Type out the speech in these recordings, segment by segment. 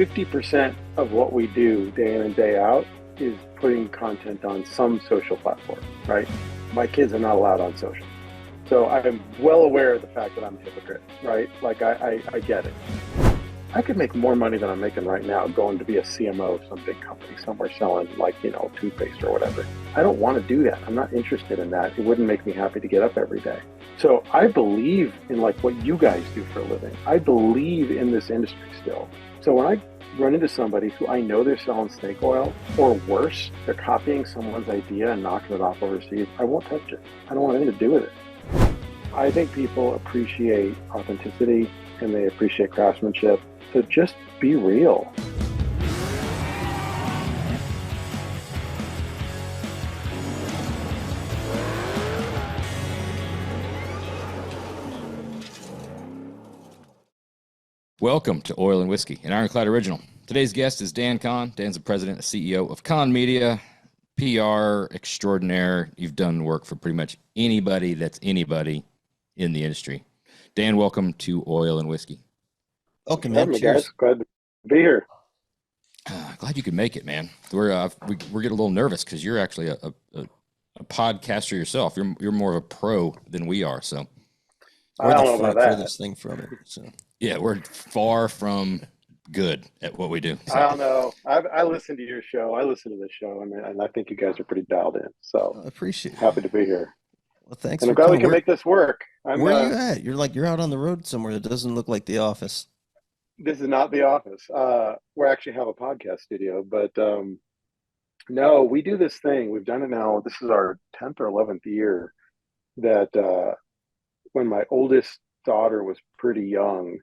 50% of what we do day in and day out is putting content on some social platform, right? My kids are not allowed on social. So I'm well aware of the fact that I'm a hypocrite, right? Like I get it. I could make more money than I'm making right now going to be a CMO of some big company somewhere selling toothpaste or whatever. I don't want to do that. I'm not interested in that. It wouldn't make me happy to get up every day. So I believe in what you guys do for a living. I believe in this industry still. So when I run into somebody who I know they're selling snake oil, or worse, they're copying someone's idea and knocking it off overseas, I won't touch it. I don't want anything to do with it. I think people appreciate authenticity and they appreciate craftsmanship. So just be real. Welcome to Oil and Whiskey, an Ironclad original. Today's guest is Dan Kahn. Dan's the president and CEO of Kahn Media, PR extraordinaire. You've done work for pretty much anybody that's anybody in the industry. Dan, welcome to Oil and Whiskey. Welcome, man. Guys. Glad to be here. Glad you could make it, man. We're getting a little nervous because you're actually a podcaster yourself. You're more of a pro than we are. So I don't know about that. This thing from it. So yeah, we're far from good at what we do. So. I don't know. I listen to your show. I listen to this show, and I think you guys are pretty dialed in. So I appreciate it. Happy to be here. Well, thanks. And I'm glad we can make this work. Where are you at? You're out on the road somewhere that doesn't look like the office. This is not the office. We actually have a podcast studio, but no, we do this thing. We've done it now. This is our 10th or 11th year that when my oldest daughter was pretty young,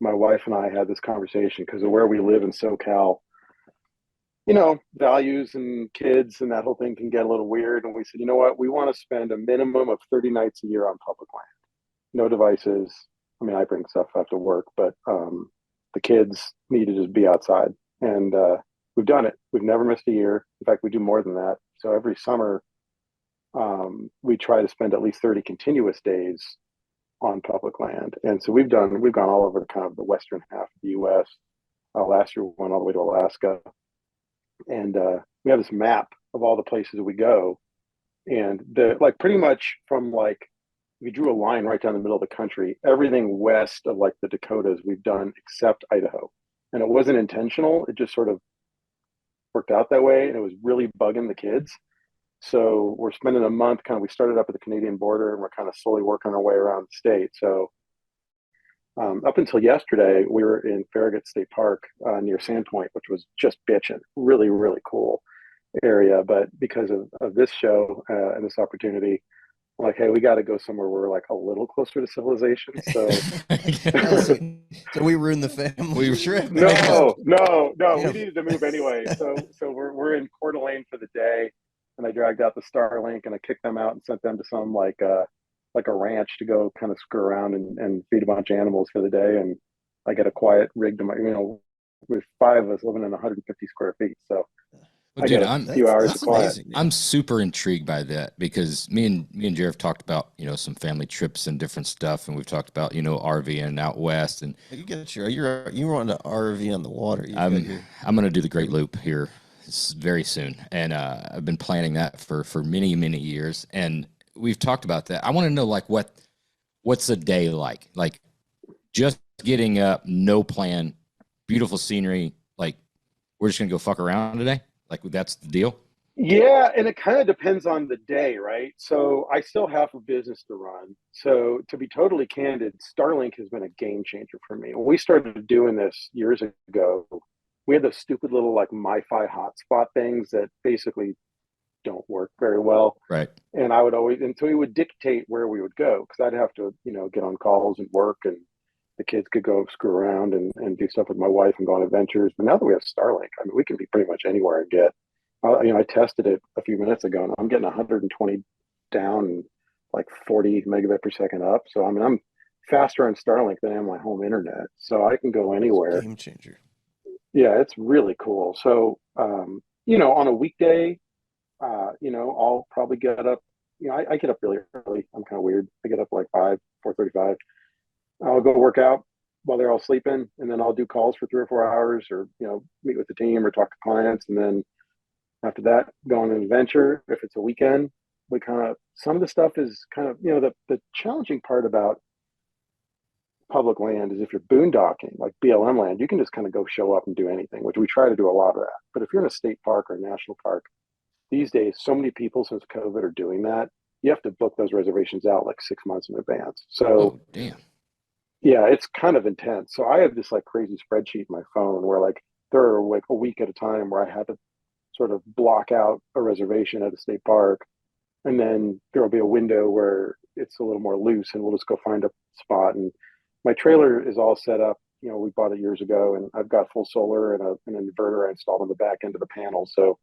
my wife and I had this conversation because of where we live in SoCal. Values and kids and that whole thing can get a little weird. And we said, you know what? We want to spend a minimum of 30 nights a year on public land. No devices. I mean, I bring stuff after work, but the kids need to just be outside. And we've done it. We've never missed a year. In fact, we do more than that. So every summer, we try to spend at least 30 continuous days on public land. And so we've gone all over kind of the western half of the U.S. Last year, we went all the way to Alaska. And we have this map of all the places we go. And pretty much from we drew a line right down the middle of the country, everything west of the Dakotas we've done except Idaho. And it wasn't intentional. It just sort of worked out that way. And it was really bugging the kids. So we're spending a month we started up at the Canadian border and we're kind of slowly working our way around the state. So up until yesterday, we were in Farragut State Park near Sandpoint, which was just bitchin'. Really, really cool area. But because of this show and this opportunity, hey, we got to go somewhere where we're a little closer to civilization. So, so we ruined the family trip. No. We needed to move anyway. So we're in Coeur d'Alene for the day, and I dragged out the Starlink and I kicked them out and sent them to some like a ranch to go kind of screw around and feed a bunch of animals for the day. And I get a quiet rig to my, with 5 of us living in 150 square feet. So. Well, dude, a few hours of quiet. Amazing, I'm super intrigued by that because me and Jared have talked about some family trips and different stuff, and we've talked about RVing out west, and you want an RV on the water. I'm gonna do the Great Loop here very soon, and I've been planning that for many years, and we've talked about that. I want to know what's a day like just getting up, no plan, beautiful scenery, we're just gonna go fuck around today. That's the deal? Yeah, and it kind of depends on the day, right? So I still have a business to run. So to be totally candid, Starlink has been a game changer for me. When we started doing this years ago, we had those stupid little MiFi hotspot things that basically don't work very well. Right. And so he would dictate where we would go because I'd have to, get on calls and work, and the kids could go screw around and do stuff with my wife and go on adventures. But now that we have Starlink, I mean, we can be pretty much anywhere and get, I tested it a few minutes ago and I'm getting 120 down and 40 megabit per second up. So, I'm faster on Starlink than I am my home internet. So I can go anywhere. Game changer. Yeah, it's really cool. So, on a weekday, I'll probably get up, I get up really early. I'm kind of weird. I get up 4:35. I'll go work out, while they're all sleeping, and then I'll do calls for 3 or 4 hours, or meet with the team or talk to clients, and then after that, go on an adventure. If it's a weekend, we kind of, some of the stuff is kind of, the challenging part about public land is if you're boondocking, like BLM land, you can just kind of go show up and do anything, which we try to do a lot of that. But if you're in a state park or a national park, these days, so many people since COVID are doing that. You have to book those reservations out like 6 months in advance. So, Oh, damn. yeah, it's kind of intense. So I have this like crazy spreadsheet in my phone where like there are like a week at a time where I had to sort of block out a reservation at a state park, and then there'll be a window where it's a little more loose, and we'll just go find a spot. And my trailer is all set up. We bought it years ago, and I've got full solar and an inverter I installed on the back end of the panel. So,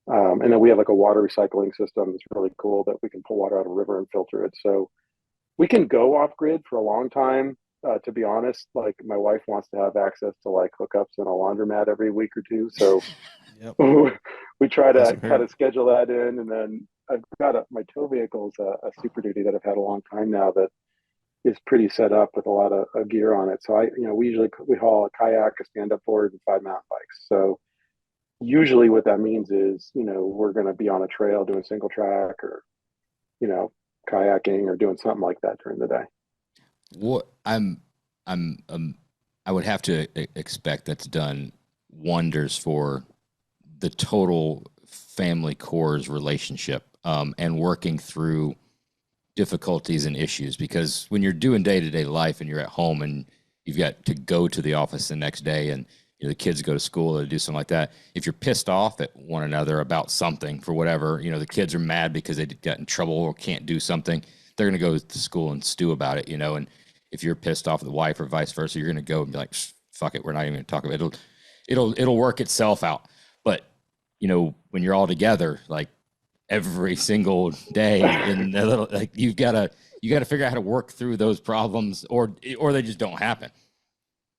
and then we have like a water recycling system that's really cool that we can pull water out of a river and filter it. So we can go off grid for a long time. To be honest, like my wife wants to have access to like hookups and a laundromat every week or two. So Yep. we try to Doesn't kind hurt. of schedule that in. And then I've got my tow vehicle is a Super Duty that I've had a long time now that is pretty set up with a lot of gear on it. So we haul a kayak, a stand-up board, and 5 mountain bikes. So usually what that means is, we're going to be on a trail doing single track or, kayaking or doing something like that during the day. What I would have to expect that's done wonders for the total family core's relationship, and working through difficulties and issues, because when you're doing day-to-day life and you're at home and you've got to go to the office the next day, and the kids go to school or do something like that, if you're pissed off at one another about something for whatever, the kids are mad because they got in trouble or can't do something, they're going to go to school and stew about it, and if you're pissed off at the wife or vice versa, you're going to go and be like, fuck it, we're not even going to talk about it. It'll work itself out. But when you're all together, like every single day, in the little, like you gotta figure out how to work through those problems, or they just don't happen.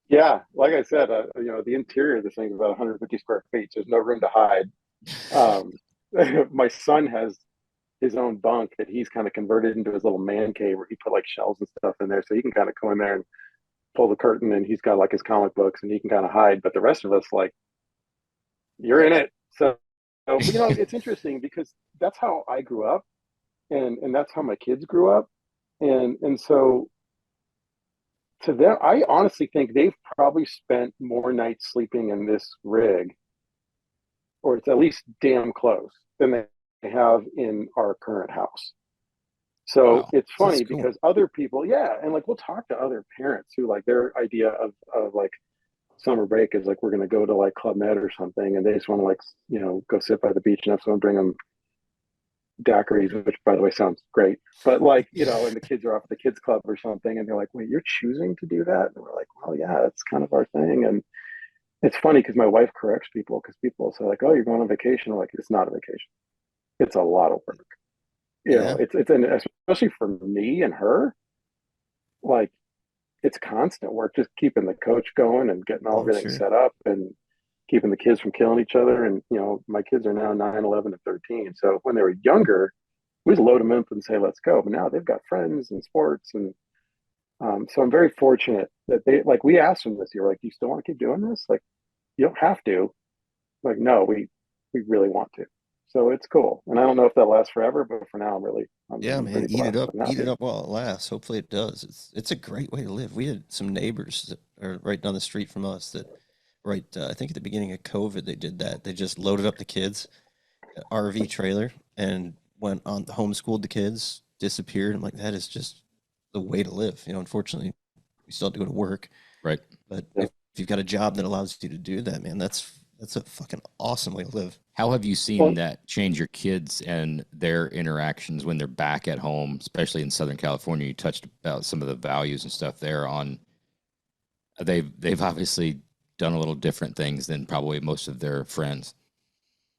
Yeah, like I said, the interior of this thing is about 150 square feet. So there's no room to hide. My son has his own bunk that he's kind of converted into his little man cave where he put like shelves and stuff in there, so he can kind of go in there and pull the curtain, and he's got like his comic books and he can kind of hide. But the rest of us, like, you're in it. So it's interesting because that's how I grew up, and that's how my kids grew up, and so to them, I honestly think they've probably spent more nights sleeping in this rig, or it's at least damn close, than they have in our current house. So Wow, it's funny cool. because other people, yeah, and like we'll talk to other parents who like their idea of like summer break is like we're going to go to like Club Med or something, and they just want to like go sit by the beach and have someone bring them daiquiris, which by the way sounds great, but like and the kids are off at the kids club or something, and they're like, wait, you're choosing to do that? And we're like, well, yeah, it's kind of our thing. And it's funny because my wife corrects people, because people say like, oh, you're going on vacation. I'm like, it's not a vacation, it's a lot of work. Yeah. It's an, especially for me and her, like it's constant work, just keeping the coach going and getting everything Sure. set up and keeping the kids from killing each other. And my kids are now 9, 11, and 13. So when they were younger, we just load them up and say, let's go. But now they've got friends and sports. And so I'm very fortunate that they, like, we asked them this year, like, do you still want to keep doing this? Like, you don't have to. Like, no, we really want to. So it's cool. And I don't know if that lasts forever, but for now, Yeah, I'm man, pretty blessed. eat it up while it lasts. Hopefully it does. It's a great way to live. We had some neighbors that are right down the street from us that I think at the beginning of COVID, they did that. They just loaded up the kids, RV trailer, and went on homeschooled the kids, disappeared. I'm like, that is just the way to live. Unfortunately, we still have to go to work, Right. but Yeah. if you've got a job that allows you to do that, man, that's a fucking awesome way to live. How have you seen Well, that change your kids and their interactions when they're back at home, especially in Southern California? You touched about some of the values and stuff there. On they've obviously done a little different things than probably most of their friends.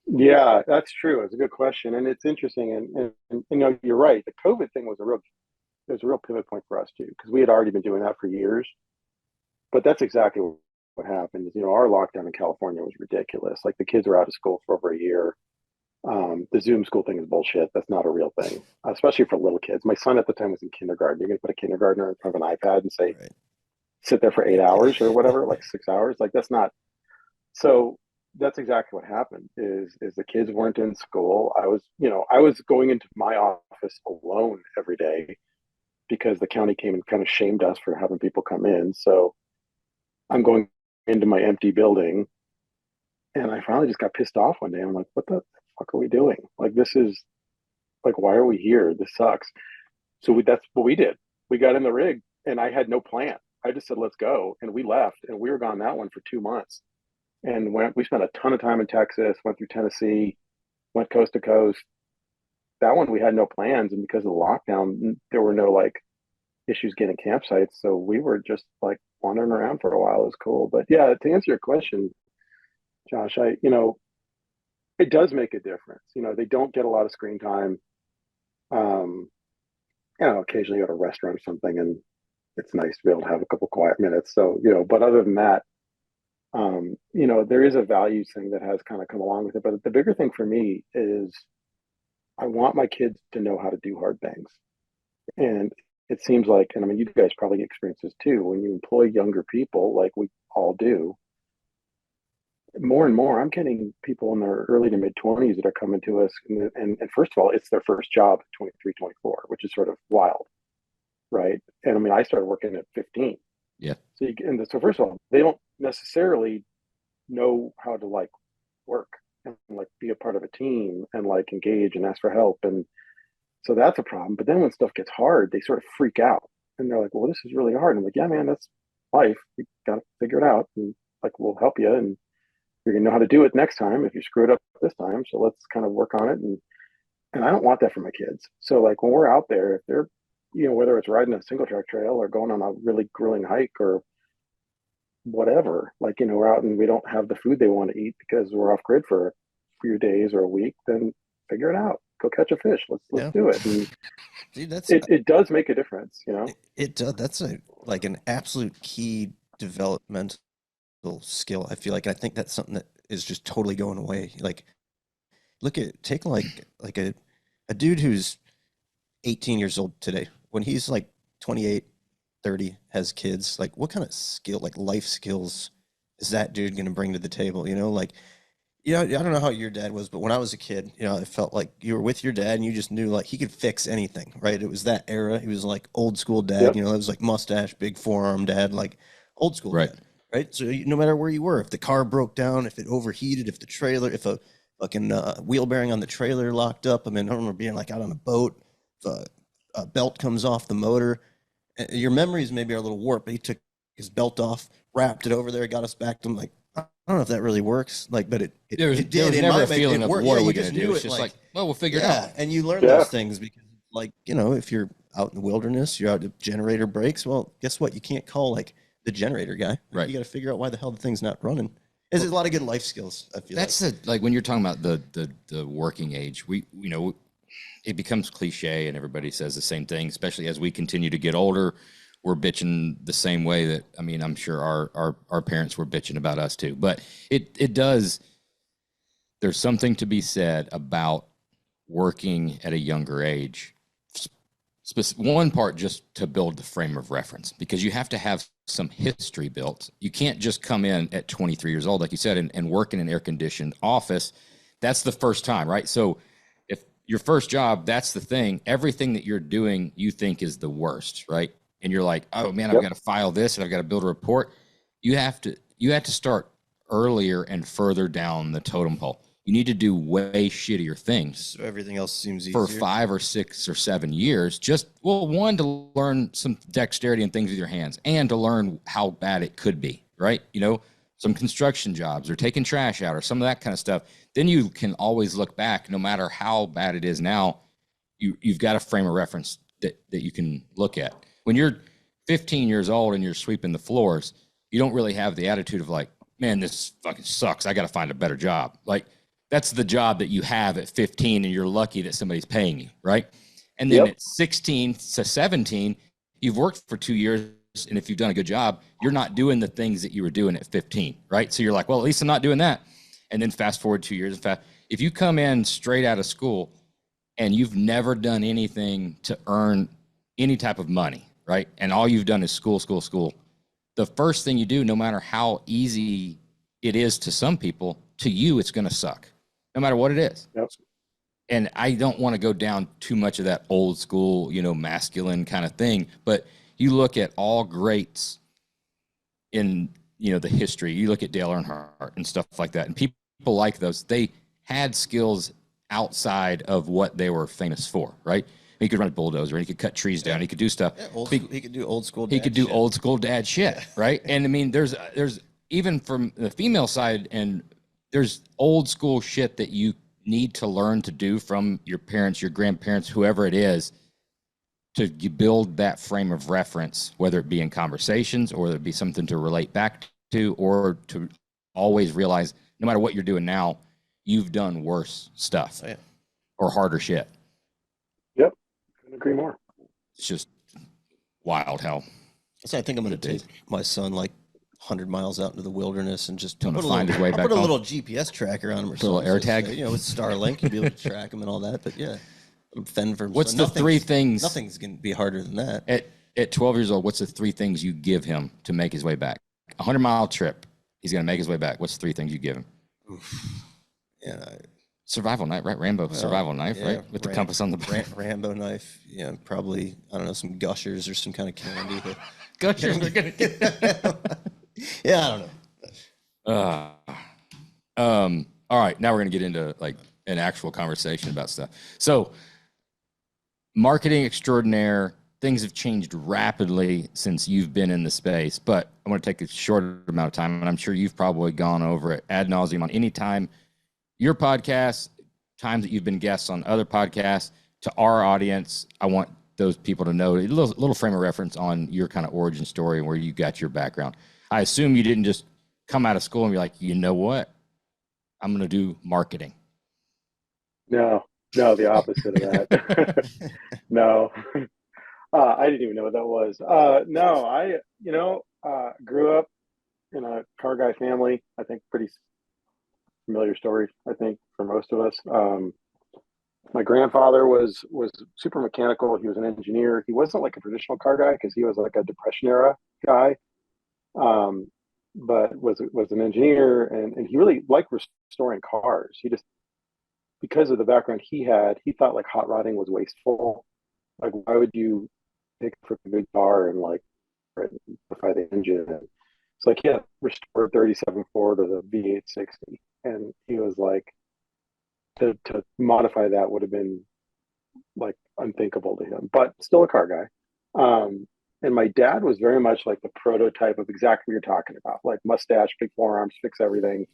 yeah, that's true. It's a good question, and it's interesting. And you're right. The COVID thing was a real pivot point for us too, because we had already been doing that for years. But that's exactly what happened. Is our lockdown in California was ridiculous. Like the kids were out of school for over a year. The Zoom school thing is bullshit. That's not a real thing, especially for little kids. My son at the time was in kindergarten. You're going to put a kindergartner in front of an iPad and say, Right. sit there for 8 hours or whatever, like 6 hours. Like that's not, so that's exactly what happened is the kids weren't in school. I was going into my office alone every day because the county came and kind of shamed us for having people come in. So I'm going into my empty building, and I finally just got pissed off one day. I'm like, what the fuck are we doing? Like, this is like, why are we here? This sucks. So that's what we did. We got in the rig, and I had no plan. I just said, let's go. And we left, and we were gone that one for 2 months. And we spent a ton of time in Texas, went through Tennessee, went coast to coast. That one we had no plans, and because of the lockdown, there were no like issues getting campsites. So we were just like wandering around for a while. It was cool. But yeah, to answer your question, Josh, it does make a difference. They don't get a lot of screen time. Occasionally go to a restaurant or something, and it's nice to be able to have a couple quiet minutes. So, but other than that, there is a values thing that has kind of come along with it. But the bigger thing for me is I want my kids to know how to do hard things. And it seems like, and I mean, you guys probably experience this too, when you employ younger people, like we all do, more and more, I'm getting people in their early to mid 20s that are coming to us. And first of all, it's their first job at 23, 24, which is sort of wild. Right. And I mean, I started working at 15. Yeah. So first of all, they don't necessarily know how to like work and like be a part of a team and like engage and ask for help. And so that's a problem. But then when stuff gets hard, they sort of freak out and they're like, well, this is really hard. And I'm like, yeah, man, that's life. You got to figure it out. And like, we'll help you. And you're going to know how to do it next time if you screw it up this time. So let's kind of work on it. And I don't want that for my kids. So like when we're out there, if they're, whether it's riding a single track trail or going on a really grueling hike or whatever, like, we're out and we don't have the food they want to eat because we're off grid for a few days or a week, then figure it out. Go catch a fish. Let's do it. And dude, it does make a difference, It does. That's like an absolute key developmental skill. I feel like, I think that's something that is just totally going away. Like, take a dude who's 18 years old today, when he's like 28, 30, has kids, like what kind of skill, like life skills is that dude going to bring to the table? I don't know how your dad was, but when I was a kid, I felt like you were with your dad and you just knew like he could fix anything, right? It was that era. He was like old school dad, Yep. it was like mustache, big forearm dad, like old school Right. dad, right? So no matter where you were, if the car broke down, if it overheated, if a fucking wheel bearing on the trailer locked up, I mean, I remember being like out on a boat, if a belt comes off the motor, your memories maybe are a little warped, but he took his belt off, wrapped it over there, got us back to him. Like, I don't know if that really works. Like, but it There was did. In never my a mind, feeling it of worked. what Yeah, are we you going just to do? knew It's it, just like, well, we'll figure it yeah, out. and you learn Yeah. those things because, like, if you're out in the wilderness, you're out at generator breaks. Well, guess what? You can't call like the generator guy. Like, Right. You got to figure out why the hell the thing's not running. There's a lot of good life skills, I feel That's like when you're talking about the working age, it becomes cliche and everybody says the same thing, especially as we continue to get older. We're bitching the same way that, I mean, I'm sure our parents were bitching about us too, but it does. There's something to be said about working at a younger age. One part just to build the frame of reference, because you have to have some history built. You can't just come in at 23 years old, like you said, and work in an air conditioned office. That's the first time, right? So if your first job, that's the thing, everything that you're doing, you think is the worst, right? And you're like, oh man, I've got to file this and I've got to build a report. You have to start earlier and further down the totem pole. You need to do way shittier things. So everything else seems for easier. 5 or 6 or 7 years. One, to learn some dexterity and things with your hands, and to learn how bad it could be, right? Some construction jobs or taking trash out or some of that kind of stuff. Then you can always look back, no matter how bad it is now, you've got a frame of reference that you can look at. When you're 15 years old and you're sweeping the floors, you don't really have the attitude of like, man, this fucking sucks. I got to find a better job. Like, that's the job that you have at 15, and you're lucky that somebody's paying you, right? And then at 16 to 17, you've worked for 2 years, and if you've done a good job, you're not doing the things that you were doing at 15, right? So you're like, well, at least I'm not doing that. And then fast forward 2 years. If you come in straight out of school and you've never done anything to earn any type of money, right? And all you've done is school, the first thing you do, no matter how easy it is to some people, to you, it's going to suck, no matter what it is. Yep. And I don't want to go down too much of that old school, masculine kind of thing. But you look at all greats in, the history. You look at Dale Earnhardt and stuff like that. And people like those, they had skills outside of what they were famous for, right? He could run a bulldozer, and he could cut trees down. He could do stuff. Yeah, he could do old school. He could do old school dad shit, right? And I mean, there's even from the female side, and there's old school shit that you need to learn to do from your parents, your grandparents, whoever it is, to build that frame of reference, whether it be in conversations or whether it be something to relate back to, or to always realize no matter what you're doing now, you've done worse stuff or harder shit. Yep. Couldn't agree more. It's just wild how. So I think I'm going to take my son like 100 miles out into the wilderness and just put a little GPS tracker on him or something. A little air tag. With Starlink, you'll be able to track him and all that. But yeah, I'm fending for him. What's the three things? Nothing's going to be harder than that. At 12 years old, what's the three things you give him to make his way back? A 100-mile trip. He's going to make his way back. What's the three things you give him? Yeah. Survival knife, right? Rambo survival knife, right? With the compass on the back. Rambo knife. Yeah, probably, I don't know, some Gushers or some kind of candy. Gushers are going to get Yeah, I don't know. All right, now we're going to get into like an actual conversation about stuff. So, marketing extraordinaire, things have changed rapidly since you've been in the space, but I want to take a short amount of time, and I'm sure you've probably gone over it ad nauseum on any time, your podcast, times that you've been guests on other podcasts. To our audience, I want those people to know a little frame of reference on your kind of origin story and where you got your background. I assume you didn't just come out of school and be like, you know what? I'm going to do marketing. No, the opposite of that. No, I didn't even know what that was. No, I grew up in a car guy family. I think pretty familiar story, I think, for most of us. My grandfather was super mechanical. He was an engineer. He wasn't like a traditional car guy because he was like a Depression era guy. But was an engineer, and he really liked restoring cars. He just, because of the background he had, he thought like hot rodding was wasteful. Like, why would you take a good car and like modify the engine? And it's like, yeah, restored 37 Ford or the V860, and he was like, to modify that would have been like unthinkable to him. But still a car guy. And my dad was very much like the prototype of exactly what you're talking about, like mustache, big forearms, fix everything,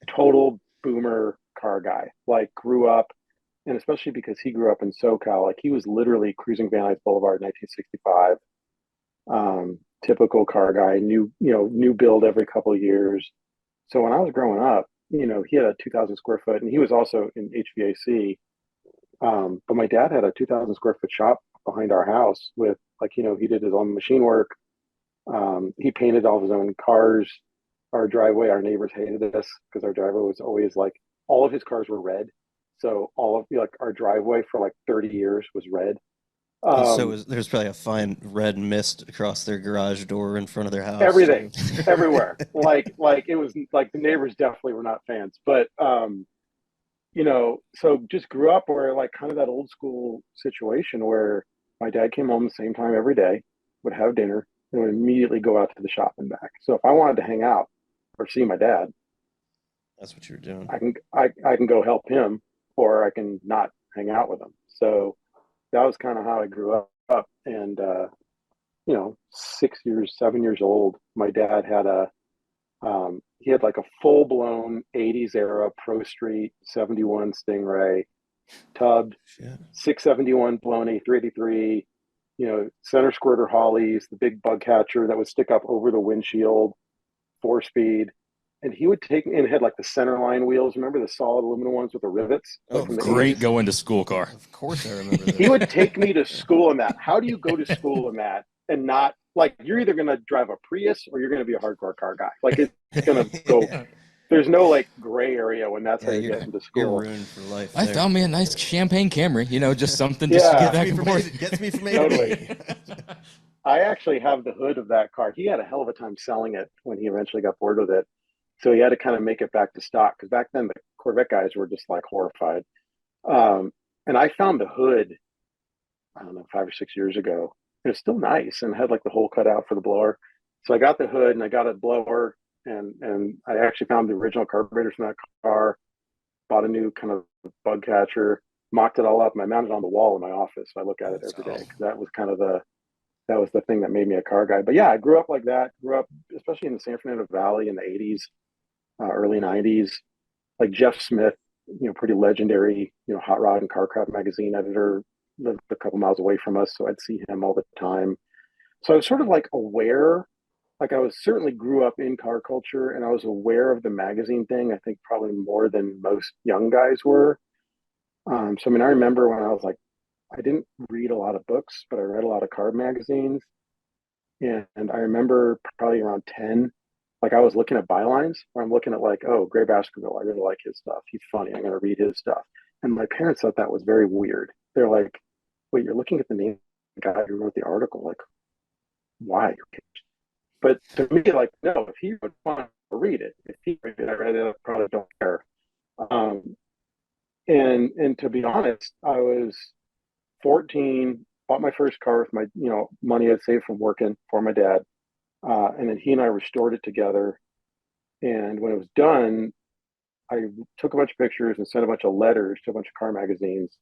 total boomer car guy. Like, grew up, and especially because he grew up in SoCal, like he was literally cruising Van Nuys Boulevard in 1965. Typical car guy, new build every couple of years. So when I was growing up, he had a 2,000 square foot, and he was also in HVAC. But my dad had a 2,000 square foot shop behind our house with, like, he did his own machine work. He painted all of his own cars. Our driveway, our neighbors hated us because our driveway was always like, all of his cars were red. So all of our driveway for like 30 years was red. So there's probably a fine red mist across their garage door in front of their house. Everything, everywhere. Like it was like the neighbors definitely were not fans, but so just grew up where like kind of that old school situation where my dad came home the same time every day, would have dinner, and would immediately go out to the shop and back. So if I wanted to hang out or see my dad, that's what you're doing. I can go help him, or I can not hang out with him. So that was kind of how I grew up. And 7 years old, my dad had he had like a full-blown 80s era Pro Street 71 Stingray, tubbed, 671 blown A383, center squirter Hollies, the big bug catcher that would stick up over the windshield, 4-speed. And he would take me, and had like the center line wheels. Remember the solid aluminum ones with the rivets? Oh, great going to school car. Of course I remember that. He would take me to school in that. How do you go to school in that and not, like, you're either going to drive a Prius or you're going to be a hardcore car guy. Like, it's going to go, there's no like gray area when that's how you get into school. You're ruined for life. I found me a nice champagne Camry, just something just to get back and forth. Gets me from A to B. I actually have the hood of that car. He had a hell of a time selling it when he eventually got bored with it. So he had to kind of make it back to stock because back then the Corvette guys were just like horrified. Um, and I found the hood, I don't know, 5 or 6 years ago. It was still nice and had like the hole cut out for the blower. So I got the hood and I got a blower and I actually found the original carburetors from that car, bought a new kind of bug catcher, mocked it all up, and I mounted it on the wall in my office. So I look at it every day because that was kind of that was the thing that made me a car guy. But yeah, I grew up like that. Grew up, especially in the San Fernando Valley in the '80s, early '90s. Like Jeff Smith, pretty legendary, hot rod and car craft magazine editor, lived a couple miles away from us, so I'd see him all the time. So I was sort of like aware, like I was certainly grew up in car culture, and I was aware of the magazine thing. I think probably more than most young guys were. So I mean, I remember when I was like, I didn't read a lot of books, but I read a lot of car magazines. And I remember probably around 10, like I was looking at bylines where I'm looking at like, oh, Gray Baskerville, I really like his stuff. He's funny. I'm going to read his stuff. And my parents thought that was very weird. They're like, wait, you're looking at the name of the guy who wrote the article. Like, why? But to me, like, no, if he would want to read it, if he read it, I read it, I probably don't care. Um, and to be honest, I was 14, bought my first car with my, money I'd saved from working for my dad. And then he and I restored it together. And when it was done, I took a bunch of pictures and sent a bunch of letters to a bunch of car magazines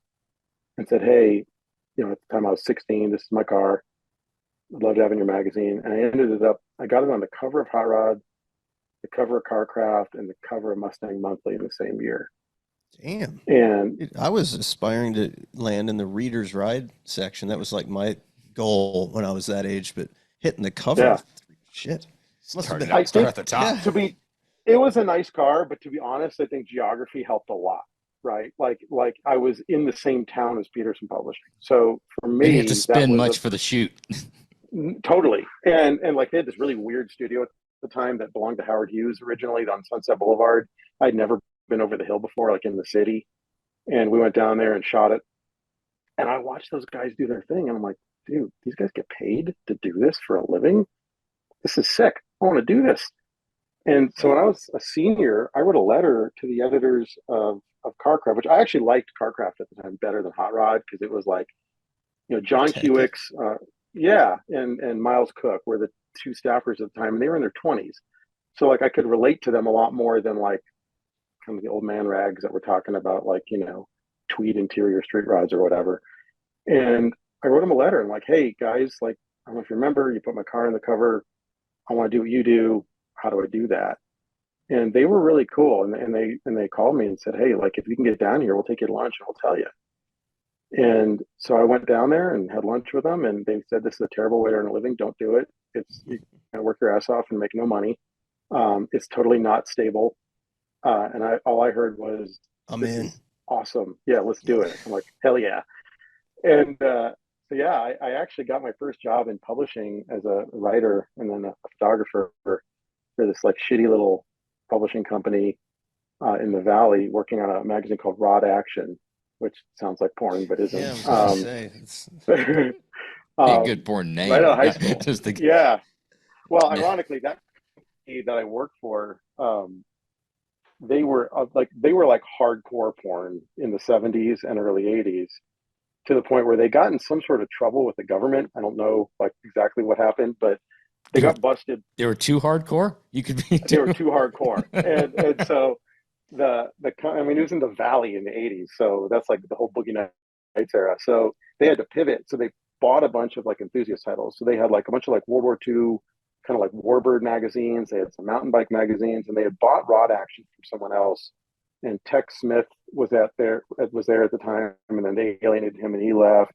and said, hey, at the time I was 16, this is my car. I'd love to have in your magazine. And I got it on the cover of Hot Rod, the cover of CarCraft, and the cover of Mustang Monthly in the same year. Damn. And I was aspiring to land in the Reader's Ride section. That was like my goal when I was that age, but hitting the cover, yeah, shit. Must Start have been, at, I start think at the top. it was a nice car, but to be honest, I think geography helped a lot, right? Like I was in the same town as Peterson Publishing. So for You didn't have me, to that spend was much for the shoot. totally. And like they had this really weird studio at the time that belonged to Howard Hughes originally on Sunset Boulevard. I'd never been over the hill before, like in the city. And we went down there and shot it. And I watched those guys do their thing. And I'm like, dude, these guys get paid to do this for a living? This is sick. I want to do this. And so when I was a senior, I wrote a letter to the editors of CarCraft, which I actually liked CarCraft at the time better than Hot Rod because it was like, John Hewick's, yeah, and Miles Cook were the two staffers at the time, and they were in their 20s. So like I could relate to them a lot more than like kind of the old man rags that we're talking about, like, tweed interior street rods or whatever. And I wrote them a letter and like, hey guys, like, I don't know if you remember, you put my car on the cover. I want to do what you do. How do I do that? And they were really cool. And they called me and said, hey, like if you can get down here, we'll take you to lunch and we'll tell you. And so I went down there and had lunch with them, and they said, this is a terrible way to earn a living. Don't do it. You're gonna work your ass off and make no money. It's totally not stable. And all I heard was, I'm in. Awesome. Yeah, let's do it. I'm like, hell yeah. And so yeah, I actually got my first job in publishing as a writer and then a photographer for this like shitty little publishing company in the Valley, working on a magazine called Rod Action, which sounds like porn, but isn't. Yeah, I was gonna say, it's Be a good porn name. Right out of high school. Just the, Yeah. Well, ironically, that company that I worked for, they were like hardcore porn in the 70s and early 80s to the point where they got in some sort of trouble with the government. I don't know like exactly what happened, but they got busted. They were too hardcore. You could be. They were too hardcore, and so I mean, it was in the Valley in the 80s, so that's like the whole Boogie Nights era. So they had to pivot. So they bought a bunch of like enthusiast titles. So they had like a bunch of like World War II kind of like Warbird magazines. They had some mountain bike magazines, and they had bought Rod Action from someone else. And Tex Smith was there at the time, and then they alienated him, and he left.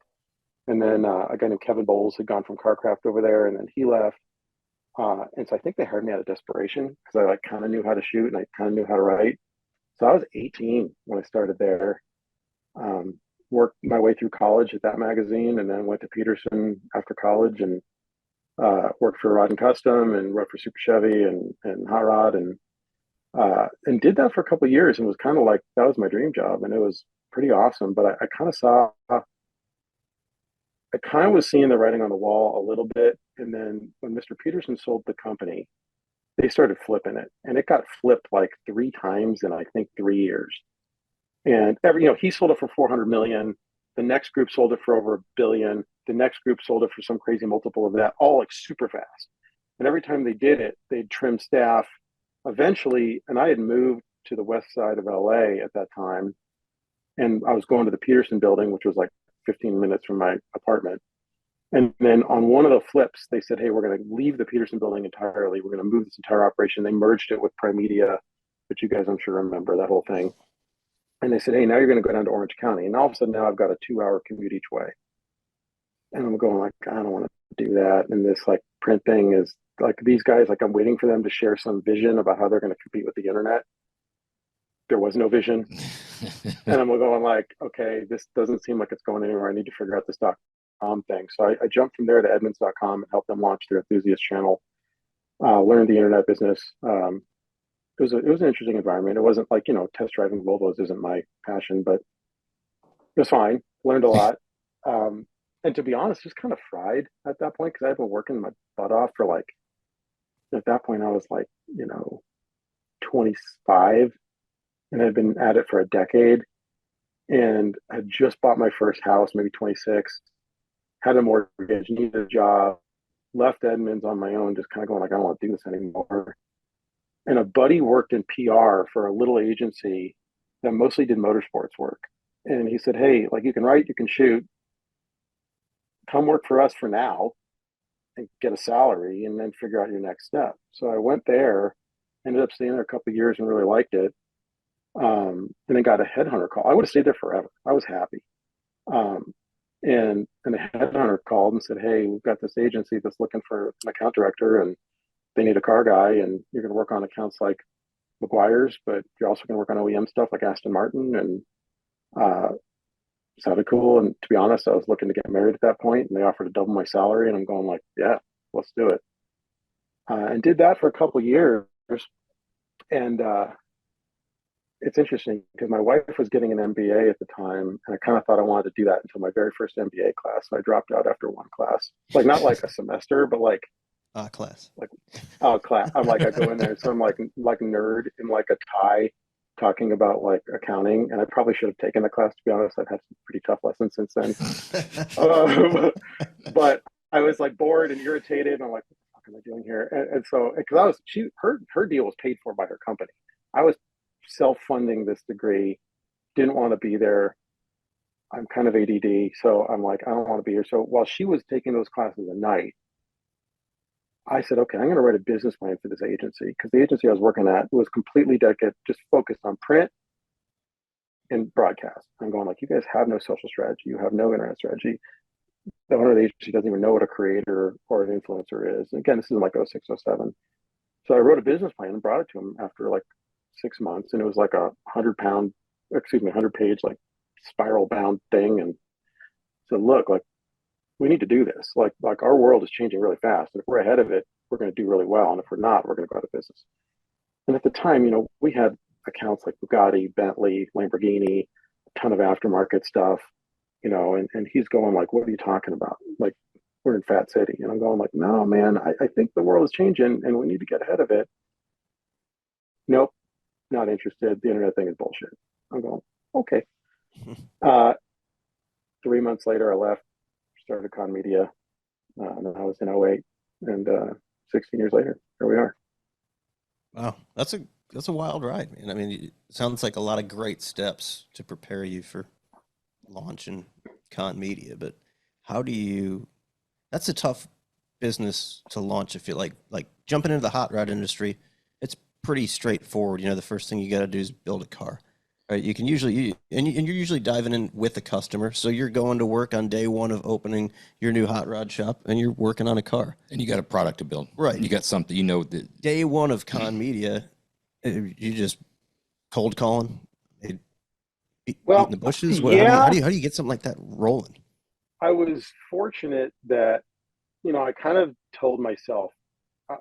And then a guy named Kevin Bowles had gone from CarCraft over there, and then he left. And so I think they hired me out of desperation because I like kind of knew how to shoot and I kind of knew how to write. So I was 18 when I started there. Worked my way through college at that magazine, and then went to Peterson after college and worked for Rod and Custom and wrote for Super Chevy and Hot Rod and did that for a couple of years and was kind of like that was my dream job and it was pretty awesome. But I kind of saw, I I kind of was seeing the writing on the wall a little bit. And then when Mr. Peterson sold the company, they started flipping it, and it got flipped like 3 times in I think 3 years. And he sold it for 400 million. The next group sold it for over $1 billion. The next group sold it for some crazy multiple of that, all like super fast. And every time they did it, they'd trim staff. Eventually, and I had moved to the west side of LA at that time, and I was going to the Peterson building, which was like 15 minutes from my apartment. And then on one of the flips, they said, hey, we're going to leave the Peterson building entirely. We're going to move this entire operation. They merged it with Prime Media, which you guys, I'm sure, remember that whole thing. And they said, hey, now you're going to go down to Orange County. And all of a sudden now I've got a 2-hour commute each way. And I'm going like, I don't want to do that. And this like print thing is like these guys, like I'm waiting for them to share some vision about how they're going to compete with the internet. There was no vision. And I'm going like, okay, this doesn't seem like it's going anywhere. I need to figure out this .com thing. So I jumped from there to Edmunds.com and helped them launch their enthusiast channel, learned the internet business. It was an interesting environment. It wasn't like, test driving Volvos isn't my passion, but it was fine. Learned a lot. And to be honest, just kind of fried at that point because I'd been working my butt off for like, at that point I was like, 25 and I'd been at it for a decade and had just bought my first house, maybe 26, had a mortgage, needed a job, left Edmunds on my own, just kind of going like, I don't want to do this anymore. And a buddy worked in PR for a little agency that mostly did motorsports work. And he said, hey, like you can write, you can shoot, come work for us for now and get a salary and then figure out your next step. So I went there, ended up staying there a couple of years and really liked it. And then got a headhunter call. I would have stayed there forever. I was happy. And the headhunter called and said, hey, we've got this agency that's looking for an account director and they need a car guy and you're going to work on accounts like McGuire's, but you're also going to work on OEM stuff like Aston Martin. And sounded cool. And to be honest, I was looking to get married at that point and they offered to double my salary. And I'm going like, yeah, let's do it. And did that for a couple of years. And it's interesting because my wife was getting an MBA at the time. And I kind of thought I wanted to do that until my very first MBA class. So I dropped out after one class, like not like a semester, but like class. Like, class. I'm like, I go in there, so I'm like nerd in like a tie, talking about like accounting, and I probably should have taken the class. To be honest, I've had some pretty tough lessons since then. But I was like bored and irritated, and I'm like, what the fuck am I doing here? And so, because her deal was paid for by her company. I was self-funding this degree, didn't want to be there. I'm kind of ADD, so I'm like, I don't want to be here. So while she was taking those classes at night, I said, okay, I'm going to write a business plan for this agency because the agency I was working at was completely dedicated, just focused on print and broadcast. I'm going like, you guys have no social strategy. You have no internet strategy. The owner of the agency doesn't even know what a creator or an influencer is. And again, this is like 06, 07. So I wrote a business plan and brought it to him after like 6 months. And it was like a 100-page, like spiral bound thing. And said, look, like, we need to do this. Like our world is changing really fast. And if we're ahead of it, we're going to do really well. And if we're not, we're going to go out of business. And at the time, we had accounts like Bugatti, Bentley, Lamborghini, a ton of aftermarket stuff, and he's going like, what are you talking about? Like, we're in Fat City. And I'm going like, no, man, I think the world is changing and we need to get ahead of it. Nope, not interested. The internet thing is bullshit. I'm going, okay. 3 months later, I left, started Kahn Media, and then I was in 08, and 16 years later, here we are. Wow, that's a wild ride, man. I mean, it sounds like a lot of great steps to prepare you for launching Kahn Media, but how do you? That's a tough business to launch. If you like jumping into the hot rod industry, it's pretty straightforward. The first thing you got to do is build a car. Right, you can usually, and you're usually diving in with a customer. So you're going to work on day one of opening your new hot rod shop, and you're working on a car. And you got a product to build. Right. You got something, that day one of Kahn Media, you just cold calling, beating the bushes. Yeah. How do you get something like that rolling? I was fortunate that, I kind of told myself,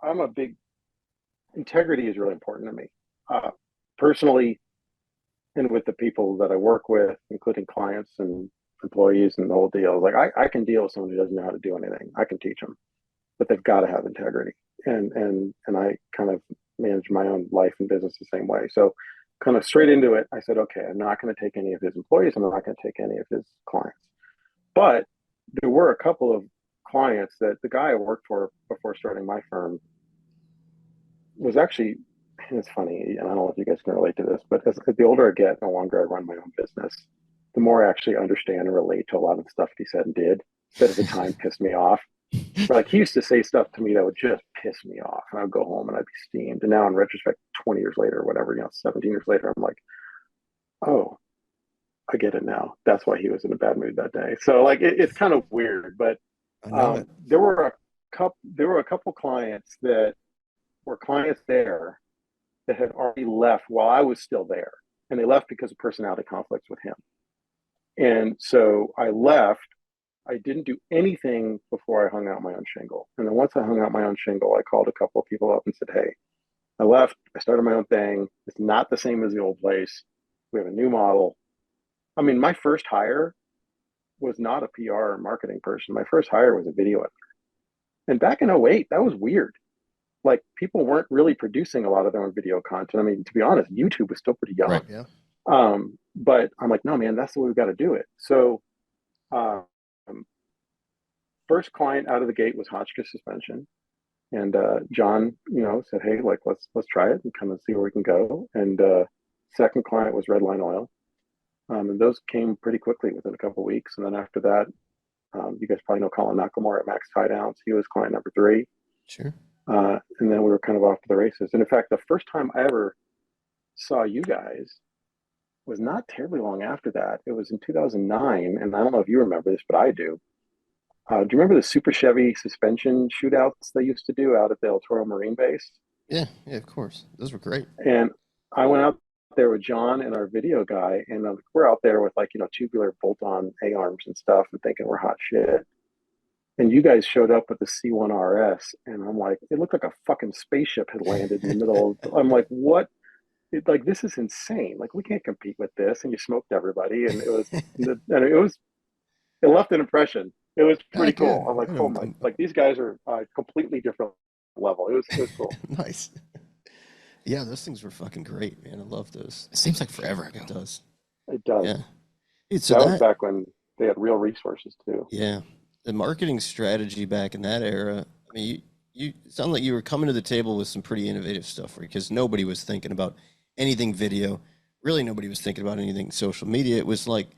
I'm a big, integrity is really important to me. Personally, and with the people that I work with, including clients and employees and the whole deal. I was like, I can deal with someone who doesn't know how to do anything. I can teach them, but they've got to have integrity. And I kind of manage my own life and business the same way. So kind of straight into it, I said, okay, I'm not going to take any of his employees. I'm not going to take any of his clients. But there were a couple of clients that the guy I worked for before starting my firm was actually, it's funny, and I don't know if you guys can relate to this, but as the older I get, the longer I run my own business, the more I actually understand and relate to a lot of the stuff he said and did that at the time pissed me off. Like he used to say stuff to me that would just piss me off, and I'd go home and I'd be steamed. And now in retrospect, 20 years later or whatever, 17 years later, I'm like, oh, I get it now. That's why he was in a bad mood that day. So like it's kind of weird, but there were a couple clients that were clients there that had already left while I was still there, and they left because of personality conflicts with him. And so I left. I didn't do anything before I hung out my own shingle. And then once I hung out my own shingle, I called a couple of people up and said, hey, I left. I started my own thing. It's not the same as the old place. We have a new model. I mean, my first hire was not a PR or marketing person. My first hire was a video editor. And back in 08, that was weird. Like people weren't really producing a lot of their own video content. I mean, to be honest, YouTube was still pretty young. Right. Yeah. But I'm like, no, man, that's the way we've got to do it. So first client out of the gate was Hotchkiss Suspension. And John, said, hey, like, let's try it and kind of see where we can go. And second client was Redline Oil. And those came pretty quickly within a couple of weeks. And then after that, you guys probably know Colin McLemore at Max Tie Downs. He was client number 3. Sure. And then we were kind of off to the races. And in fact, the first time I ever saw you guys was not terribly long after that. It was in 2009. And I don't know if you remember this, but I do. Do you remember the Super Chevy suspension shootouts they used to do out at the El Toro Marine Base? Yeah, of course. Those were great. And I went out there with John and our video guy, and we're out there with tubular bolt-on A-arms and stuff and thinking we're hot shit. And you guys showed up with the C1 RS, and I'm like, it looked like a fucking spaceship had landed in the middle of, I'm like, what? This is insane. Like, we can't compete with this. And you smoked everybody, and it left an impression. It was pretty cool. I'm like, oh my, these guys are completely different level. It was cool. Nice. Yeah, those things were fucking great, man. I love those. It seems like forever ago. It does. It does. Yeah. Dude, so that was back when they had real resources too. Yeah. The marketing strategy back in that era, I mean, you sound like you were coming to the table with some pretty innovative stuff, right? Because nobody was thinking about anything video. Really, nobody was thinking about anything social media. It was like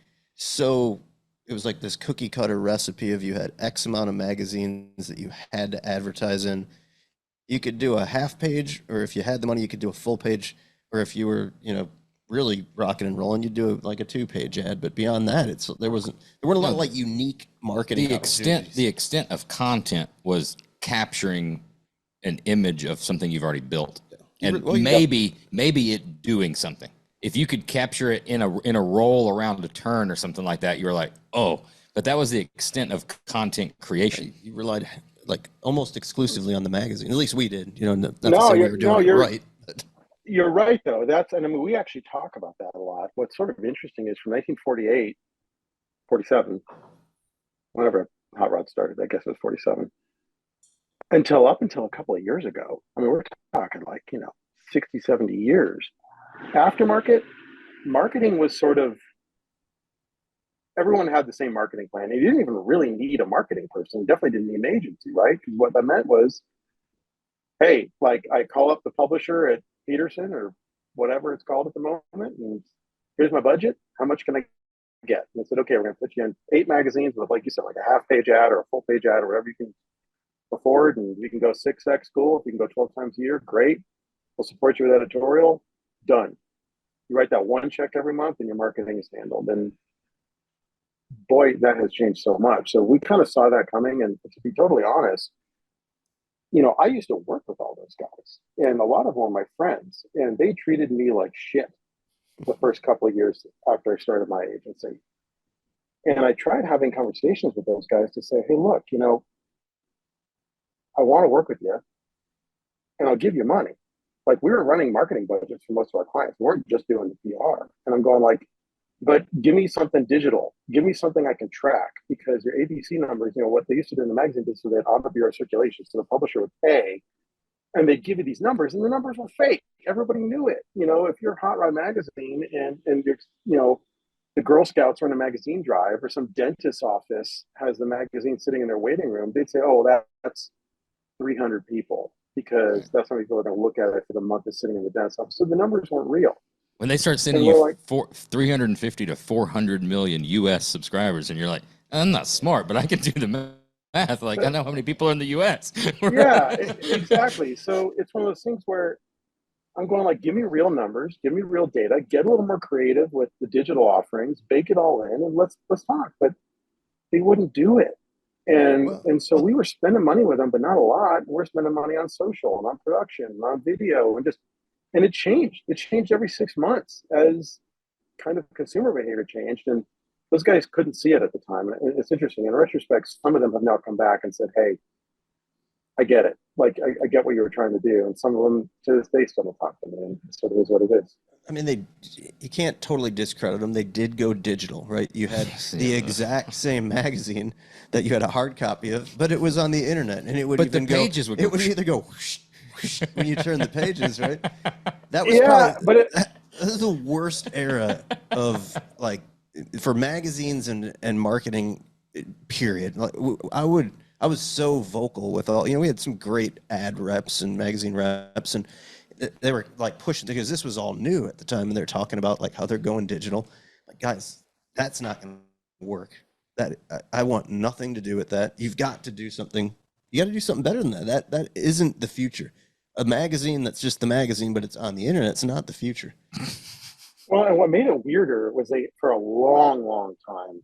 this cookie cutter recipe of you had X amount of magazines that you had to advertise in. You could do a half page, or if you had the money, you could do a full page, or if you were, really rocking and rolling, you'd do like a 2-page ad. But beyond that, there weren't a lot of unique marketing. The extent of content was capturing an image of something you've already built, and maybe it doing something. If you could capture it in a roll around a turn or something like that, you're like, oh. But that was the extent of content creation. You relied almost exclusively on the magazine. At least we did. Not to say we were doing it right. You're right, though. We actually talk about that a lot. What's sort of interesting is from 1948, 47, whenever Hot Rod started, I guess it was 47, up until a couple of years ago. I mean, we're talking 60, 70 years. Aftermarket marketing was sort of, everyone had the same marketing plan. You didn't even really need a marketing person. You definitely didn't need an agency, right? Because what that meant was, hey, I call up the publisher at Peterson or whatever it's called at the moment, and here's my budget. How much can I get? And I said, okay, we're going to put you in 8 magazines with, like you said, a half-page ad or a full-page ad or whatever you can afford, and you can go 6X school. If you can go 12 times a year, great. We'll support you with editorial. Done. You write that one check every month, and your marketing is handled. And boy, that has changed so much. So we kind of saw that coming. And to be totally honest, I used to work with all those guys, and a lot of them were my friends, and they treated me like shit the first couple of years after I started my agency. And I tried having conversations with those guys to say, hey, look, I want to work with you, and I'll give you money. We were running marketing budgets for most of our clients. We weren't just doing the PR. And I'm going but give me something digital. Give me something I can track, because your ABC numbers, what they used to do in the magazine is so they had out of bureau circulation. So the publisher would pay and they'd give you these numbers, and the numbers were fake. Everybody knew it. If you're Hot Rod Magazine and the Girl Scouts are in a magazine drive, or some dentist's office has the magazine sitting in their waiting room, they'd say, oh, that's 300 people, because that's how many people are going to look at it for the month it's sitting in the dentist's office. So the numbers weren't real. When they start sending you 350 to 400 million US subscribers, and you're like, I'm not smart, but I can do the math. Like, I know how many people are in the US. Yeah, exactly. So it's one of those things where I'm going like, give me real numbers, give me real data, get a little more creative with the digital offerings, bake it all in, and let's talk. But they wouldn't do it. And so we were spending money with them, but not a lot. We're spending money on social and on production and on video, and it changed. It changed every 6 months as kind of consumer behavior changed. And those guys couldn't see it at the time. And it's interesting. In retrospect, some of them have now come back and said, hey, I get it. Like, I get what you were trying to do. And some of them to this day still don't talk to me. And so it is what it is. I mean, you can't totally discredit them. They did go digital, right? You had the exact same magazine that you had a hard copy of, but it was on the internet, and it would even go. It would either go whoosh, whoosh, when you turn the pages, right? That was that was the worst era of for magazines and marketing. Period. Like, I was so vocal with all. We had some great ad reps and magazine reps, and they were like pushing, because this was all new at the time, and they're talking about like how they're going digital. Like, guys, that's not going to work. I want nothing to do with that. You've got to do something. You got to do something better than that. That isn't the future. A magazine that's just the magazine, but it's on the internet. It's not the future. Well, and what made it weirder was for a long, long time,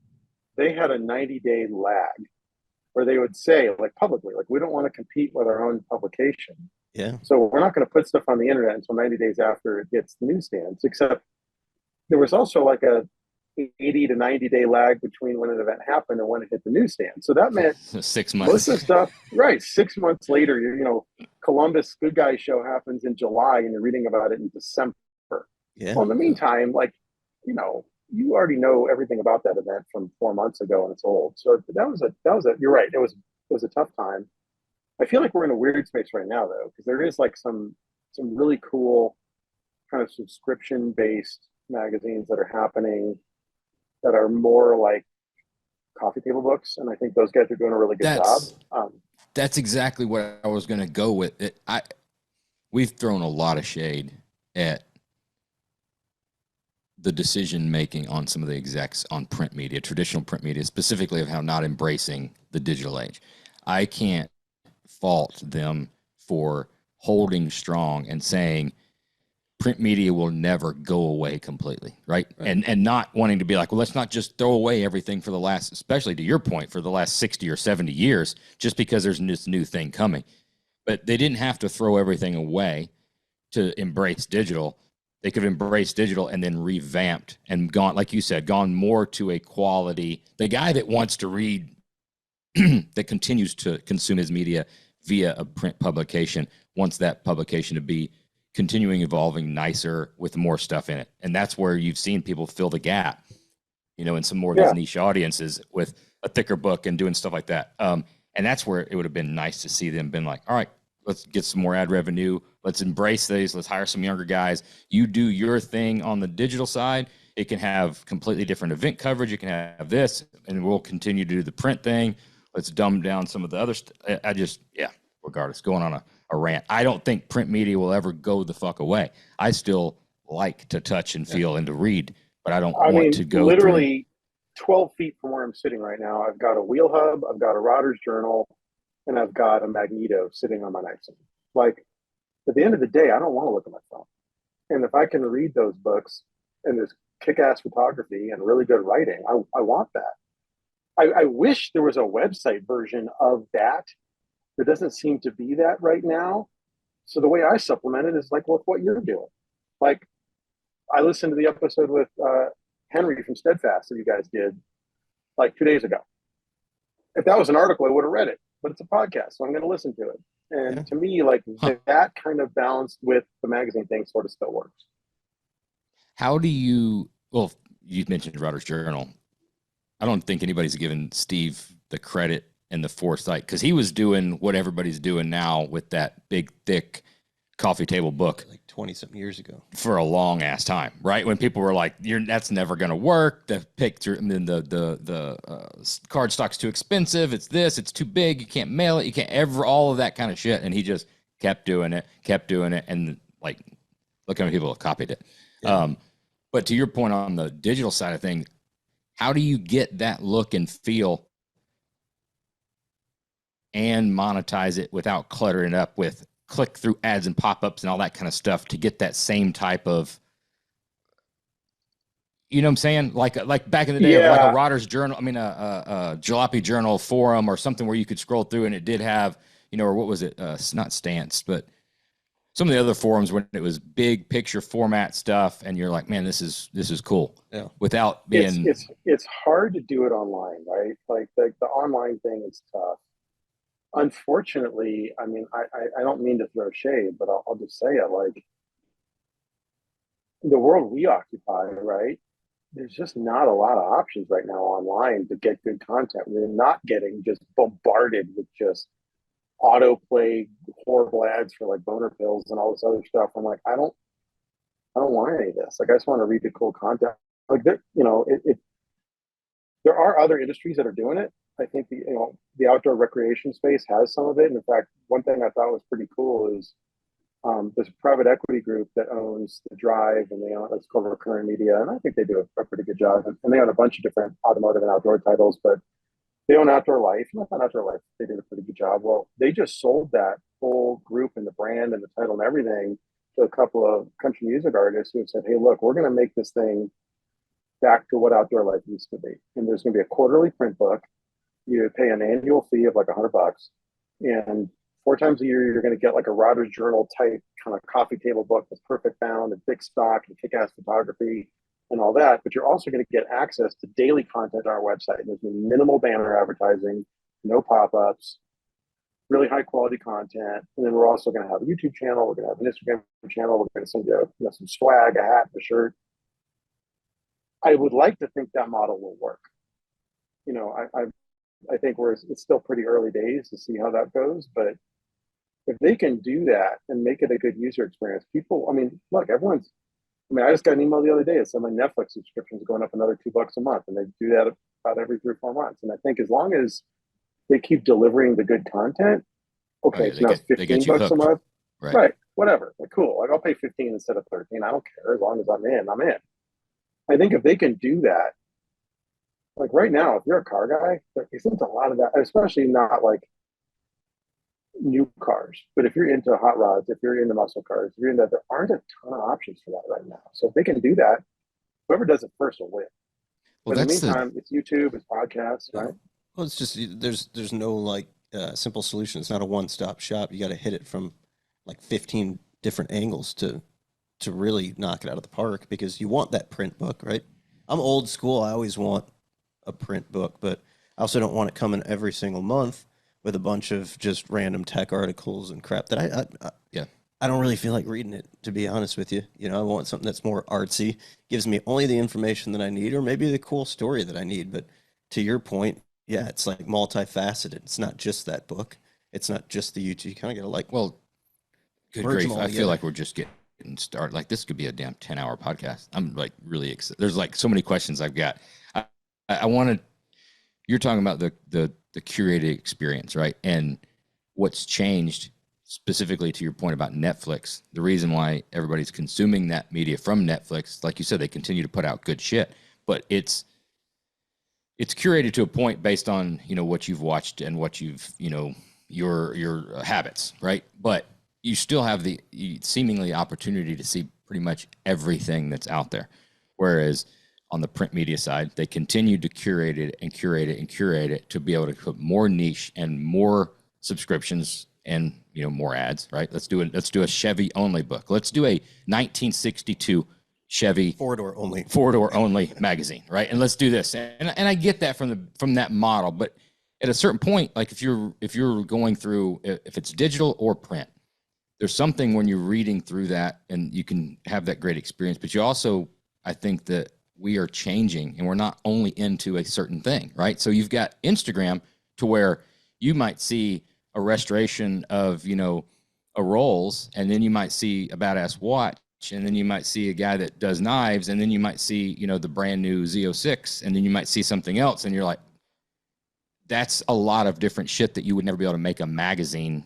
they had a 90-day lag where they would say, like, publicly, like, we don't want to compete with our own publication. Yeah. So we're not going to put stuff on the internet until 90 days after it hits the newsstands, except there was also like a 80 to 90-day lag between when an event happened and when it hit the newsstand. So that meant 6 months. Most of the stuff, right, 6 months later, Columbus Good Guy show happens in July and you're reading about it in December. Yeah. Well, in the meantime, you already know everything about that event from 4 months ago, and it's old. So that was you're right. It was a tough time. I feel like we're in a weird space right now, though, because there is like some really cool kind of subscription-based magazines that are happening that are more like coffee table books, and I think those guys are doing a really good job. That's exactly what I was going to go with. We've thrown a lot of shade at the decision making on some of the execs on print media, traditional print media, specifically of how not embracing the digital age. I can't fault them for holding strong and saying print media will never go away completely, right? And not wanting to be like, well, let's not just throw away everything for the last, especially to your point, for the last 60 or 70 years, just because there's this new thing coming. But they didn't have to throw everything away to embrace digital. They could have embraced digital and then revamped and gone, like you said, gone more to a quality. The guy that wants to read, that continues to consume his media via a print publication, wants that publication to be continuing, evolving, nicer with more stuff in it. And that's where you've seen people fill the gap, in some more of these niche audiences with a thicker book and doing stuff like that. And that's where it would have been nice to see them been like, all right, let's get some more ad revenue. Let's embrace these. Let's hire some younger guys. You do your thing on the digital side. It can have completely different event coverage. You can have this, and we'll continue to do the print thing. Let's dumb down some of the other stuff. Regardless, going on a rant. I don't think print media will ever go the fuck away. I still like to touch and feel and to read, but I don't want to go literally 12 feet from where I'm sitting right now. I've got a wheel hub, I've got a Rodder's journal, and I've got a Magneto sitting on my nightstand. Like, at the end of the day, I don't want to look at my phone. And if I can read those books and there's kick-ass photography and really good writing, I want that. I wish there was a website version of that. There doesn't seem to be that right now. So the way I supplement it is like with what you're doing. Like, I listened to the episode with Henry from Steadfast that you guys did like 2 days ago. If that was an article, I would have read it, but it's a podcast, so I'm going to listen to it. And to me, like that kind of balance with the magazine thing sort of still works. How do you, well, you mentioned Rodder's Journal. I don't think anybody's given Steve the credit and the foresight, because he was doing what everybody's doing now with that big, thick coffee table book like 20-something years ago for a long ass time, right? When people were like, that's never going to work. The picture, and then the card stock's too expensive. It's this, it's too big. You can't mail it. You can't ever, all of that kind of shit. And he just kept doing it. And like, look how many people have copied it. Yeah. But to your point on the digital side of things, how do you get that look and feel and monetize it without cluttering it up with click through ads and pop-ups and all that kind of stuff to get that same type of, you know what I'm saying? Like back in the day, like a Rodder's Journal, I mean, a Jalopy Journal forum or something where you could scroll through and it did have, you know, or what was it? Not Stance, but some of the other forums when it was big picture format stuff. And you're like, man, this is cool. Yeah. Without being, it's hard to do it online, right? Like the online thing is tough. Unfortunately, I mean, I don't mean to throw shade, but I'll just say it, like, the world we occupy, right? There's just not a lot of options right now online to get good content. We're not getting just bombarded with just autoplay horrible ads for like boner pills and all this other stuff. I'm like, I don't want any of this. Like, I just want to read the cool content. Like, you know, there are other industries that are doing it. I think the outdoor recreation space has some of it. And in fact, one thing I thought was pretty cool is there's a private equity group that owns the Drive, and they own, it's called Recurrent Media, and I think they do a pretty good job. And they own a bunch of different automotive and outdoor titles, but they own Outdoor Life. And I thought Outdoor Life, they did a pretty good job. Well, they just sold that whole group and the brand and the title and everything to a couple of country music artists who have said, hey, look, we're going to make this thing back to what Outdoor Life used to be. And there's going to be a quarterly print book. You pay an annual fee of like $100, and 4 times a year, you're going to get like a Rodder's Journal type kind of coffee table book with perfect bound and thick stock and kick-ass photography and all that. But you're also going to get access to daily content on our website. And there's minimal banner advertising, no pop-ups, really high quality content. And then we're also going to have a YouTube channel. We're going to have an Instagram channel. We're going to send you, some swag, a hat, a shirt. I would like to think that model will work. I think it's still pretty early days to see how that goes, but if they can do that and make it a good user experience, people, I mean, look, I just got an email the other day that said my Netflix subscription is going up another $2 a month, and they do that about every 3 or 4 months. And I think as long as they keep delivering the good content, okay, so now it's $15 a month, right? Whatever, like, cool. Like, I'll pay 15 instead of 13. I don't care, as long as I'm in. I think if they can do that, like right now, if you're a car guy, there isn't a lot of that, especially not like new cars. But if you're into hot rods, if you're into muscle cars, if you're into, there aren't a ton of options for that right now. So if they can do that, whoever does it first will win. Well, but in the meantime, it's YouTube, it's podcasts, right? Well, it's just there's no like simple solution. It's not a one-stop shop. You got to hit it from like 15 different angles to really knock it out of the park, because you want that print book, right? I'm old school. I always want a print book, but I also don't want it coming every single month with a bunch of just random tech articles and crap that I don't really feel like reading it, to be honest with you. I want something that's more artsy, gives me only the information that I need, or maybe the cool story that I need. But to your point, yeah, it's like multifaceted. It's not just that book. It's not just the YouTube. You kind of got to like, well, good grief. I feel like we're just getting started. Like, this could be a damn 10-hour podcast. I'm like really excited. There's like so many questions I've got. I wanted, you're talking about the curated experience, right? And what's changed, specifically to your point about Netflix, the reason why everybody's consuming that media from Netflix, like you said, they continue to put out good shit, but it's curated to a point based on, what you've watched and what you've, your habits, right? But you still have the seemingly opportunity to see pretty much everything that's out there. Whereas on the print media side, they continue to curate it to be able to put more niche and more subscriptions and more ads, right? Let's do a Chevy only book. Let's do a 1962 Chevy four-door only magazine, right? And let's do this. And I get that from that model, but at a certain point, like if you're going through, if it's digital or print, there's something when you're reading through that and you can have that great experience, but you also, I think that we are changing and we're not only into a certain thing, right? So you've got Instagram to where you might see a restoration of, you know, a Rolls, and then you might see a badass watch, and then you might see a guy that does knives, and then you might see, you know, the brand new Z06, and then you might see something else, and you're like, that's a lot of different shit that you would never be able to make a magazine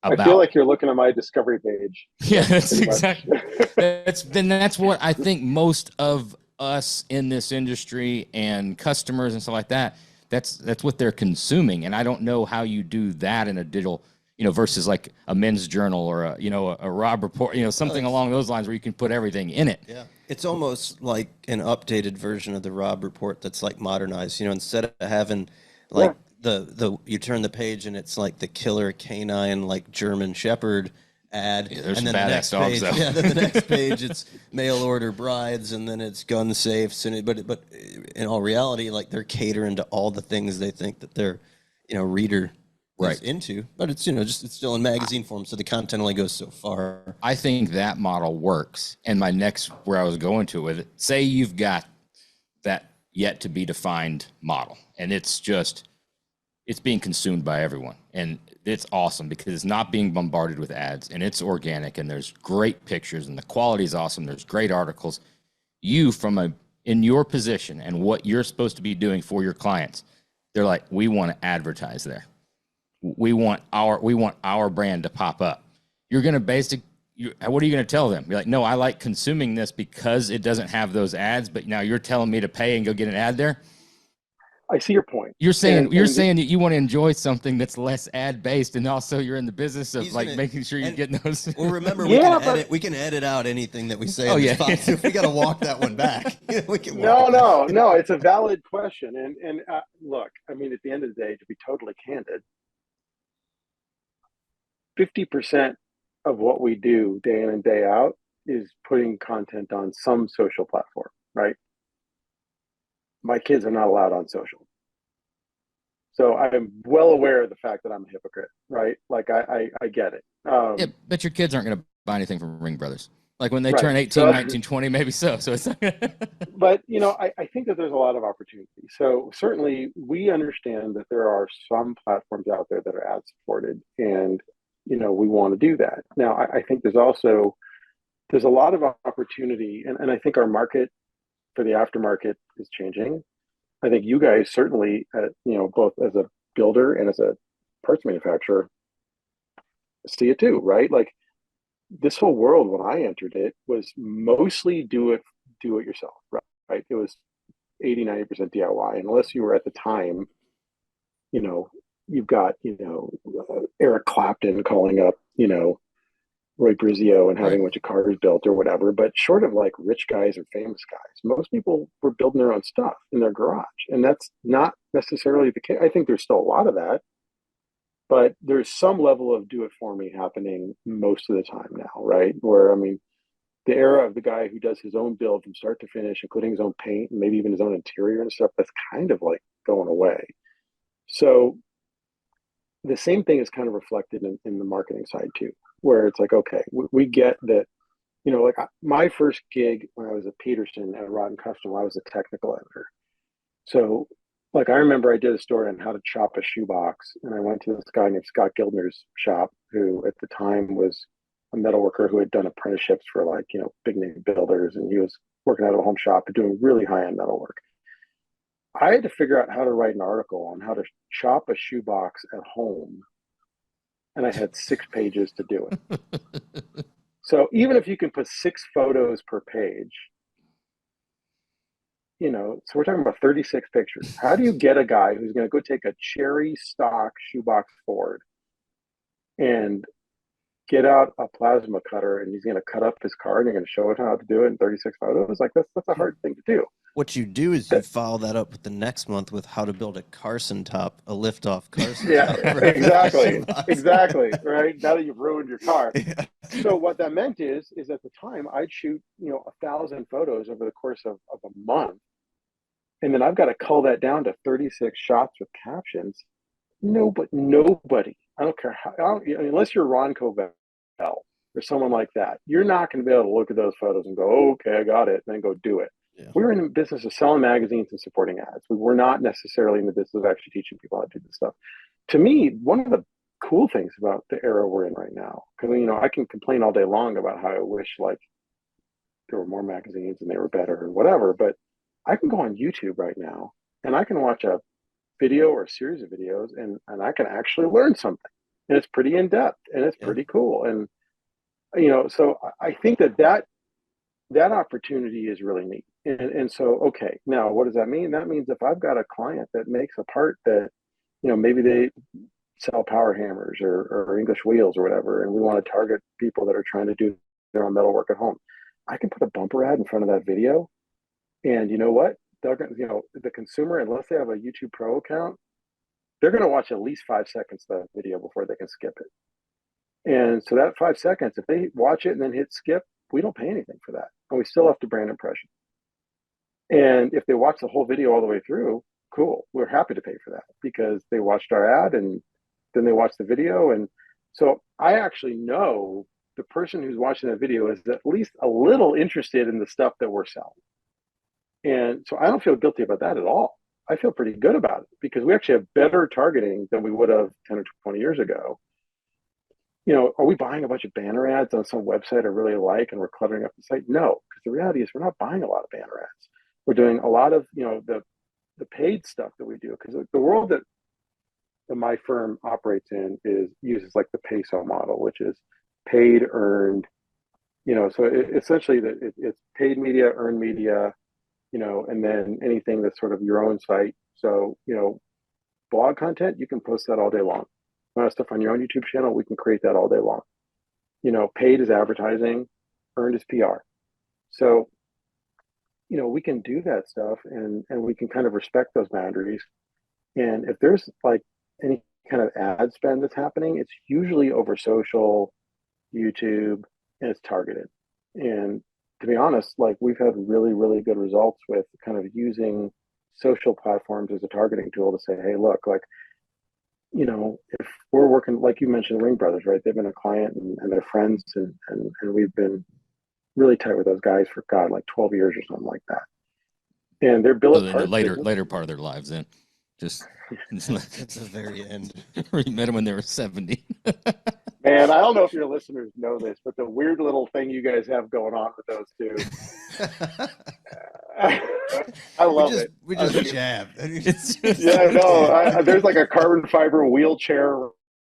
about. I feel like you're looking at my discovery page. Yeah, that's exactly. That's what I think most of us in this industry and customers and stuff like that. That's what they're consuming, and I don't know how you do that in a digital, you know, versus like a men's journal or a, you know, a Rob report, you know, something along those lines where you can put everything in it. Yeah, it's almost like an updated version of the Rob report that's like modernized. You know, instead of having like the you turn the page and it's like the killer canine like German Shepherd ad, there's and then some the badass next dogs, page, though. yeah, then the next page it's mail order brides, and then it's gun safes, and but in all reality, like they're catering to all the things they think that their, you know, reader is into, but it's, you know, just it's still in magazine form, so the content only goes so far. I think that model works. And my next, where I was going to with it, say you've got that yet to be defined model, and it's being consumed by everyone, and it's awesome because it's not being bombarded with ads, and it's organic, and there's great pictures, and the quality is awesome. There's great articles. You, in your position and what you're supposed to be doing for your clients, they're like, we want to advertise there. We want our brand to pop up. You're going to what are you going to tell them? You're like, no, I like consuming this because it doesn't have those ads, but now you're telling me to pay and go get an ad there. I see your point. You're saying that you want to enjoy something that's less ad based, and also you're in the business of making sure you're getting those. Well, remember, we can edit out anything that we say. If we got to walk that one back, we can. No. It's a valid question, and look, I mean, at the end of the day, to be totally candid, 50% of what we do day in and day out is putting content on some social platform, right? My kids are not allowed on social. So I'm well aware of the fact that I'm a hypocrite, right? Like I get it. Yeah, but your kids aren't going to buy anything from Ring Brothers. Like when they turn 18, 19, 20, maybe so. So it's but, you know, I think that there's a lot of opportunity. So certainly we understand that there are some platforms out there that are ad supported, and, you know, we want to do that. Now, I think there's a lot of opportunity, and I think our market for the aftermarket is changing. I think you guys certainly, you know, both as a builder and as a parts manufacturer, see it too, right? Like this whole world when I entered it was mostly do it yourself, right? It was 80-90% DIY, unless you were at the time, you know, you've got, you know, Eric Clapton calling up, you know, Roy Brizio and having a bunch of cars built or whatever. But short of like rich guys or famous guys, most people were building their own stuff in their garage. And that's not necessarily the case. I think there's still a lot of that, but there's some level of do it for me happening most of the time now, right? Where, I mean, the era of the guy who does his own build from start to finish, including his own paint and maybe even his own interior and stuff, that's kind of like going away. So the same thing is kind of reflected in the marketing side too, where it's like, okay, we get that, you know, like my first gig when I was at Peterson at Rod and Custom, I was a technical editor. So like I remember I did a story on how to chop a shoebox, and I went to this guy named Scott Gildner's shop, who at the time was a metal worker who had done apprenticeships for like, you know, big name builders, and he was working out of a home shop and doing really high-end metal work. I had to figure out how to write an article on how to chop a shoebox at home, and I had 6 pages to do it. So even if you can put 6 photos per page, you know, so we're talking about 36 pictures. How do you get a guy who's going to go take a cherry stock shoebox Ford and get out a plasma cutter, and he's going to cut up his car, and you're going to show him how to do it in 36 photos? Like that's a hard thing to do. What you do is you follow that up with the next month with how to build a Carson top, a lift-off Carson top. Exactly. Right. Now that you've ruined your car. Yeah. So what that meant is at the time I'd shoot, you know, 1,000 photos over the course of a month. And then I've got to cull that down to 36 shots with captions. Nobody, I don't care how, unless you're Ron Covell or someone like that, you're not going to be able to look at those photos and go, oh, okay, I got it, and then go do it. Yeah. We were in the business of selling magazines and supporting ads. We were not necessarily in the business of actually teaching people how to do this stuff. To me, one of the cool things about the era we're in right now, because I can complain all day long about how I wish like there were more magazines and they were better and whatever, but I can go on YouTube right now and I can watch a video or a series of videos and I can actually learn something. And it's pretty in depth and it's pretty cool. And so I think that opportunity is really neat. And so, okay, now what does that mean? That means if I've got a client that makes a part that, maybe they sell power hammers or English wheels or whatever, and we want to target people that are trying to do their own metal work at home, I can put a bumper ad in front of that video. And you know what? They're going to, the consumer, unless they have a YouTube Pro account, they're going to watch at least 5 seconds of that video before they can skip it. And so that 5 seconds, if they watch it and then hit skip, we don't pay anything for that. And we still have to brand impression. And if they watch the whole video all the way through, cool. We're happy to pay for that because they watched our ad and then they watched the video. And so I actually know the person who's watching that video is at least a little interested in the stuff that we're selling. And so I don't feel guilty about that at all. I feel pretty good about it because we actually have better targeting than we would have 10 or 20 years ago. Are we buying a bunch of banner ads on some website I really like and we're cluttering up the site? No, because the reality is we're not buying a lot of banner ads. We're doing a lot of, the paid stuff that we do because the world that my firm operates in uses like the peso model, which is paid, earned, so essentially it's paid media, earned media, and then anything that's sort of your own site. So, blog content, you can post that all day long. Stuff on your own YouTube channel, we can create that all day long. Paid is advertising, earned is PR. So, we can do that stuff and we can kind of respect those boundaries. And if there's like any kind of ad spend that's happening, it's usually over social, YouTube, and it's targeted. And to be honest, like we've had really, really good results with kind of using social platforms as a targeting tool to say, hey, look, like, if we're working, like you mentioned, Ring Brothers, right? They've been a client and they're friends and we've been really tight with those guys for God, like 12 years or something like that. And they're billet So in parts. the later part of their lives, then just at the very end. you met them when they were 70. Man, I don't know if your listeners know this, but the weird little thing you guys have going on with those two. I love it. We just jab. Yeah, no, there's like a carbon fiber wheelchair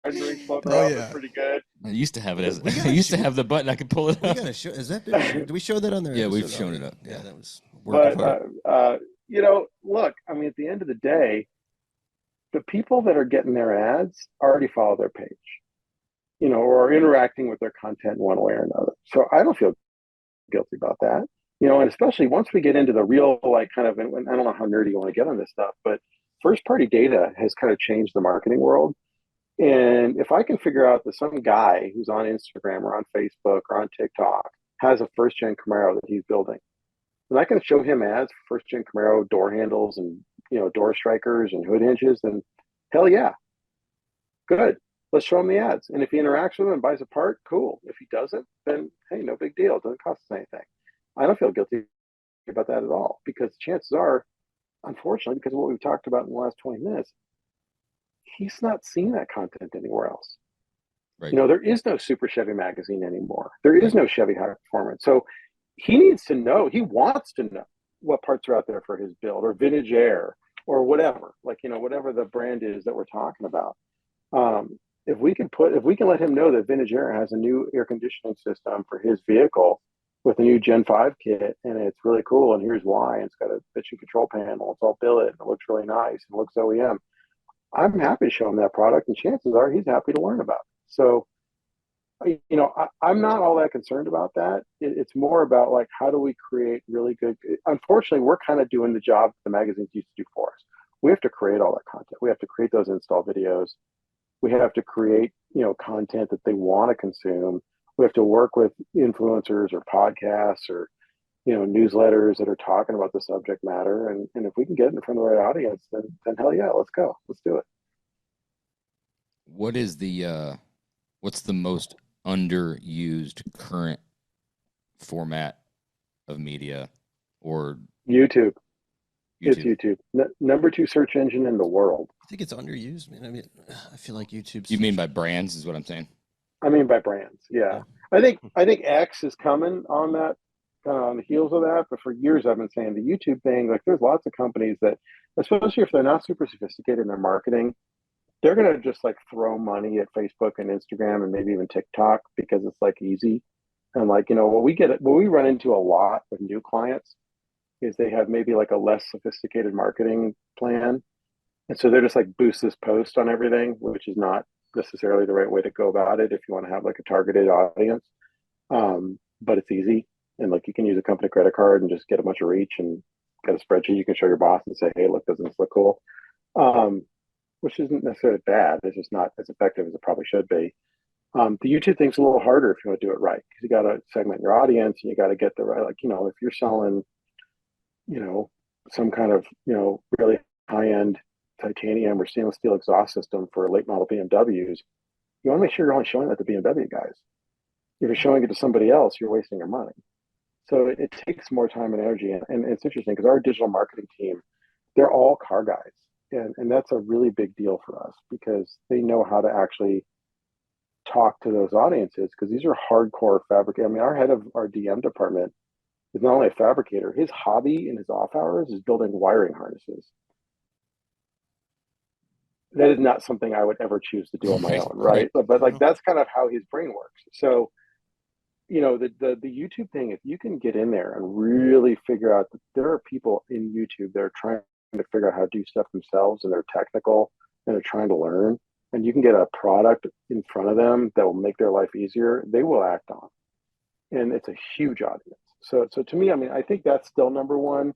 rendering floating around. That's pretty good. I used to have it I used to have the button. I could pull it up. We gotta show. Is that? Did we show that on there? Yeah, we've shown it up. Yeah, that was But hard. look, I mean, at the end of the day, the people that are getting their ads already follow their page, or are interacting with their content one way or another. So I don't feel guilty about that, and especially once we get into the real, like kind of, and I don't know how nerdy you want to get on this stuff, but first party data has kind of changed the marketing world. And if I can figure out that some guy who's on Instagram or on Facebook or on TikTok has a first gen Camaro that he's building, and I can show him ads for first gen Camaro door handles and, door strikers and hood hinges, then hell yeah, good. Let's show him the ads. And if he interacts with them and buys a part, cool. If he doesn't, then hey, no big deal. It doesn't cost us anything. I don't feel guilty about that at all because chances are, unfortunately, because of what we've talked about in the last 20 minutes, he's not seeing that content anywhere else. Right. There is no Super Chevy magazine anymore. There is no Chevy High Performance. So he needs to know, he wants to know what parts are out there for his build or vintage air or whatever, like, whatever the brand is that we're talking about. If we can let him know that Vintage Air has a new air conditioning system for his vehicle with a new Gen 5 kit, and it's really cool, and here's why, and it's got a bitchin' control panel, it's all billet, and it looks really nice, and it looks OEM. I'm happy to show him that product, and chances are he's happy to learn about it. So, I'm not all that concerned about that. It's more about like, how do we create really good, unfortunately, we're kind of doing the job the magazines used to do for us. We have to create all that content. We have to create those install videos. We have to create, content that they want to consume. We have to work with influencers or podcasts or, newsletters that are talking about the subject matter. And if we can get it in front of the right audience, then hell yeah, let's go. Let's do it. What is what's the most underused current format of media or YouTube. It's YouTube. YouTube. Number 2 search engine in the world. I think it's underused, man. I mean, I feel like YouTube's. You mean by brands is what I'm saying? I mean by brands, yeah. I think X is coming on that, kind of on the heels of that. But for years, I've been saying the YouTube thing. Like, there's lots of companies that, especially if they're not super sophisticated in their marketing, they're gonna just like throw money at Facebook and Instagram and maybe even TikTok because it's like easy. And like, what we run into a lot with new clients is they have maybe like a less sophisticated marketing plan, and so they're just like boost this post on everything, which is not necessarily the right way to go about it if you want to have like a targeted audience. But it's easy, and like you can use a company credit card and just get a bunch of reach and get a spreadsheet you can show your boss and say, hey, look, doesn't this look cool? Which isn't necessarily bad. It's just not as effective as it probably should be. The YouTube thing's a little harder if you want to do it right, because you got to segment your audience and you got to get the right, like, if you're selling, some kind of, really high end titanium or stainless steel exhaust system for late model BMWs, you want to make sure you're only showing that to BMW guys. If you're showing it to somebody else, you're wasting your money. So it takes more time and energy. And it's interesting because our digital marketing team, they're all car guys. And that's a really big deal for us because they know how to actually talk to those audiences, because these are hardcore fabricators. I mean, our head of our DM department is not only a fabricator, his hobby in his off hours is building wiring harnesses. That is not something I would ever choose to do on my own, right? But like, that's kind of how his brain works. So, the YouTube thing, if you can get in there and really figure out that there are people in YouTube that are trying to figure out how to do stuff themselves, and they're technical and they're trying to learn, and you can get a product in front of them that will make their life easier, they will act on. And it's a huge audience. So to me, I mean, I think that's still number one.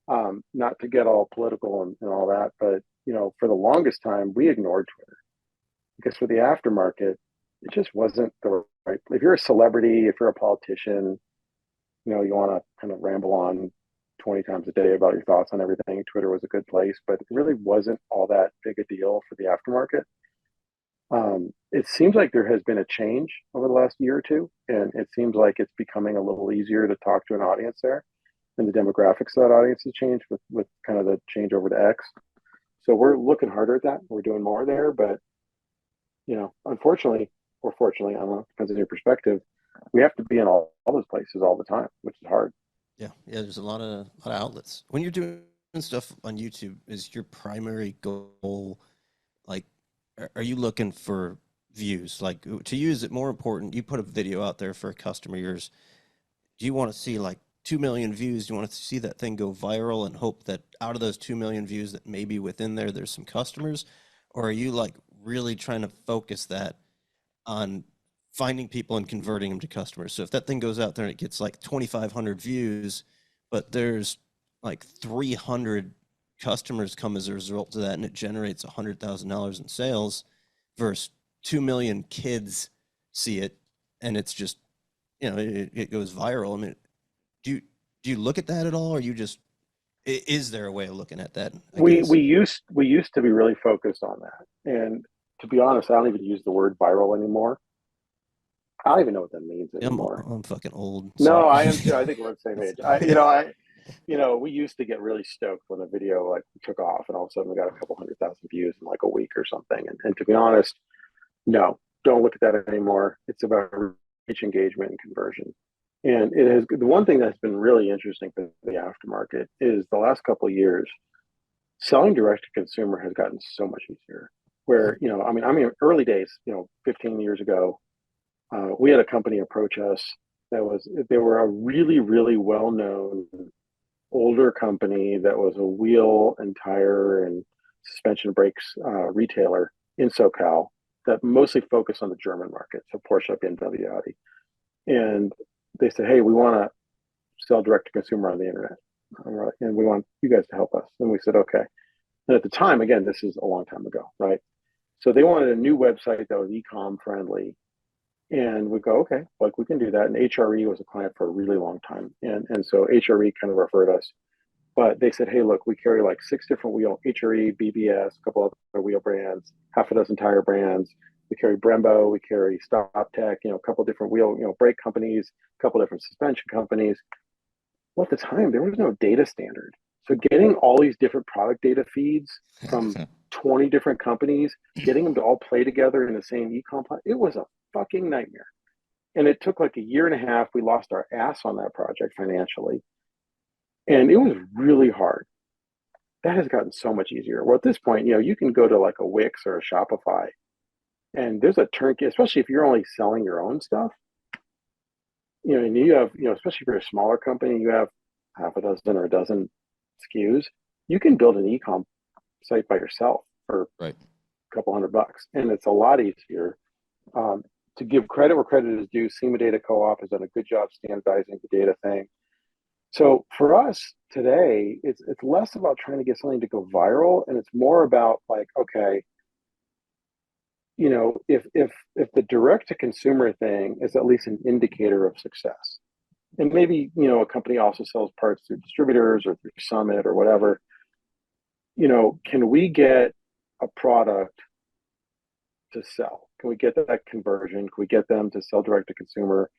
Not to get all political and all that, but for the longest time, we ignored Twitter because for the aftermarket, it just wasn't the right. If you're a celebrity, if you're a politician, you want to kind of ramble on 20 times a day about your thoughts on everything, Twitter was a good place, but it really wasn't all that big a deal for the aftermarket. It seems like there has been a change over the last year or two, and it seems like it's becoming a little easier to talk to an audience there, and the demographics of that audience has changed with kind of the change over to X. So we're looking harder at that. We're doing more there, but unfortunately or fortunately, I don't know, depends on your perspective, we have to be in all those places all the time, which is hard. Yeah, there's a lot of outlets. When you're doing stuff on YouTube, is your primary goal, like, are you looking for views? Like, to you, is it more important? You put a video out there for a customer of yours. Do you want to see like 2 million views? Do you want to see that thing go viral and hope that out of those 2 million views that maybe within there's some customers? Or are you like really trying to focus that on finding people and converting them to customers? So if that thing goes out there and it gets like 2,500 views, but there's like 300 customers come as a result of that, and it generates $100,000 in sales, versus 2 million kids see it and it's just, it goes viral. I mean, do you look at that at all, or you just, is there a way of looking at that? We used to be really focused on that, and to be honest, I don't even use the word viral anymore. I don't even know what that means anymore. I'm fucking old. No, I am too. I think we're the same age. We used to get really stoked when a video like took off and all of a sudden we got a couple 100,000 views in like a week or something. And to be honest, no, don't look at that anymore. It's about reach, engagement, and conversion. And it has, the one thing that's been really interesting for the aftermarket is the last couple of years, selling direct to consumer has gotten so much easier. Where, early days, 15 years ago, we had a company approach us they were a really, really well-known older company that was a wheel and tire and suspension brakes retailer in SoCal that mostly focused on the German market, so Porsche, BMW, Audi. And they said, hey, we want to sell direct to consumer on the internet, and we want you guys to help us. And we said, okay. And at the time, again, this is a long time ago, right? So they wanted a new website that was e-com friendly. And we go, okay, like we can do that. And HRE was a client for a really long time. And so HRE kind of referred us. But they said, hey, look, we carry like 6 different wheel, HRE, BBS, a couple other wheel brands, half a dozen tire brands. We carry Brembo, we carry Stop Tech, a couple different wheel, brake companies, a couple different suspension companies. Well, at the time, there was no data standard. So getting all these different product data feeds from 20 different companies, getting them to all play together in the same e-com, it was a fucking nightmare. And it took like a year and a half. We lost our ass on that project financially. And it was really hard. That has gotten so much easier. Well, at this point, you can go to like a Wix or a Shopify, and there's a turnkey, especially if you're only selling your own stuff. And you have, especially if you're a smaller company, you have half a dozen or a dozen SKUs. You can build an e-com site by yourself for right. a couple $100, and it's a lot easier. To give credit where credit is due, SEMA Data Co-op has done a good job standardizing the data thing. So for us today, it's less about trying to get something to go viral, and it's more about like, okay, if the direct to consumer thing is at least an indicator of success, and maybe a company also sells parts through distributors or through Summit or whatever, can we get a product to sell? Can we get that conversion? Can we get them to sell direct to consumer?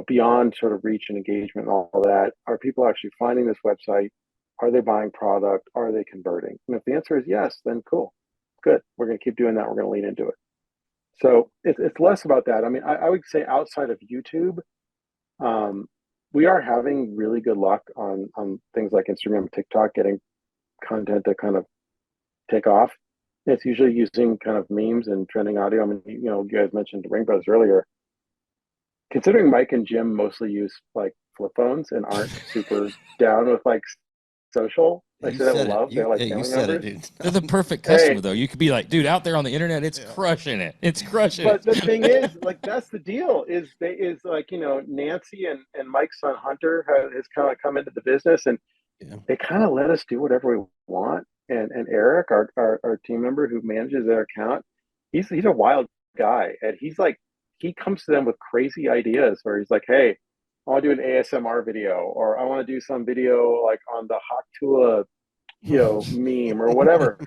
Beyond sort of reach and engagement and all that, are people actually finding this website? Are they buying product? Are they converting? And if the answer is yes, then cool, good. We're going to keep doing that. We're going to lean into it. So it's less about that. I mean, I would say outside of YouTube, we are having really good luck on things like Instagram and TikTok, getting content to kind of take off. It's usually using kind of memes and trending audio. I mean, you guys mentioned Ring Brothers earlier. Considering Mike and Jim mostly use like flip phones and aren't super down with like social, like they have love, they're like family members. They're the perfect customer though. You could be like, dude, out there on the internet, it's crushing it. It's crushing but it. But the thing is, like, that's the deal. Is like, Nancy and Mike's son Hunter has kind of come into the business, and they kind of let us do whatever we want. And Eric, our team member who manages their account, he's a wild guy, and he comes to them with crazy ideas where he's like, hey, I want to do an ASMR video, or I want to do some video like on the Haktula, meme or whatever.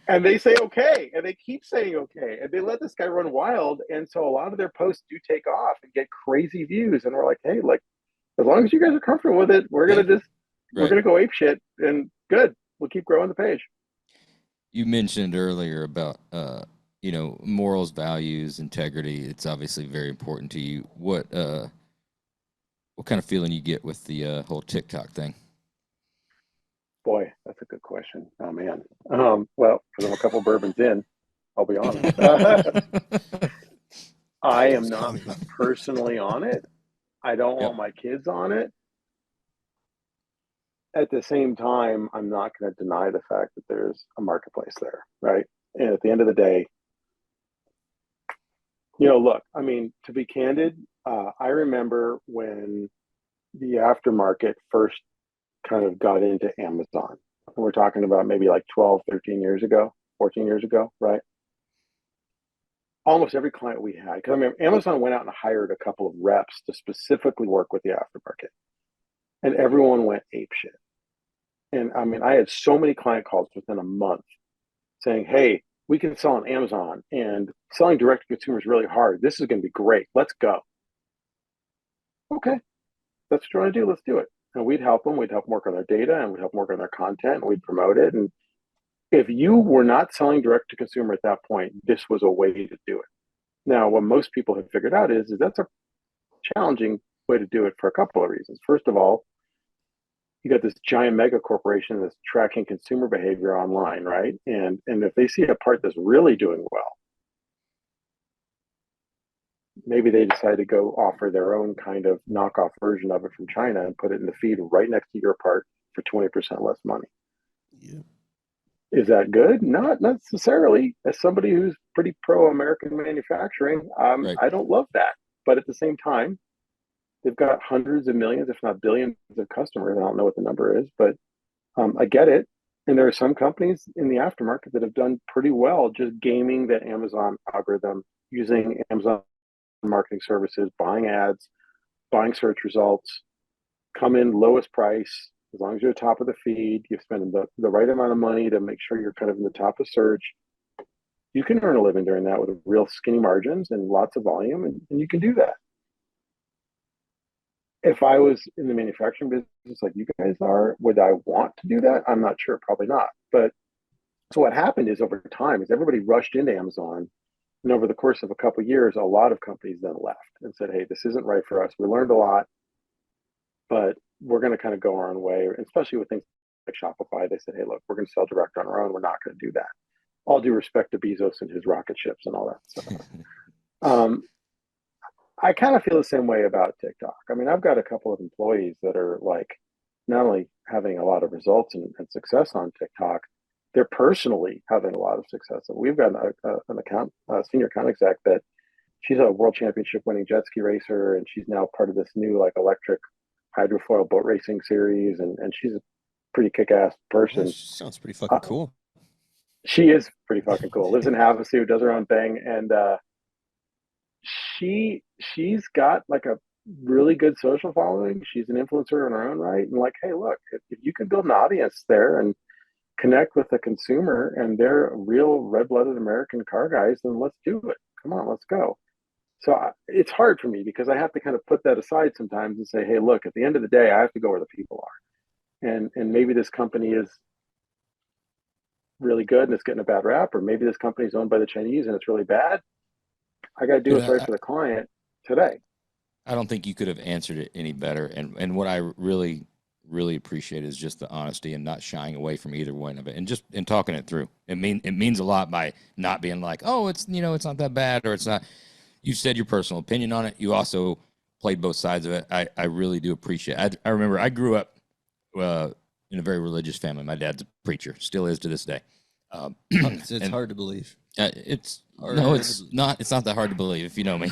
And they say okay, and they keep saying okay, and they let this guy run wild. And so a lot of their posts do take off and get crazy views. And we're like, hey, like, as long as you guys are comfortable with it, we're gonna go ape shit, and good. We'll keep growing the page. You mentioned earlier about morals, values, integrity. It's obviously very important to you. What kind of feeling you get with the whole TikTok thing? Boy, that's a good question. Oh man. Well, because I'm a couple bourbons in, I'll be honest. I am not personally on it. I don't want my kids on it. At the same time, I'm not going to deny the fact that there's a marketplace there, right? And at the end of the day, look, I mean, to be candid, I remember when the aftermarket first kind of got into Amazon. And we're talking about maybe like 12, 13 years ago, 14 years ago, right? Almost every client we had, because I mean, Amazon went out and hired a couple of reps to specifically work with the aftermarket, and everyone went apeshit. And I mean, I had so many client calls within a month saying, hey, we can sell on Amazon, and selling direct to consumer is really hard. This is going to be great. Let's go. Okay, that's what you want to do. Let's do it. And we'd help them. We'd help them work on their data, and we'd help them work on their content, and we'd promote it. And if you were not selling direct to consumer at that point, this was a way to do it. Now, what most people have figured out is that's a challenging way to do it for a couple of reasons. First of all, you got this giant mega corporation that's tracking consumer behavior online, right? And if they see a part that's really doing well, maybe they decide to go offer their own kind of knockoff version of it from China and put it in the feed right next to your part for 20% less money. Yeah. Is that good? Not necessarily. As somebody who's pretty pro-American manufacturing, Right. I don't love that. But at the same time, they've got hundreds of millions, if not billions of customers. I don't know what the number is, but I get it. And there are some companies in the aftermarket that have done pretty well just gaming the Amazon algorithm, using Amazon marketing services, buying ads, buying search results, come in lowest price. As long as you're top of the feed, you're spending the right amount of money to make sure you're kind of in the top of search. You can earn a living doing that with real skinny margins and lots of volume, and you can do that. If I was in the manufacturing business like you guys are, would I want to do that? I'm not sure, probably not. But so what happened is over time is everybody rushed into Amazon, and over the course of a couple of years, a lot of companies then left and said, "Hey, this isn't right for us. We learned a lot, but we're going to kind of go our own way." Especially with things like Shopify, they said, "Hey, look, we're going to sell direct on our own. We're not going to do that." All due respect to Bezos and his rocket ships and all that stuff. Um, I kind of feel the same way about TikTok. I mean, I've got a couple of employees that are like not only having a lot of results and success on TikTok, they're personally having a lot of success. And we've got an account, a senior account exec that she's a world championship winning jet ski racer, and she's now part of this new like electric hydrofoil boat racing series, and she's a pretty kick-ass Yeah, person. sounds pretty fucking cool. She is pretty fucking cool. Lives in Havasu, does her own thing, and she's got like a really good social following. She's an influencer in her own right, and like, hey, look, if you can build an audience there and connect with the consumer, and they're real red-blooded American car guys, then let's do it. Come on, let's go. So it's hard for me because I have to kind of put that aside sometimes and say, hey, look, at the end of the day, I have to go where the people are, and maybe this company is really good and it's getting a bad rap, or maybe this company is owned by the Chinese and it's really bad. I got to do Dude, what's right for the client today. I don't think you could have answered it any better. And what I really appreciate is just the honesty and not shying away from either one of it, and just talking it through. It means a lot by not being like, oh, it's it's not that bad, or it's not. You said your personal opinion on it. You also played both sides of it. I really do appreciate it. I remember I grew up in a very religious family. My dad's a preacher, still is to this day. It's hard to believe. It's not. It's not that hard to believe if you know me.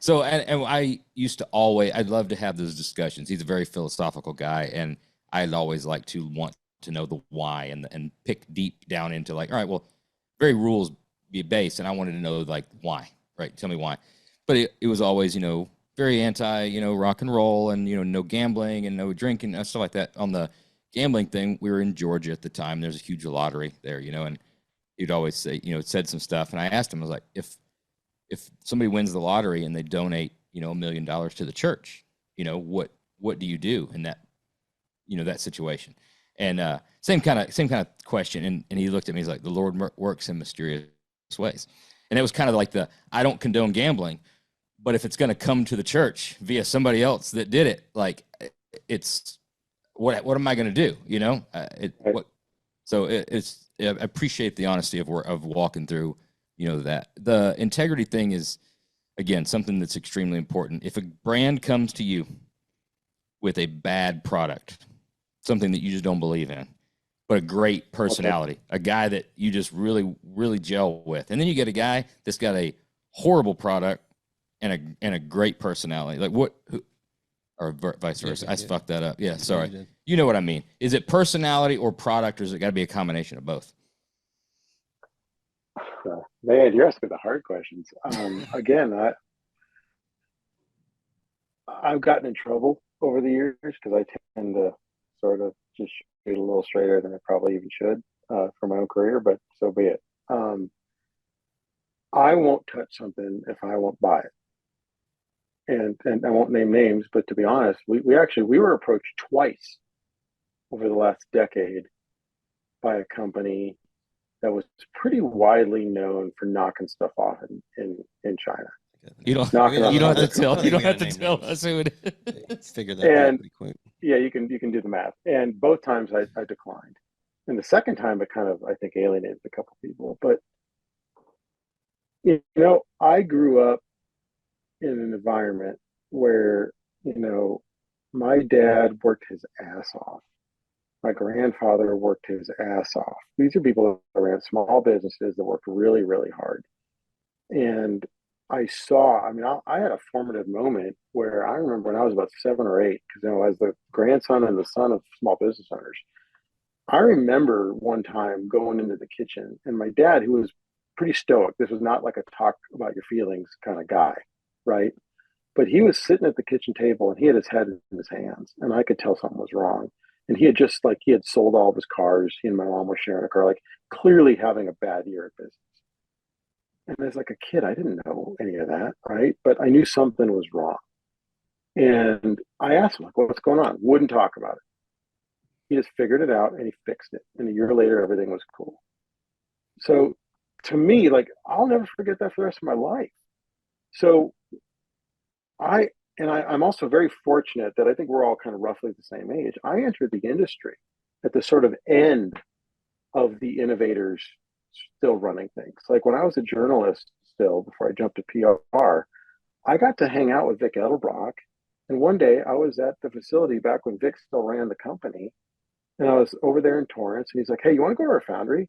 So, and I used to always, I'd love to have those discussions. He's a very philosophical guy, and I'd always like to want to know the why and pick deep down into like, all right, well, very rules be based, and I wanted to know like why, right? Tell me why. But it was always, very anti, rock and roll, and no gambling and no drinking and stuff like that. On the gambling thing, we were in Georgia at the time. There's a huge lottery there, and he'd always say, it said some stuff, and I asked him, I was like, if somebody wins the lottery and they donate, $1 million to the church, what do you do in that, that situation? And same kind of question. And he looked at me, he's like, the Lord works in mysterious ways. And it was kind of like I don't condone gambling, but if it's going to come to the church via somebody else that did it, like it's, what am I going to do? I appreciate the honesty of walking through, that the integrity thing is, again, something that's extremely important. If a brand comes to you with a bad product, something that you just don't believe in, but a great personality, a guy that you just really, really gel with, and then you get a guy that's got a horrible product and a great personality, like or vice versa. I fucked that up. Yeah, sorry. You know what I mean. Is it personality or product, or is it got to be a combination of both? Man, you're asking the hard questions. Again, I've gotten in trouble over the years because I tend to sort of just shoot a little straighter than I probably even should for my own career, but so be it. I won't touch something if I won't buy it. And I won't name names, but to be honest, we were approached twice over the last decade by a company that was pretty widely known for knocking stuff off in China. You don't have to tell us who it is. Figure that out pretty quick. Yeah, you can do the math. And both times I declined. And the second time it kind of, I think, alienated a couple people. But I grew up in an environment where, my dad worked his ass off. My grandfather worked his ass off. These are people that ran small businesses that worked really, really hard. And I had a formative moment where I remember when I was about 7 or 8, because, as the grandson and the son of small business owners, I remember one time going into the kitchen, and my dad, who was pretty stoic, this was not like a talk about your feelings kind of guy, right? But he was sitting at the kitchen table and he had his head in his hands, and I could tell something was wrong. And he had sold all of his cars. He and my mom were sharing a car, like clearly having a bad year at business. And as like a kid, I didn't know any of that, right? But I knew something was wrong. And I asked him, like, what's going on? Wouldn't talk about it. He just figured it out and he fixed it. And a year later, everything was cool. So to me, like, I'll never forget that for the rest of my life. So I, I'm also very fortunate that I think we're all kind of roughly the same age. I entered the industry at the sort of end of the innovators still running things. Like when I was a journalist still, before I jumped to PR, I got to hang out with Vic Edelbrock. And one day I was at the facility back when Vic still ran the company. And I was over there in Torrance. And he's like, hey, you want to go to our foundry? I'm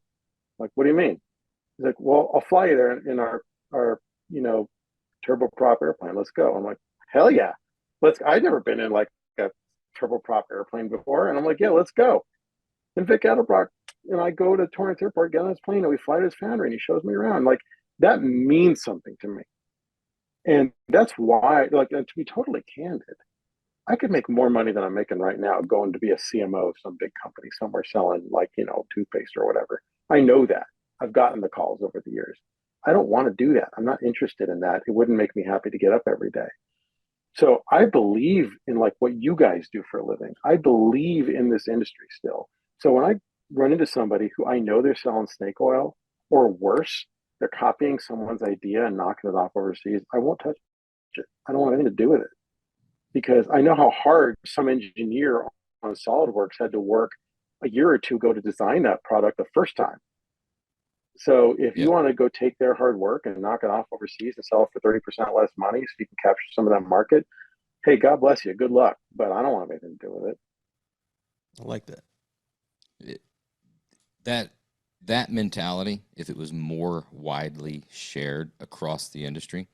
like, what do you mean? He's like, well, I'll fly you there in our turboprop airplane. Let's go. I'm like, hell yeah. I'd never been in like a turboprop airplane before. And I'm like, yeah, let's go. And Vic Edelbrock and I go to Torrance Airport, get on his plane, and we fly to his foundry, and he shows me around. Like that means something to me, and that's why, like, and to be totally candid, I could make more money than I'm making right now going to be a CMO of some big company somewhere selling like toothpaste or whatever. I know that. I've gotten the calls over the years. I don't want to do that. I'm not interested in that. It wouldn't make me happy to get up every day. So I believe in like what you guys do for a living. I believe in this industry still. So when I run into somebody who I know they're selling snake oil or worse, they're copying someone's idea and knocking it off overseas, I won't touch it. I don't want anything to do with it because I know how hard some engineer on SolidWorks had to work a year or two ago to design that product the first time. So if you want to go take their hard work and knock it off overseas and sell it for 30% less money so you can capture some of that market, hey, God bless you. Good luck. But I don't want anything to do with it. I like that. That mentality, if it was more widely shared across the industry,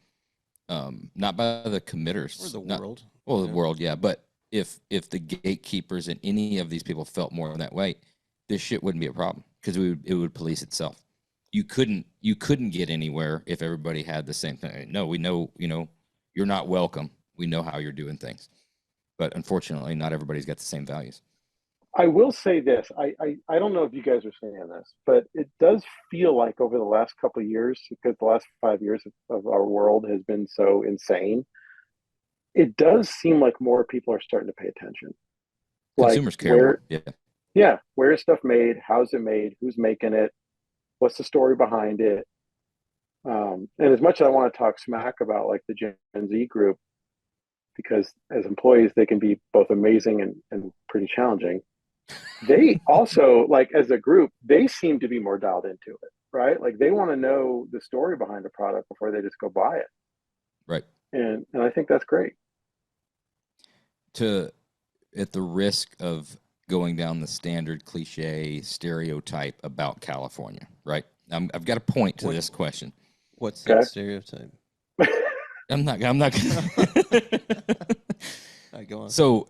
not by the committers or the world. Well, the world, yeah. But if the gatekeepers and any of these people felt more that way, this shit wouldn't be a problem because it would police itself. You couldn't get anywhere if everybody had the same thing. No, we know, you're not welcome. We know how you're doing things. But unfortunately, not everybody's got the same values. I will say this. I don't know if you guys are saying this, but it does feel like over the last couple of years, because the last 5 years of our world has been so insane, it does seem like more people are starting to pay attention. Consumers like care more. Yeah. Yeah, where is stuff made? How's it made? Who's making it? What's the story behind it? And as much as I want to talk smack about like the Gen Z group, because as employees they can be both amazing and pretty challenging, they also, like, as a group, they seem to be more dialed into it, right? Like they want to know the story behind the product before they just go buy it. Right. And I think that's great. At the risk of going down the standard cliche stereotype about California, right? I've got a point to this question. What's that stereotype? I'm not gonna. All right, go on. So,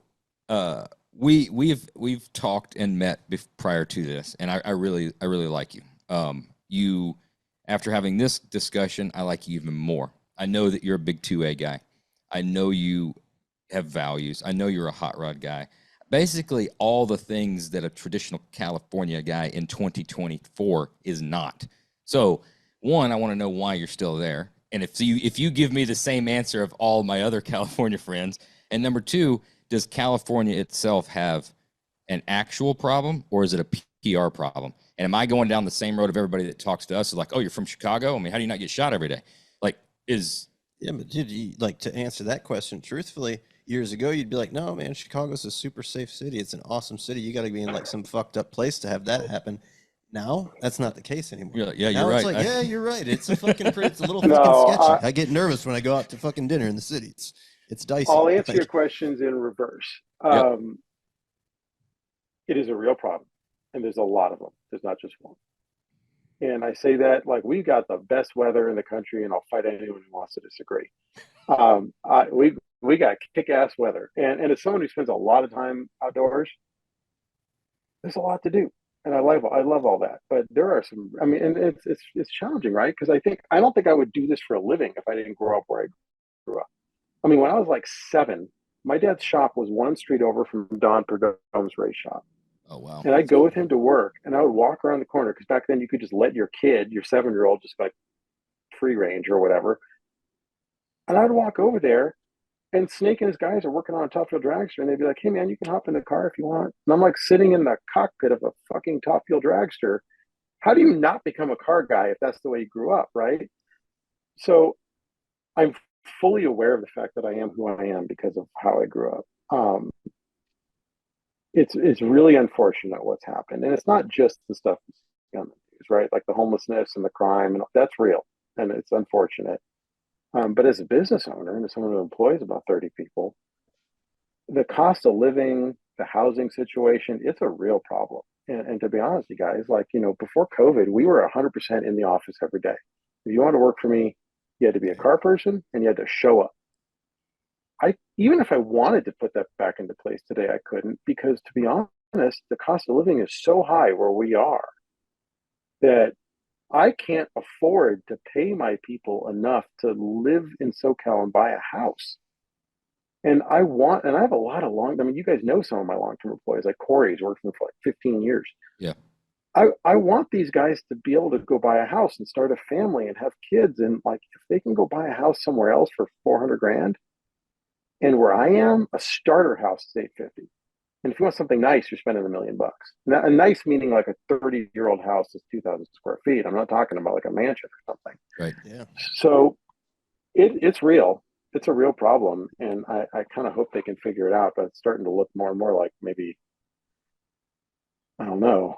we've talked and met prior to this, and I really like you. You, after having this discussion, I like you even more. I know that you're a big 2A guy. I know you have values. I know you're a hot rod guy. Basically, all the things that a traditional California guy in 2024 is not. So, one, I want to know why you're still there. And if you give me the same answer of all my other California friends, and number two, does California itself have an actual problem or is it a PR problem? And am I going down the same road of everybody that talks to us is like, oh, you're from Chicago? I mean, how do you not get shot every day? Yeah, but dude, like, to answer that question truthfully, years ago, you'd be like, no, man, Chicago's a super safe city. It's an awesome city. You got to be in like some fucked up place to have that happen. Now, that's not the case anymore. Yeah, now you're it's right. like, yeah, you're right. It's it's a little fucking sketchy. I get nervous when I go out to fucking dinner in the city. It's dicey. I'll answer your questions in reverse. Yep. It is a real problem, and there's a lot of them. There's not just one. And I say that like we've got the best weather in the country, and I'll fight anyone who wants to disagree. We got kick-ass weather, and as someone who spends a lot of time outdoors, there's a lot to do, and I love all that. But there are some. I mean, and it's challenging, right? Because I don't think I would do this for a living if I didn't grow up where I grew up. I mean, when I was like 7, my dad's shop was one street over from Don Perdome's race shop. Oh, wow. And I'd go with him to work, and I would walk around the corner because back then you could just let your 7-year-old, just like free range or whatever. And I'd walk over there, And Snake and his guys are working on a top fuel dragster, and they'd be like, "Hey man, you can hop in the car if you want." And I'm like sitting in the cockpit of a fucking top fuel dragster. How do you not become a car guy if that's the way you grew up, right? So I'm fully aware of the fact that I am who I am because of how I grew up. It's really unfortunate what's happened, and it's not just the stuff that's on the news, right? Like the homelessness and the crime, and that's real, and it's unfortunate. But as a business owner and as someone who employs about 30 people, the cost of living, the housing situation, it's a real problem. And to be honest, you guys, like, before COVID, we were 100% in the office every day. If you wanted to work for me, you had to be a car person and you had to show up. Even if I wanted to put that back into place today, I couldn't, because to be honest, the cost of living is so high where we are that I can't afford to pay my people enough to live in SoCal and buy a house. And I have a lot of you guys know some of my long-term employees, like Corey's worked for me for like 15 years. Yeah. I want these guys to be able to go buy a house and start a family and have kids. And like, if they can go buy a house somewhere else for 400 grand, and where I am, a starter house is 850. And if you want something nice, you're spending $1 million. Now, a nice meaning like a 30-year-old house is 2,000 square feet. I'm not talking about like a mansion or something. Right. Yeah. So it's real. It's a real problem, and I kind of hope they can figure it out. But it's starting to look more and more like maybe, I don't know.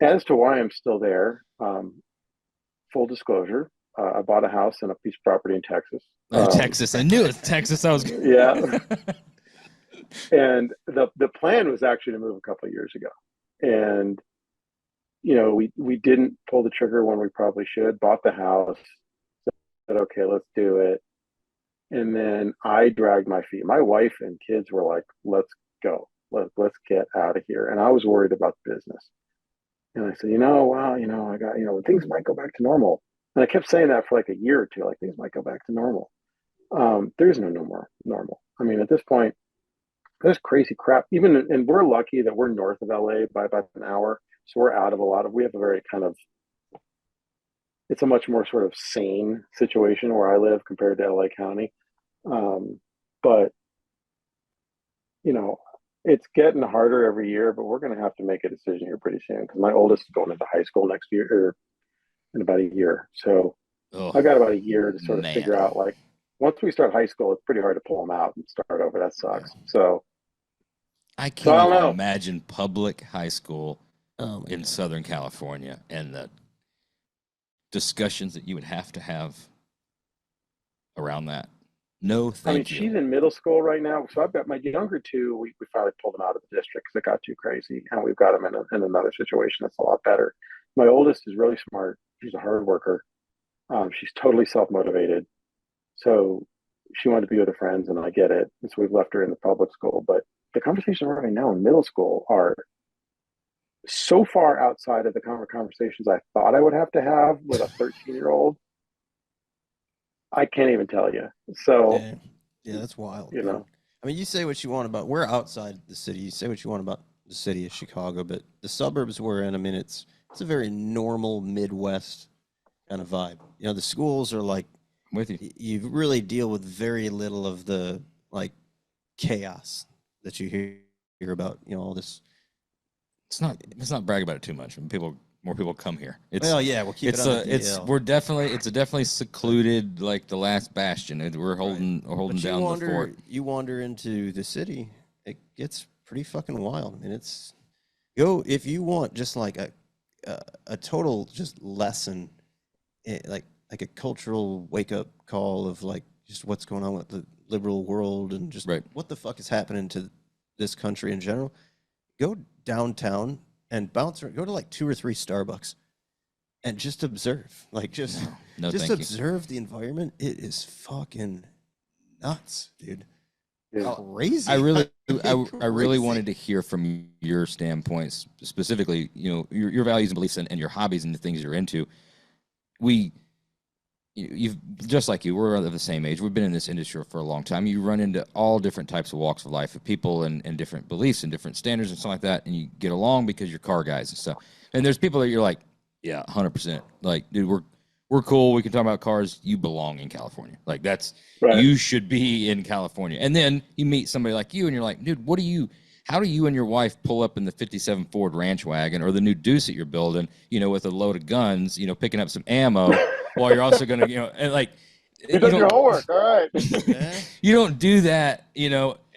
As to why I'm still there, full disclosure, I bought a house and a piece of property in Texas. Texas. I knew it was Texas. I was Yeah. And the plan was actually to move a couple of years ago. And, we didn't pull the trigger when we probably should, bought the house, said, okay, let's do it. And then I dragged my feet. My wife and kids were like, let's go. Let's get out of here. And I was worried about business. And I said, I got, things might go back to normal. And I kept saying that for like a year or two, like things might go back to normal. There's no more normal. I mean, at this point, there's crazy crap. And we're lucky that we're north of LA by about an hour. So we're out of we have a very kind of, it's a much more sort of sane situation where I live compared to LA County. But, it's getting harder every year, but we're going to have to make a decision here pretty soon because my oldest is going into high school next year, or in about a year. So I got about a year to sort of figure out, like, once we start high school, it's pretty hard to pull them out and start over. That sucks. Yeah. So I can't even imagine public high school in Southern California and the discussions that you would have to have around that. No, thank you. She's in middle school right now. So I've got my younger two, we finally pulled them out of the district because it got too crazy. And we've got them in another situation that's a lot better. My oldest is really smart. She's a hard worker. She's totally self-motivated. So she wanted to be with her friends, and I get it. And so we've left her in the public school. But the conversations right now in middle school are so far outside of the kind of conversations I thought I would have to have with a 13-year-old. I can't even tell you. So, yeah, that's wild. I mean, you say what you want about, we're outside the city. You say what you want about the city of Chicago, but the suburbs we're in, I mean, it's a very normal Midwest kind of vibe. The schools are like, with you. You really deal with very little of the like chaos that you hear about. All this. Let's not brag about it too much. More people come here. We'll keep it on the DL. It's definitely secluded, like the last bastion. We're holding down the fort. You wander into the city, it gets pretty fucking wild. I mean, if you want just like a total just lesson, like a cultural wake up call of like just what's going on with the liberal world and just what the fuck is happening to this country in general. Go downtown and bounce around, go to like 2 or 3 Starbucks and just observe. Like just observe the environment. It is fucking nuts, dude. Yeah. Crazy. I really wanted to hear from your standpoints, specifically, your values and beliefs and your hobbies and the things you're into. You've just like you, we're of the same age. We've been in this industry for a long time. You run into all different types of walks of life, of people and different beliefs and different standards and stuff like that, and you get along because you're car guys and stuff. And there's people that you're like, yeah, 100%. Like, dude, we're cool. We can talk about cars. You belong in California. Like Right. you should be in California. And then you meet somebody like you and you're like, dude, how do you and your wife pull up in the 57 Ford Ranch Wagon or the new Deuce that you're building, with a load of guns, picking up some ammo while you're also going to, and like, You done your homework. All right. You don't do that,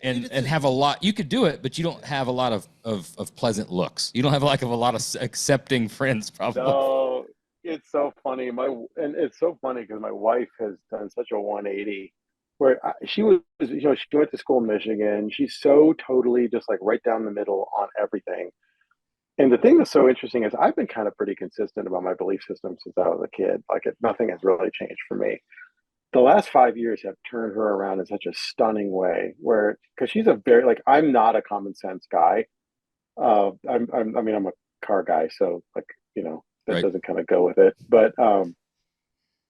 and have a lot. You could do it, but you don't have a lot of pleasant looks. You don't have a lot of accepting friends, probably. No, it's so funny. It's so funny because my wife has done such a 180 where she was, she went to school in Michigan. She's so totally just like right down the middle on everything. And the thing that's so interesting is I've been kind of pretty consistent about my belief system since I was a kid. Like nothing has really changed for me. The last 5 years have turned her around in such a stunning way because she's a very, like, I'm not a common sense guy. I'm a car guy. So like, that Right. doesn't kind of go with it, but,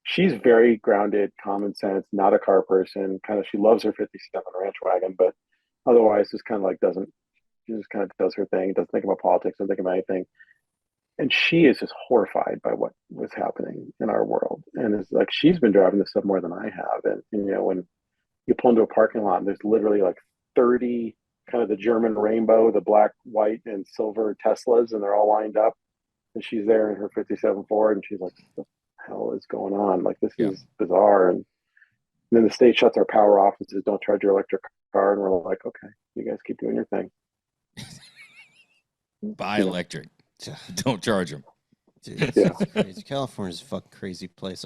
she's very grounded, common sense, not a car person. Kind of, she loves her 57 Ranch Wagon, but otherwise just kind of like she just kind of does her thing, doesn't think about politics, doesn't think about anything. And she is just horrified by what was happening in our world. And it's like she's been driving this stuff more than I have. And when you pull into a parking lot and there's literally like 30 kind of the German rainbow, the black, white, and silver Teslas, and they're all lined up. And she's there in her 57 Ford, and she's like, what the hell is going on? Like, this is bizarre. And then the state shuts our power off and says, don't charge your electric car. And we're like, okay, you guys keep doing your thing. Buy electric. Don't charge them. Dude, it's crazy. California's a fucking crazy place.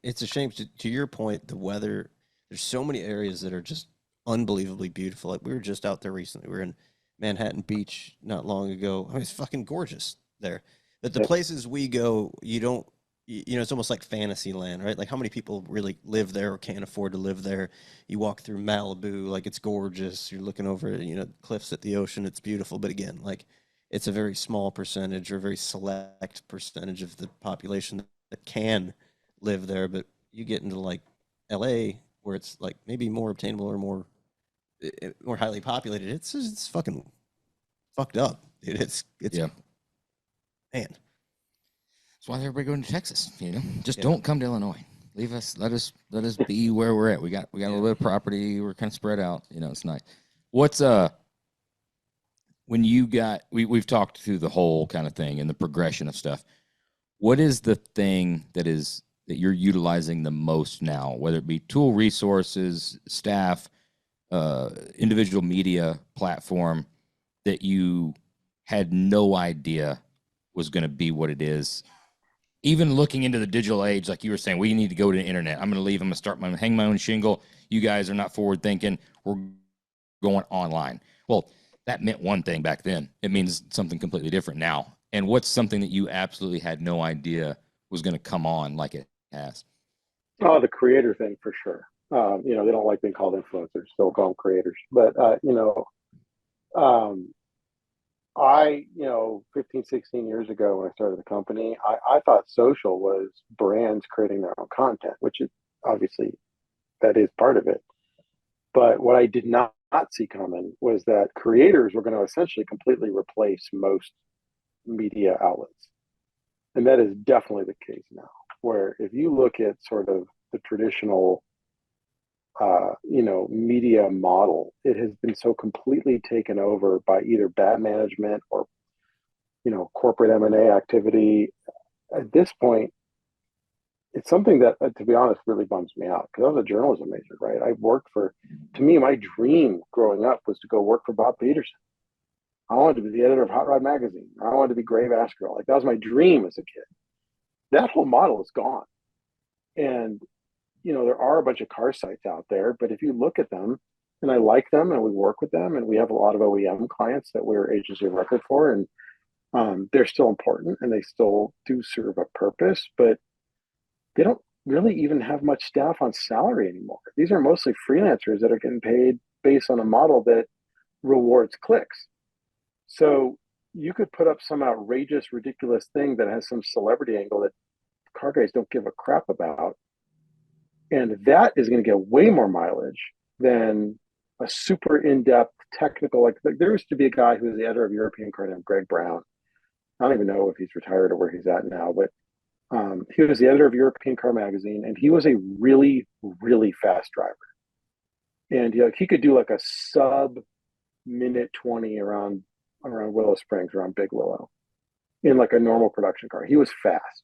It's a shame. To your point, the weather, there's so many areas that are just unbelievably beautiful. Like, we were just out there recently. We were in Manhattan Beach not long ago. I mean, it's fucking gorgeous there. But the places we go, it's almost like fantasy land, right? Like, how many people really live there or can't afford to live there? You walk through Malibu, like, it's gorgeous. You're looking over, cliffs at the ocean. It's beautiful. But again, like, it's a very small percentage or very select percentage of the population that can live there. But you get into like LA, where it's like maybe more obtainable or more highly populated. It's fucking fucked up, dude. It's yeah, man. That's why everybody going to Texas. Just don't come to Illinois. Leave us. Let us be where we're at. We got a little bit of property. We're kind of spread out. It's nice. What's when we've talked through the whole kind of thing and the progression of stuff. What is the thing that you're utilizing the most now, whether it be tool, resources, staff, individual media platform, that you had no idea was going to be what it is? Even looking into the digital age, like you were saying, we need to go to the internet. I'm going to leave. I'm going to hang my own shingle. You guys are not forward thinking. We're going online. Well, that meant one thing back then. It means something completely different now. And what's something that you absolutely had no idea was going to come on like it has? Oh, the creator thing for sure. They don't like being called influencers, so we'll call them creators. But, I, 15, 16 years ago when I started the company, I thought social was brands creating their own content, which is obviously that is part of it. But what I did not see coming was that creators were going to essentially completely replace most media outlets. And that is definitely the case now, where if you look at sort of the traditional, media model, it has been so completely taken over by either bad management or, corporate M&A activity. At this point, it's something that, to be honest, really bums me out because I was a journalism major, right? To me, my dream growing up was to go work for Bob Peterson. I wanted to be the editor of Hot Rod Magazine. I wanted to be Grave Askerell. Like, that was my dream as a kid. That whole model is gone. And, there are a bunch of car sites out there, but if you look at them, and I like them and we work with them, and we have a lot of OEM clients that we're agency of record for, and they're still important and they still do serve a purpose, but they don't really even have much staff on salary anymore. These are mostly freelancers that are getting paid based on a model that rewards clicks. So you could put up some outrageous, ridiculous thing that has some celebrity angle that car guys don't give a crap about. And that is going to get way more mileage than a super in-depth technical, like there used to be a guy who was the editor of European Car named Greg Brown. I don't even know if he's retired or where he's at now, but He was the editor of European Car Magazine, and he was a really, really fast driver. And he could do like a sub minute 20 around Willow Springs, around Big Willow, in like a normal production car. He was fast.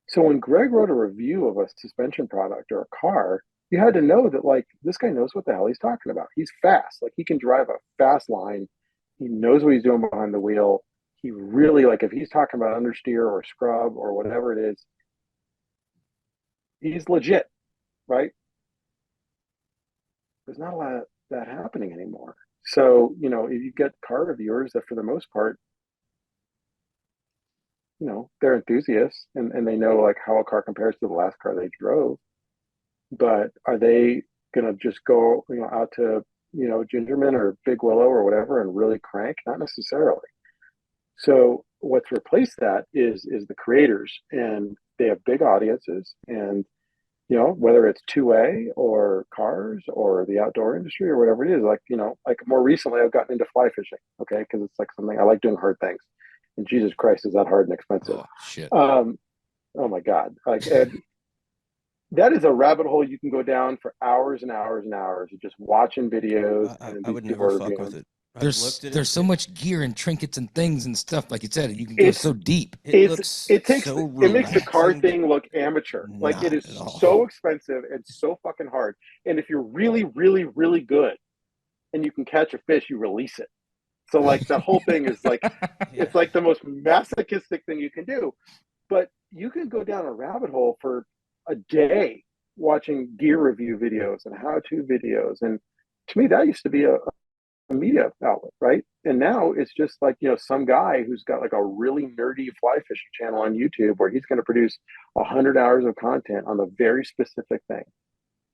So when Greg wrote a review of a suspension product or a car, you had to know that like this guy knows what the hell he's talking about. He's fast. Like he can drive a fast line. He knows what he's doing behind the wheel. He really, like, if he's talking about understeer or scrub or whatever it is, he's legit, right? There's not a lot of that happening anymore. So, you get car reviewers that for the most part, they're enthusiasts and they know like how a car compares to the last car they drove. But are they going to just go, out to, Gingerman or Big Willow or whatever and really crank? Not necessarily. So what's replaced that is the creators, and they have big audiences, and whether it's 2A or cars or the outdoor industry or whatever it is, like more recently I've gotten into fly fishing, okay, because it's like something I like doing hard things, and Jesus Christ, is that hard and expensive. Oh shit. Oh my God, like that is a rabbit hole you can go down for hours and hours and hours of just watching videos. I would never fuck with it. There's so much gear and trinkets and things and stuff, like you said, you can go so deep. It makes the car thing look amateur. Like it is so expensive and so fucking hard. And if you're really, really, really good and you can catch a fish, you release it. So like the whole thing is like, it's like the most masochistic thing you can do. But you can go down a rabbit hole for a day watching gear review videos and how-to videos. And to me, that used to be a media outlet, right? And now it's just like, some guy who's got like a really nerdy fly fishing channel on YouTube where he's going to produce 100 hours of content on the very specific thing.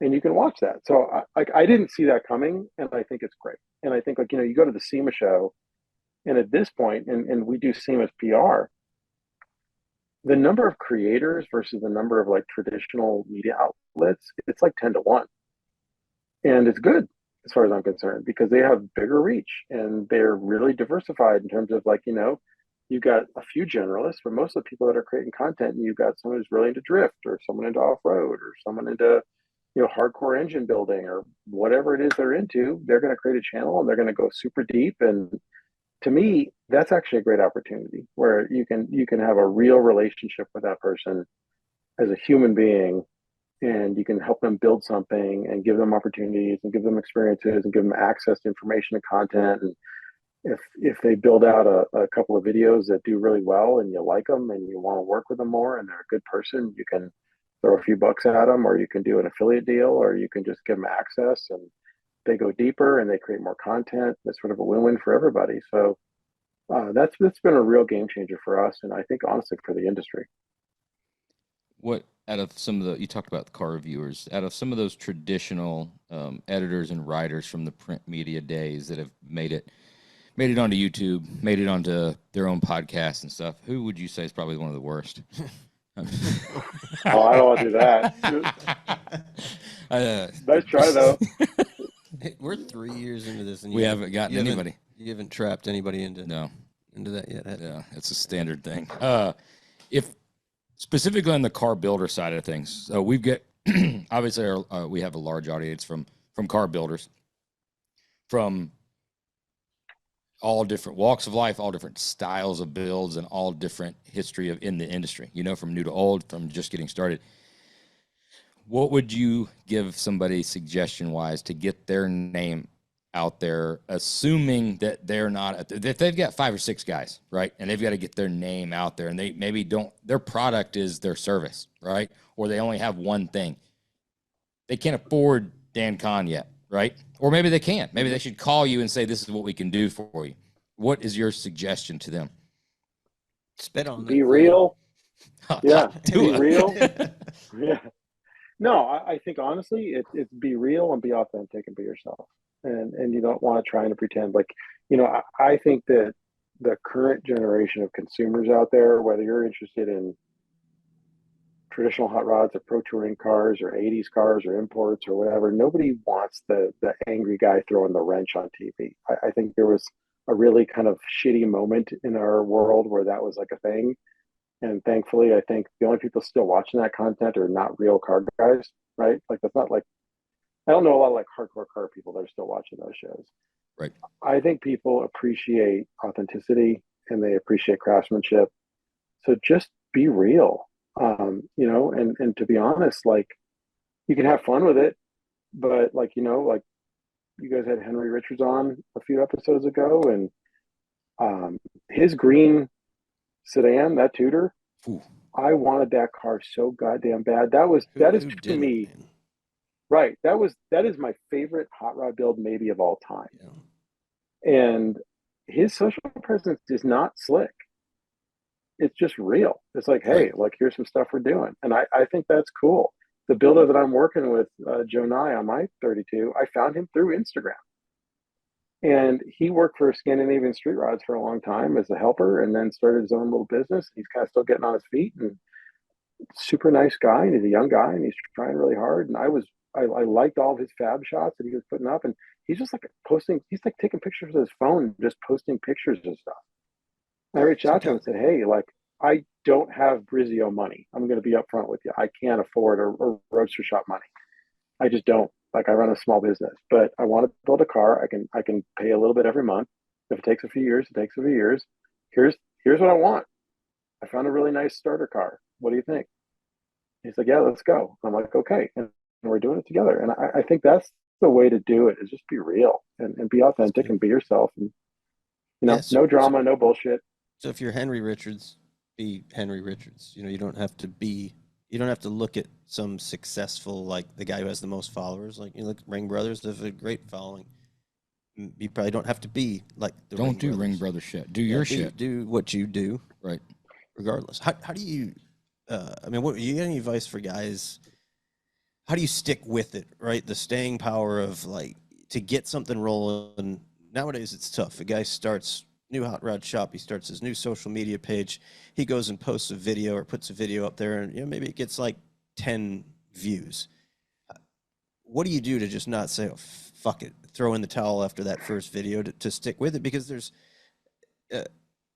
And you can watch that. So I didn't see that coming, and I think it's great. And I think like, you go to the SEMA show, and at this point, and we do SEMA's PR, the number of creators versus the number of like traditional media outlets, it's like 10-1. And it's good as far as I'm concerned, because they have bigger reach and they're really diversified in terms of like, you've got a few generalists, but most of the people that are creating content, and you've got someone who's really into drift or someone into off-road or someone into, hardcore engine building or whatever it is they're into. They're going to create a channel and they're going to go super deep. And to me, that's actually a great opportunity where you can have a real relationship with that person as a human being, and you can help them build something and give them opportunities and give them experiences and give them access to information and content. And if they build out a couple of videos that do really well and you like them and you want to work with them more and they're a good person, you can throw a few bucks at them, or you can do an affiliate deal, or you can just give them access and they go deeper and they create more content. That's sort of a win-win for everybody. So that's been a real game changer for us, and I think honestly for the industry. What out of some of the, you talked about the car reviewers, out of some of those traditional editors and writers from the print media days that have made it onto YouTube, made it onto their own podcasts and stuff, who would you say is probably one of the worst? Oh, I don't want to do that. Nice try though. We're 3 years into this, and we haven't gotten anybody. You haven't trapped anybody into that yet. Yeah, it's a standard thing. If specifically on the car builder side of things, so we've got obviously we have a large audience from car builders, from all different walks of life, all different styles of builds, and all different history in the industry, from new to old, from just getting started. What would you give somebody suggestion-wise to get their name out there, assuming that they're not, if they've got 5 or 6 guys, right, and they've got to get their name out there, and they maybe don't, their product is their service, right, or they only have one thing. They can't afford Dan Kahn yet, right? Or maybe they can. Maybe they should call you and say, this is what we can do for you. What is your suggestion to them? Spit on Be real. Yeah, be real. Yeah. No, I think honestly, it's be real and be authentic and be yourself. And you don't want to try and pretend like, I think that the current generation of consumers out there, whether you're interested in traditional hot rods or pro touring cars or 80s cars or imports or whatever, nobody wants the angry guy throwing the wrench on TV. I think there was a really kind of shitty moment in our world where that was like a thing. And thankfully, I think the only people still watching that content are not real car guys, right? Like that's not like I don't know a lot of like hardcore car people that are still watching those shows. Right. I think people appreciate authenticity and they appreciate craftsmanship. So just be real, and to be honest, like you can have fun with it, but like like you guys had Henry Richards on a few episodes ago, and his green sedan, that Tudor, Ooh. I wanted that car so goddamn bad. That is Who to didn't, me man? right. That is my favorite hot rod build maybe of all time. Yeah. And his social presence is not slick. It's just real. It's like, Right. hey, like here's some stuff we're doing, and I think that's cool. The builder that I'm working with, Joe Nye, on my 32, I found him through Instagram, and he worked for Scandinavian Street Rods for a long time as a helper, and then started his own little business. He's kind of still getting on his feet, and super nice guy, and he's a young guy, and he's trying really hard. And I liked all of his fab shots that he was putting up, and he's just like posting. He's like taking pictures with his phone, just posting pictures and stuff. I reached out to him and said, "Hey, like I don't have Brizio money. I'm going to be upfront with you. I can't afford a roadster shop money. I just don't. Like I run a small business, but I want to build a car. I can pay a little bit every month. If it takes a few years, it takes a few years. Here's what I want. I found a really nice starter car. What do you think?" He's like, "Yeah, let's go." I'm like, "Okay," and we're doing it together. And I think that's the way to do it, is just be real and be authentic and be yourself, and Yeah. no drama, no bullshit. So if you're Henry Richards, be Henry Richards. You don't have to be. You don't have to look at some successful, like the guy who has the most followers. Like you look, Ring Brothers have a great following. You probably don't have to be like the Don't Ring do Brothers. Ring Brother shit. Do Yeah, your shit. Do what you do, Right. regardless. How do you? I mean, what you got any advice for guys? How do you stick with it? Right, the staying power of like to get something rolling. Nowadays, it's tough. A guy starts new hot rod shop. He starts his new social media page. He goes and posts a video or puts a video up there, and maybe it gets like 10 views. What do you do to just not say, "Oh, fuck it," throw in the towel after that first video to stick with it? Because there's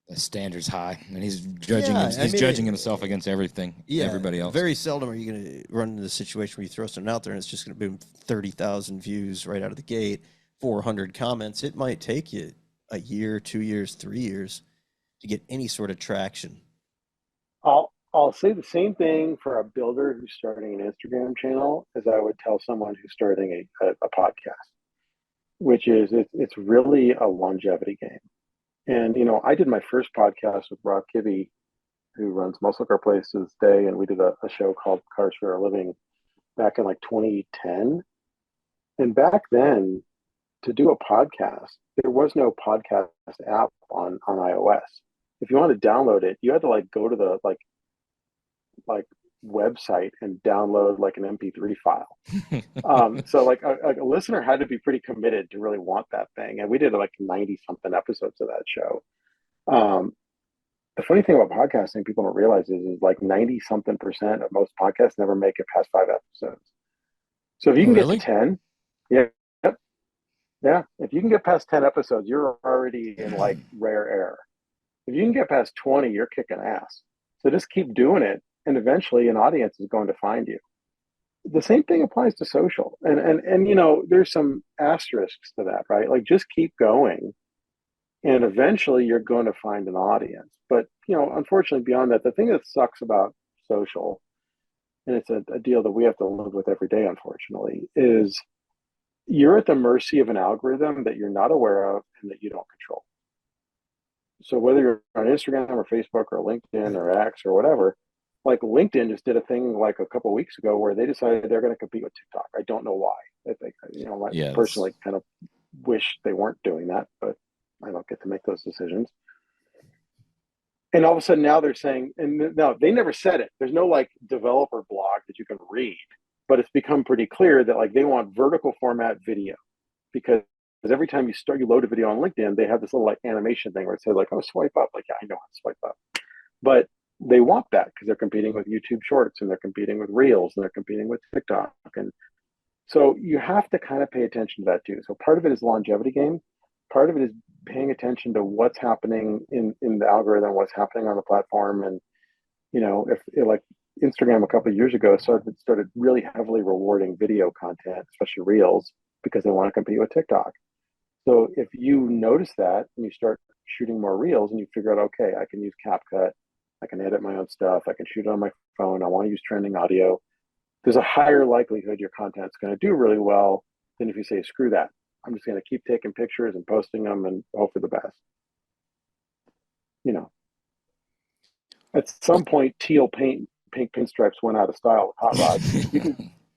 The standard's high, and he's judging. Yeah, He's judging himself against everything. Everybody else. Very seldom are you going to run into the situation where you throw something out there and it's just going to boom 30,000 views right out of the gate, 400 comments. It might take you a year, 2 years, 3 years to get any sort of traction. I'll say the same thing for a builder who's starting an Instagram channel as I would tell someone who's starting a podcast, which is it's really a longevity game. And I did my first podcast with Rob Kibbe, who runs Muscle Car Place to this day, and we did a show called Cars for a Living back in like 2010. And back then, to do a podcast, there was no podcast app on iOS. If you wanted to download it, you had to like go to the like website and download like an MP3 file. So like a listener had to be pretty committed to really want that thing. And we did like 90 something episodes of that show. The funny thing about podcasting people don't realize is like 90 something percent of most podcasts never make it past 5 episodes. So if you Oh, can really? get to 10, yeah, yep, yeah. If you can get past 10 episodes, you're already in like rare air. If you can get past 20, you're kicking ass. So just keep doing it, and eventually an audience is going to find you. The same thing applies to social, and there's some asterisks to that, right? Like just keep going, and eventually you're going to find an audience. But unfortunately, beyond that, the thing that sucks about social, and it's a deal that we have to live with every day, unfortunately, is you're at the mercy of an algorithm that you're not aware of and that you don't control. So whether you're on Instagram or Facebook or LinkedIn or X or whatever, like LinkedIn just did a thing like a couple of weeks ago where they decided they're going to compete with TikTok. I don't know why. I think, I Yes. personally kind of wish they weren't doing that, but I don't get to make those decisions. And all of a sudden now they're saying, and no, they never said it. There's no like developer blog that you can read, but it's become pretty clear that like they want vertical format video, because every time you load a video on LinkedIn, they have this little like animation thing where it says like, "Oh, swipe up." Like, yeah, I know how to swipe up, but they want that because they're competing with YouTube Shorts and they're competing with Reels and they're competing with TikTok, and so you have to kind of pay attention to that too. So part of it is longevity game. Part of it is paying attention to what's happening in the algorithm, what's happening on the platform, and if like Instagram a couple of years ago started really heavily rewarding video content, especially reels, because they want to compete with TikTok. So if you notice that and you start shooting more reels and you figure out, okay, I can use CapCut, I can edit my own stuff, I can shoot it on my phone, I want to use trending audio, there's a higher likelihood your content's going to do really well than if you say, screw that. I'm just going to keep taking pictures and posting them and hope for the best. At some point, teal pink pinstripes went out of style with hot rods.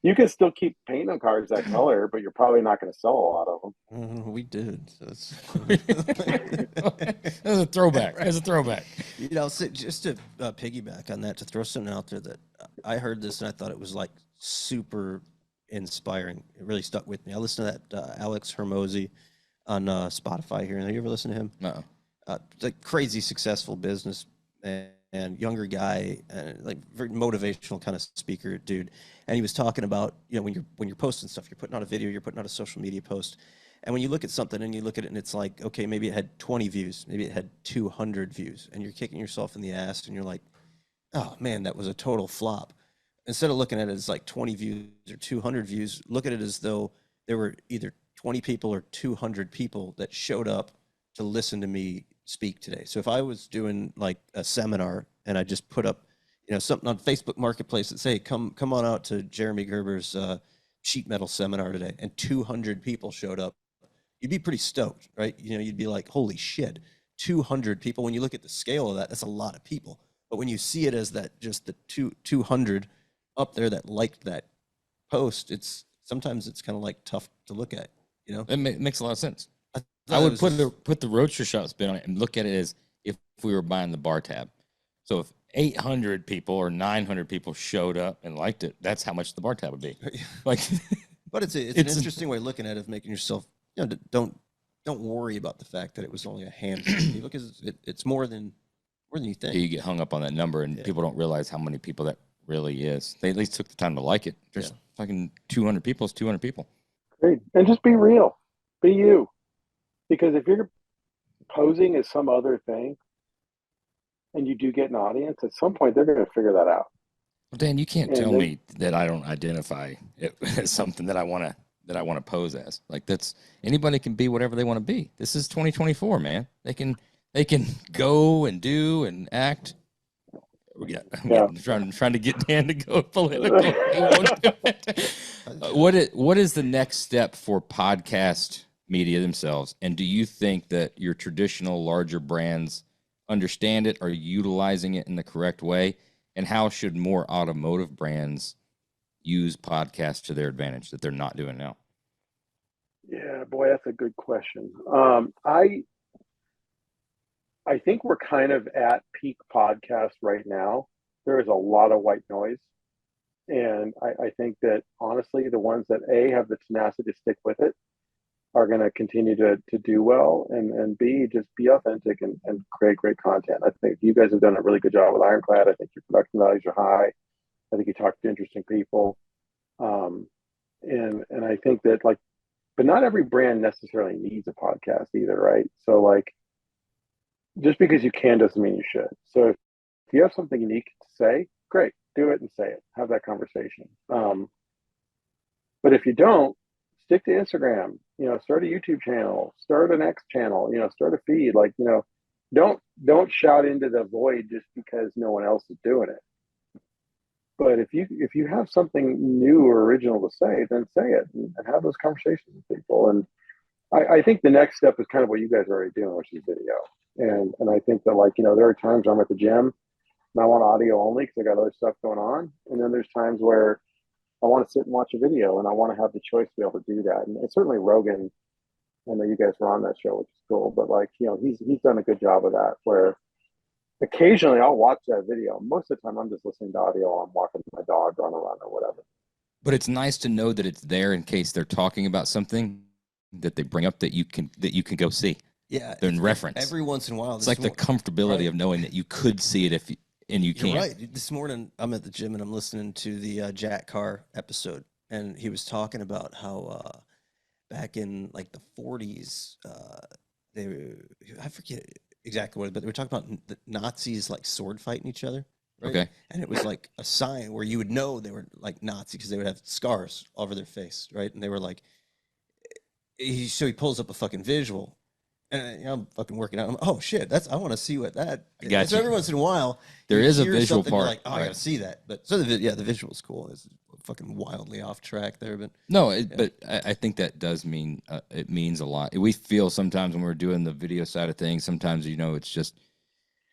You can still keep painting cars that color, but you're probably not going to sell a lot of them. We did. So it's That's a throwback. That's a throwback. So just to piggyback on that, to throw something out there that I heard this and I thought it was like super inspiring. It really stuck with me. I listened to that Alex Hermosi on Spotify here. Have you ever listened to him? No. It's a crazy successful business and younger guy, like very motivational kind of speaker dude. And he was talking about, when you're posting stuff, you're putting out a video, you're putting out a social media post. And when you look at something and you look at it and it's like, okay, maybe it had 20 views, maybe it had 200 views, and you're kicking yourself in the ass and you're like, oh man, that was a total flop. Instead of looking at it as like 20 views or 200 views, look at it as though there were either 20 people or 200 people that showed up to listen to me speak today. So if I was doing like a seminar and I just put up, something on Facebook Marketplace that say, come on out to Jeremy Gerber's sheet metal seminar today, and 200 people showed up, you'd be pretty stoked, right? You'd be like, holy shit, 200 people. When you look at the scale of that, that's a lot of people. But when you see it as that, just the 200 up there that liked that post, sometimes it's kind of like tough to look at, It makes a lot of sense. I would put the Roadster Shop spin on it and look at it as if we were buying the bar tab. So if 800 people or 900 people showed up and liked it, that's how much the bar tab would be. Like, but it's an interesting way of looking at it, of making yourself, don't worry about the fact that it was only a handful of people, because it's more than you think. You get hung up on that number, and people don't realize how many people that really is. They at least took the time to like it. There's fucking 200 people is 200 people. Great. And just be real. Be you. Because if you're posing as some other thing and you do get an audience, at some point they're going to figure that out. Well, Dan, you can't tell me that I don't identify it as something that I want to pose as. Like, that's, anybody can be whatever they want to be. This is 2024, man. They can go and do and act. I'm trying to get Dan to go political. He won't do it. What is the next step for podcast media themselves? And do you think that your traditional larger brands understand it, are utilizing it in the correct way? And how should more automotive brands use podcasts to their advantage that they're not doing now? Yeah, boy, that's a good question. I think we're kind of at peak podcast right now. There is a lot of white noise. And I think that, honestly, the ones that have the tenacity to stick with it are going to continue to do well, and just be authentic and create great content. I think you guys have done a really good job with IRONCLAD. I think your production values are high. I think you talk to interesting people. And I think that, but not every brand necessarily needs a podcast either, right? So just because you can doesn't mean you should. So if you have something unique to say, great, do it and say it. Have that conversation. But if you don't, stick to Instagram. Start a YouTube channel, start an X channel. Start a feed. Don't shout into the void just because no one else is doing it. But if you have something new or original to say, then say it and have those conversations with people. And I think the next step is kind of what you guys are already doing, which is video. And I think that there are times I'm at the gym and I want audio only because I got other stuff going on. And then there's times where I want to sit and watch a video, and I want to have the choice to be able to do that. And certainly Rogan, I know you guys were on that show, which is cool, but he's done a good job of that, where occasionally I'll watch that video. Most of the time I'm just listening to audio while I'm walking my dog on a run or whatever. But it's nice to know that it's there in case they're talking about something that they bring up that you can go see. Yeah. They're in reference. Every once in a while. It's like the comfortability of knowing that you could see it and you can't. Right. This morning I'm at the gym and I'm listening to the Jack Carr episode, and he was talking about how back in the 40s, I forget exactly what, but they were talking about the Nazis sword fighting each other. Right? Okay. And it was like a sign where you would know they were like Nazi because they would have scars all over their face, right? And they were like, so he pulls up a fucking visual, and I'm fucking working out. I'm, oh shit, I want to see what that. I got so you. every once in a while, There you is a hear visual something, you're part, like, oh, I right. gotta see that. But so the visual's cool. It's fucking wildly off track there, but No, but I think that does mean it means a lot. We feel sometimes when we're doing the video side of things, sometimes it's just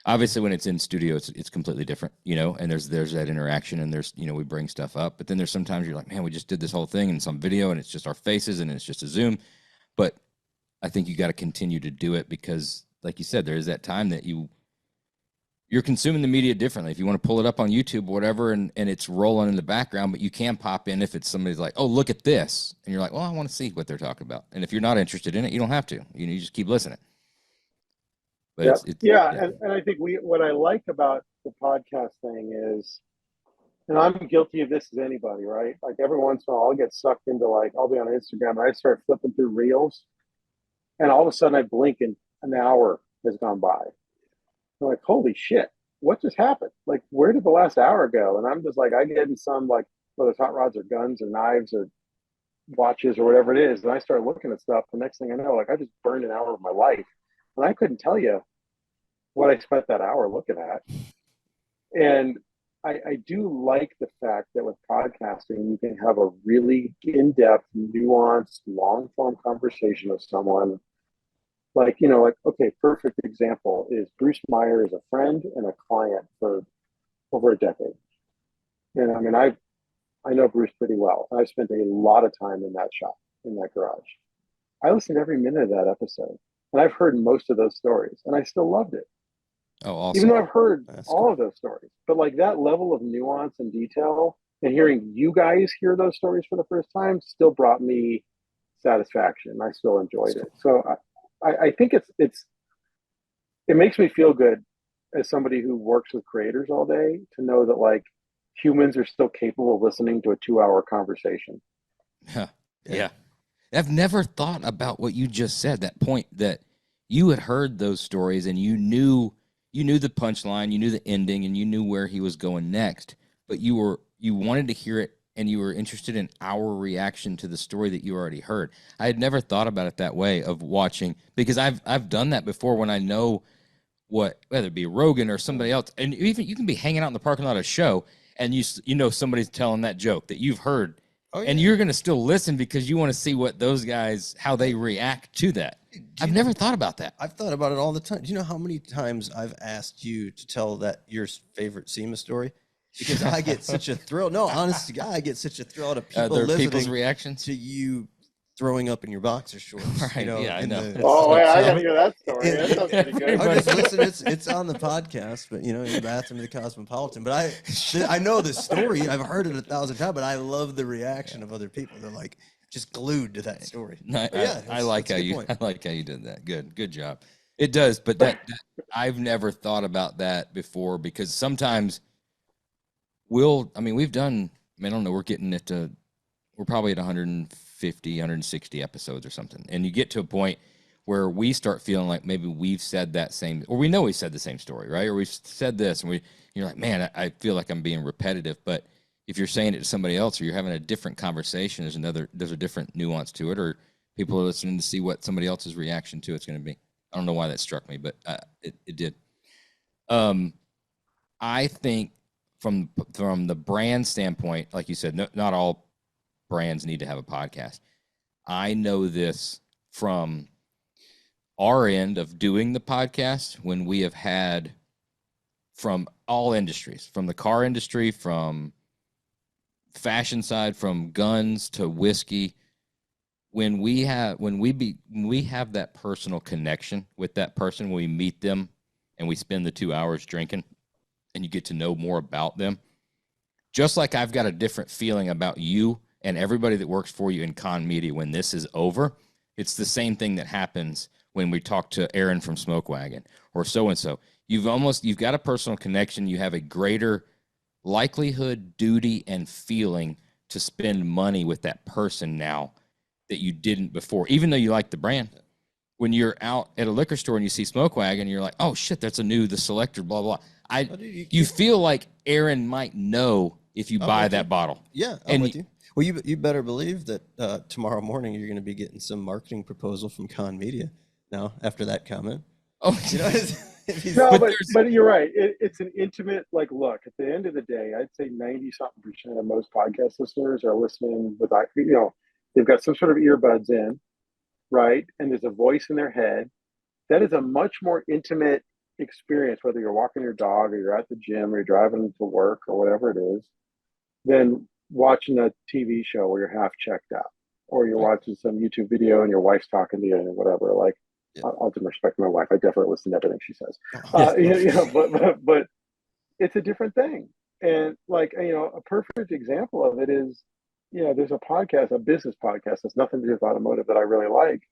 obviously when it's in studio, it's completely different, and there's that interaction and there's we bring stuff up, but then there's sometimes you're like, man, we just did this whole thing and some video and it's just our faces and it's just a Zoom, but I think you got to continue to do it because, like you said, there is that time that you're consuming the media differently. If you want to pull it up on YouTube or whatever, and it's rolling in the background, but you can pop in if it's somebody's like, oh, look at this. And you're like, well, I want to see what they're talking about. And if you're not interested in it, you don't have to. You just keep listening. But and I think what I like about the podcast thing is, and I'm guilty of this as anybody, right? Like every once in a while I'll get sucked into I'll be on Instagram and I start flipping through reels and all of a sudden I blink and an hour has gone by. I'm like, holy shit, what just happened? Like, where did the last hour go? And I'm just like, I get in some whether it's hot rods or guns or knives or watches or whatever it is. And I start looking at stuff. The next thing I know, I just burned an hour of my life. And I couldn't tell you what I spent that hour looking at. And I do like the fact that with podcasting, you can have a really in-depth, nuanced, long-form conversation with someone. Okay, perfect example is Bruce Meyer is a friend and a client for over a decade. And I mean, I know Bruce pretty well. I've spent a lot of time in that shop, in that garage. I listened to every minute of that episode, and I've heard most of those stories, and I still loved it. Oh, awesome. Even though I've heard That's all cool. of those stories, but that level of nuance and detail, and hearing you guys hear those stories for the first time, still brought me satisfaction. I still enjoyed it. So I think it makes me feel good as somebody who works with creators all day to know that humans are still capable of listening to a 2-hour conversation. Yeah. I've never thought about what you just said, that point that you had heard those stories and you knew the punchline, you knew the ending, and you knew where he was going next, but you wanted to hear it and you were interested in our reaction to the story that you already heard. I had never thought about it that way of watching, because I've done that before when I know whether it be Rogan or somebody else, and even you can be hanging out in the parking lot of a show and somebody's telling that joke that you've heard, and you're going to still listen because you want to see what those guys, how they react to that. I've never thought about that. I've thought about it all the time. Do you know how many times I've asked you to tell your favorite SEMA story? Because I get such a thrill. No, honest to God, I get such a thrill out of people's reactions to you throwing up in your boxer shorts. Right? Yeah, I know. I got to hear that story. That sounds pretty good. Oh, just listen, it's on the podcast, but in the bathroom of the Cosmopolitan. But I know the story. I've heard it 1,000 times, but I love the reaction of other people. They're like just glued to that story. No, I like how you did that. Good job. It does, but that I've never thought about that before, because sometimes we've done, I don't know, we're probably at 150, 160 episodes or something. And you get to a point where we start feeling like maybe we've said that same, or we know we said the same story, right? Or we've said this, and you're like, man, I feel like I'm being repetitive. But if you're saying it to somebody else, or you're having a different conversation, there's a different nuance to it, or people are listening to see what somebody else's reaction to it's going to be. I don't know why that struck me, but it did. I think from the brand standpoint, like you said, not all brands need to have a podcast. I know this from our end of doing the podcast, when we have had from all industries, from the car industry, from fashion side, from guns to whiskey. When we have that personal connection with that person, when we meet them and we spend the 2 hours drinking and you get to know more about them, just like I've got a different feeling about you and everybody that works for you in Kahn Media when this is over, it's the same thing that happens when we talk to Aaron from Smoke Wagon or so-and-so. You've got a personal connection. You have a greater likelihood, duty, and feeling to spend money with that person now that you didn't before, even though you like the brand. When you're out at a liquor store and you see Smoke Wagon, you're like, oh shit, that's the Selector, blah, blah. Oh, dude, you feel like Aaron might know if you buy that bottle. Yeah, I'm with you. Well, you better believe that tomorrow morning you're going to be getting some marketing proposal from Kahn Media. Now, after that comment, Oh, you know, No, But but you're right. It's an intimate, like, look, at the end of the day, I'd say 90 something percent of most podcast listeners are listening with, they've got some sort of earbuds in, right? And there's a voice in their head. That is a much more intimate experience, whether you're walking your dog or you're at the gym or you're driving to work or whatever it is, than watching a TV show where you're half checked out or you're watching some YouTube video and your wife's talking to you and whatever. Like, yeah. I'll respect my wife. I definitely listen to everything she says. But it's a different thing. And like, a perfect example of it is, there's a podcast, a business podcast that's nothing to do with automotive that I really like.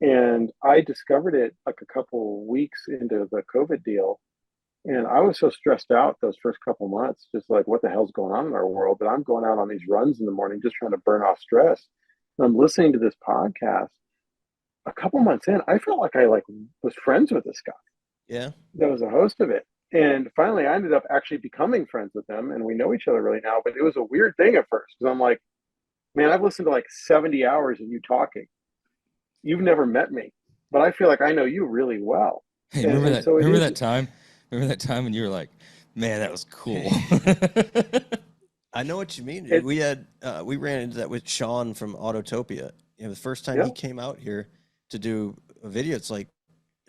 And I discovered it like a couple weeks into the COVID deal. And I was so stressed out those first couple months, just like what the hell's going on in our world, that I'm going out on these runs in the morning, just trying to burn off stress. And I'm listening to this podcast. A couple months in, I felt like I was friends with this guy. Yeah. That was the host of it. And finally I ended up actually becoming friends with him, and we know each other really now, but it was a weird thing at first because I'm like, man, I've listened to like 70 hours of you talking. You've never met me, but I feel like I know you really well. Hey, remember that time? Remember that time when you were like, man, that was cool. I know what you mean. We ran into that with Sean from Autotopia. The first time he came out here to do a video, it's like,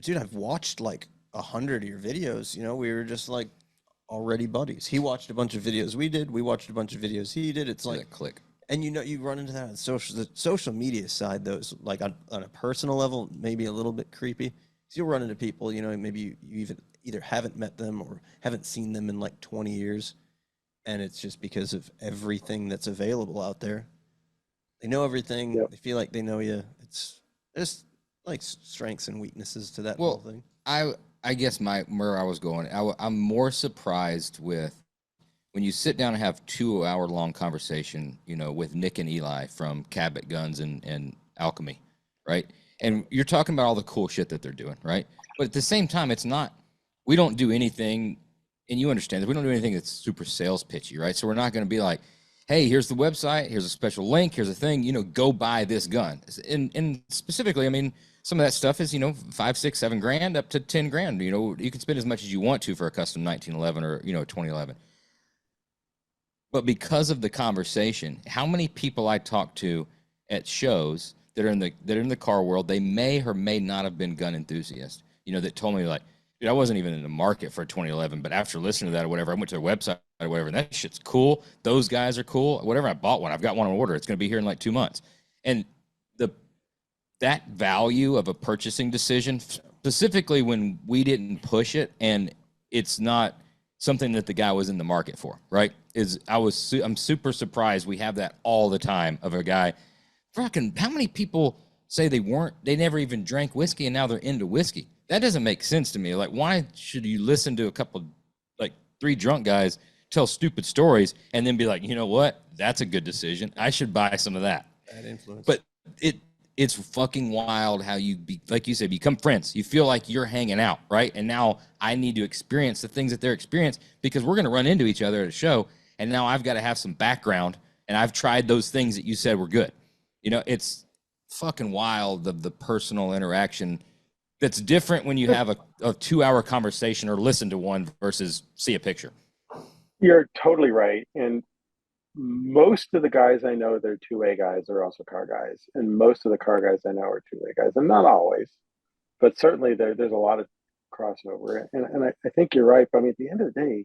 dude, I've watched like 100 of your videos. We were just like already buddies. He watched a bunch of videos we did. We watched a bunch of videos he did. It's like click. And you run into that on the social media side, though, is like on a personal level, maybe a little bit creepy. So you'll run into people, maybe you even either haven't met them or haven't seen them in like 20 years. And it's just because of everything that's available out there. They know everything. Yep. They feel like they know you. There's like strengths and weaknesses to that whole thing. I guess where I was going, I'm more surprised with when you sit down and have 2-hour long conversation, with Nick and Eli from Cabot Guns and Alchemy, right? And you're talking about all the cool shit that they're doing, right? But at the same time, we don't do anything, and you understand that we don't do anything that's super sales pitchy, right? So we're not going to be like, hey, here's the website, here's a special link, here's a thing, go buy this gun. And specifically, I mean, some of that stuff is, $5, $6, $7 grand up to 10 grand. You can spend as much as you want to for a custom 1911 or, 2011. But because of the conversation, how many people I talk to at shows that are in the car world, they may or may not have been gun enthusiasts, that told me like, dude, I wasn't even in the market for 2011, but after listening to that or whatever, I went to their website or whatever, and that shit's cool. Those guys are cool. Whatever, I bought one. I've got one on order. It's going to be here in like 2 months. And that value of a purchasing decision, specifically when we didn't push it and it's not something that the guy was in the market for, right? I'm super surprised we have that all the time of a guy. Fucking, how many people say they never even drank whiskey and now they're into whiskey? That doesn't make sense to me. Like, why should you listen to a couple, like 3 drunk guys tell stupid stories and then be like, you know what? That's a good decision. I should buy some of that. Bad influence. But it's fucking wild how like you said, become friends. You feel like you're hanging out, right? And now I need to experience the things that they're experiencing because we're going to run into each other at a show. And now I've got to have some background and I've tried those things that you said were good. It's fucking wild, the personal interaction that's different when you have a 2-hour conversation or listen to one versus see a picture. You're totally right. And most of the guys I know, they're 2A guys. They're also car guys. And most of the car guys I know are 2A guys. And not always, but certainly there's a lot of crossover. And I think you're right. But I mean, at the end of the day,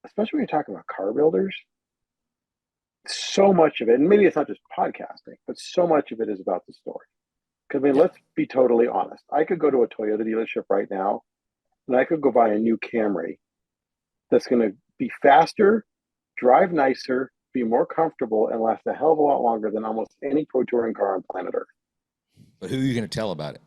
especially when you're talking about car builders, so much of it, and maybe it's not just podcasting, but so much of it is about the story. Because I mean, let's be totally honest. I could go to a Toyota dealership right now, and I could go buy a new Camry that's going to be faster, drive nicer, be more comfortable, and last a hell of a lot longer than almost any pro touring car on planet Earth. But who are you going to tell about it?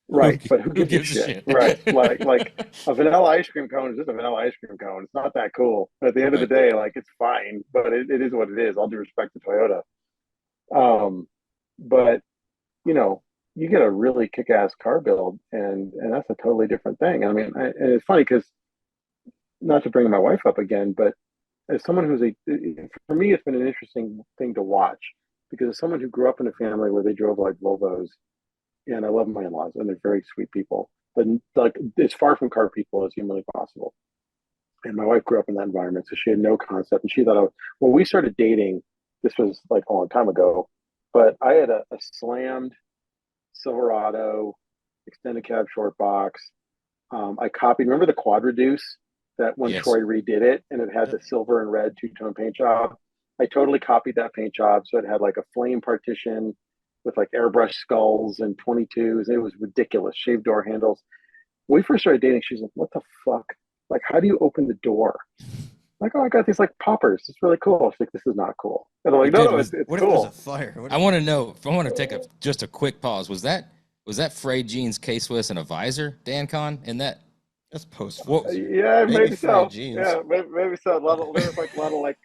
Right, but who gives a shit? Right, like a vanilla ice cream cone is just a vanilla ice cream cone. It's not that cool. But at the end of the day, like, it's fine, but it is what it is. All due respect to Toyota. But you get a really kick-ass car build, and that's a totally different thing. I mean, and it's funny because not to bring my wife up again, but as someone for me, it's been an interesting thing to watch because as someone who grew up in a family where they drove like Volvos, and I love my in-laws and they're very sweet people, but like as far from car people as humanly possible. And my wife grew up in that environment, so she had no concept. And she thought, when we started dating, this was like a long time ago, but I had a slammed Silverado extended cab short box. I copied, remember the Quad Reduce that when Yes. Troy redid it and it had Yep. the silver and red two-tone paint job? I totally copied that paint job. So it had like a flame partition with like airbrush skulls and 22s. It was ridiculous. Shaved door handles. When we first started dating, she's like, what the fuck? Like, how do you open the door? Like, oh, I got these like poppers. It's really cool. She's like, this is not cool. And I'm like, no, Dude, no, it's What if there's cool. a fire? What I if- want to know. I want to take just a quick pause. Was that frayed jeans, K-Swiss, and a visor, Dan Kahn? In that, That's post what? visor. Yeah, maybe so. frayed jeans. Yeah, maybe so. There was like a lot of like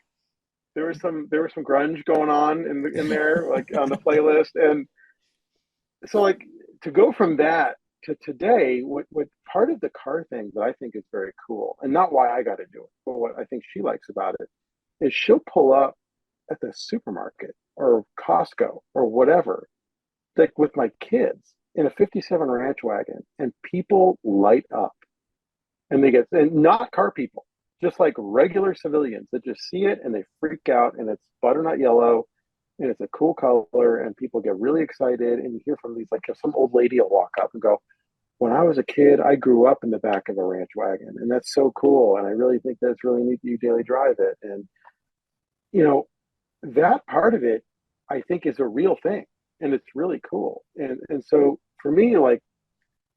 there was some grunge going on in there like on the playlist, and so like to go from that to today, what part of the car thing that I think is very cool, and not why I got to do it, but what I think she likes about it is she'll pull up at the supermarket or Costco or whatever, like with my kids in a '57 Ranch wagon, and people light up, and they get, and not car people, just like regular civilians that just see it and they freak out, and it's butternut yellow and it's a cool color and people get really excited, and you hear from these like some old lady will walk up and go, when I was a kid I grew up in the back of a ranch wagon, and that's so cool, and I really think that's really neat that you daily drive it. And you know, that part of it I think is a real thing, and it's really cool. And so for me, like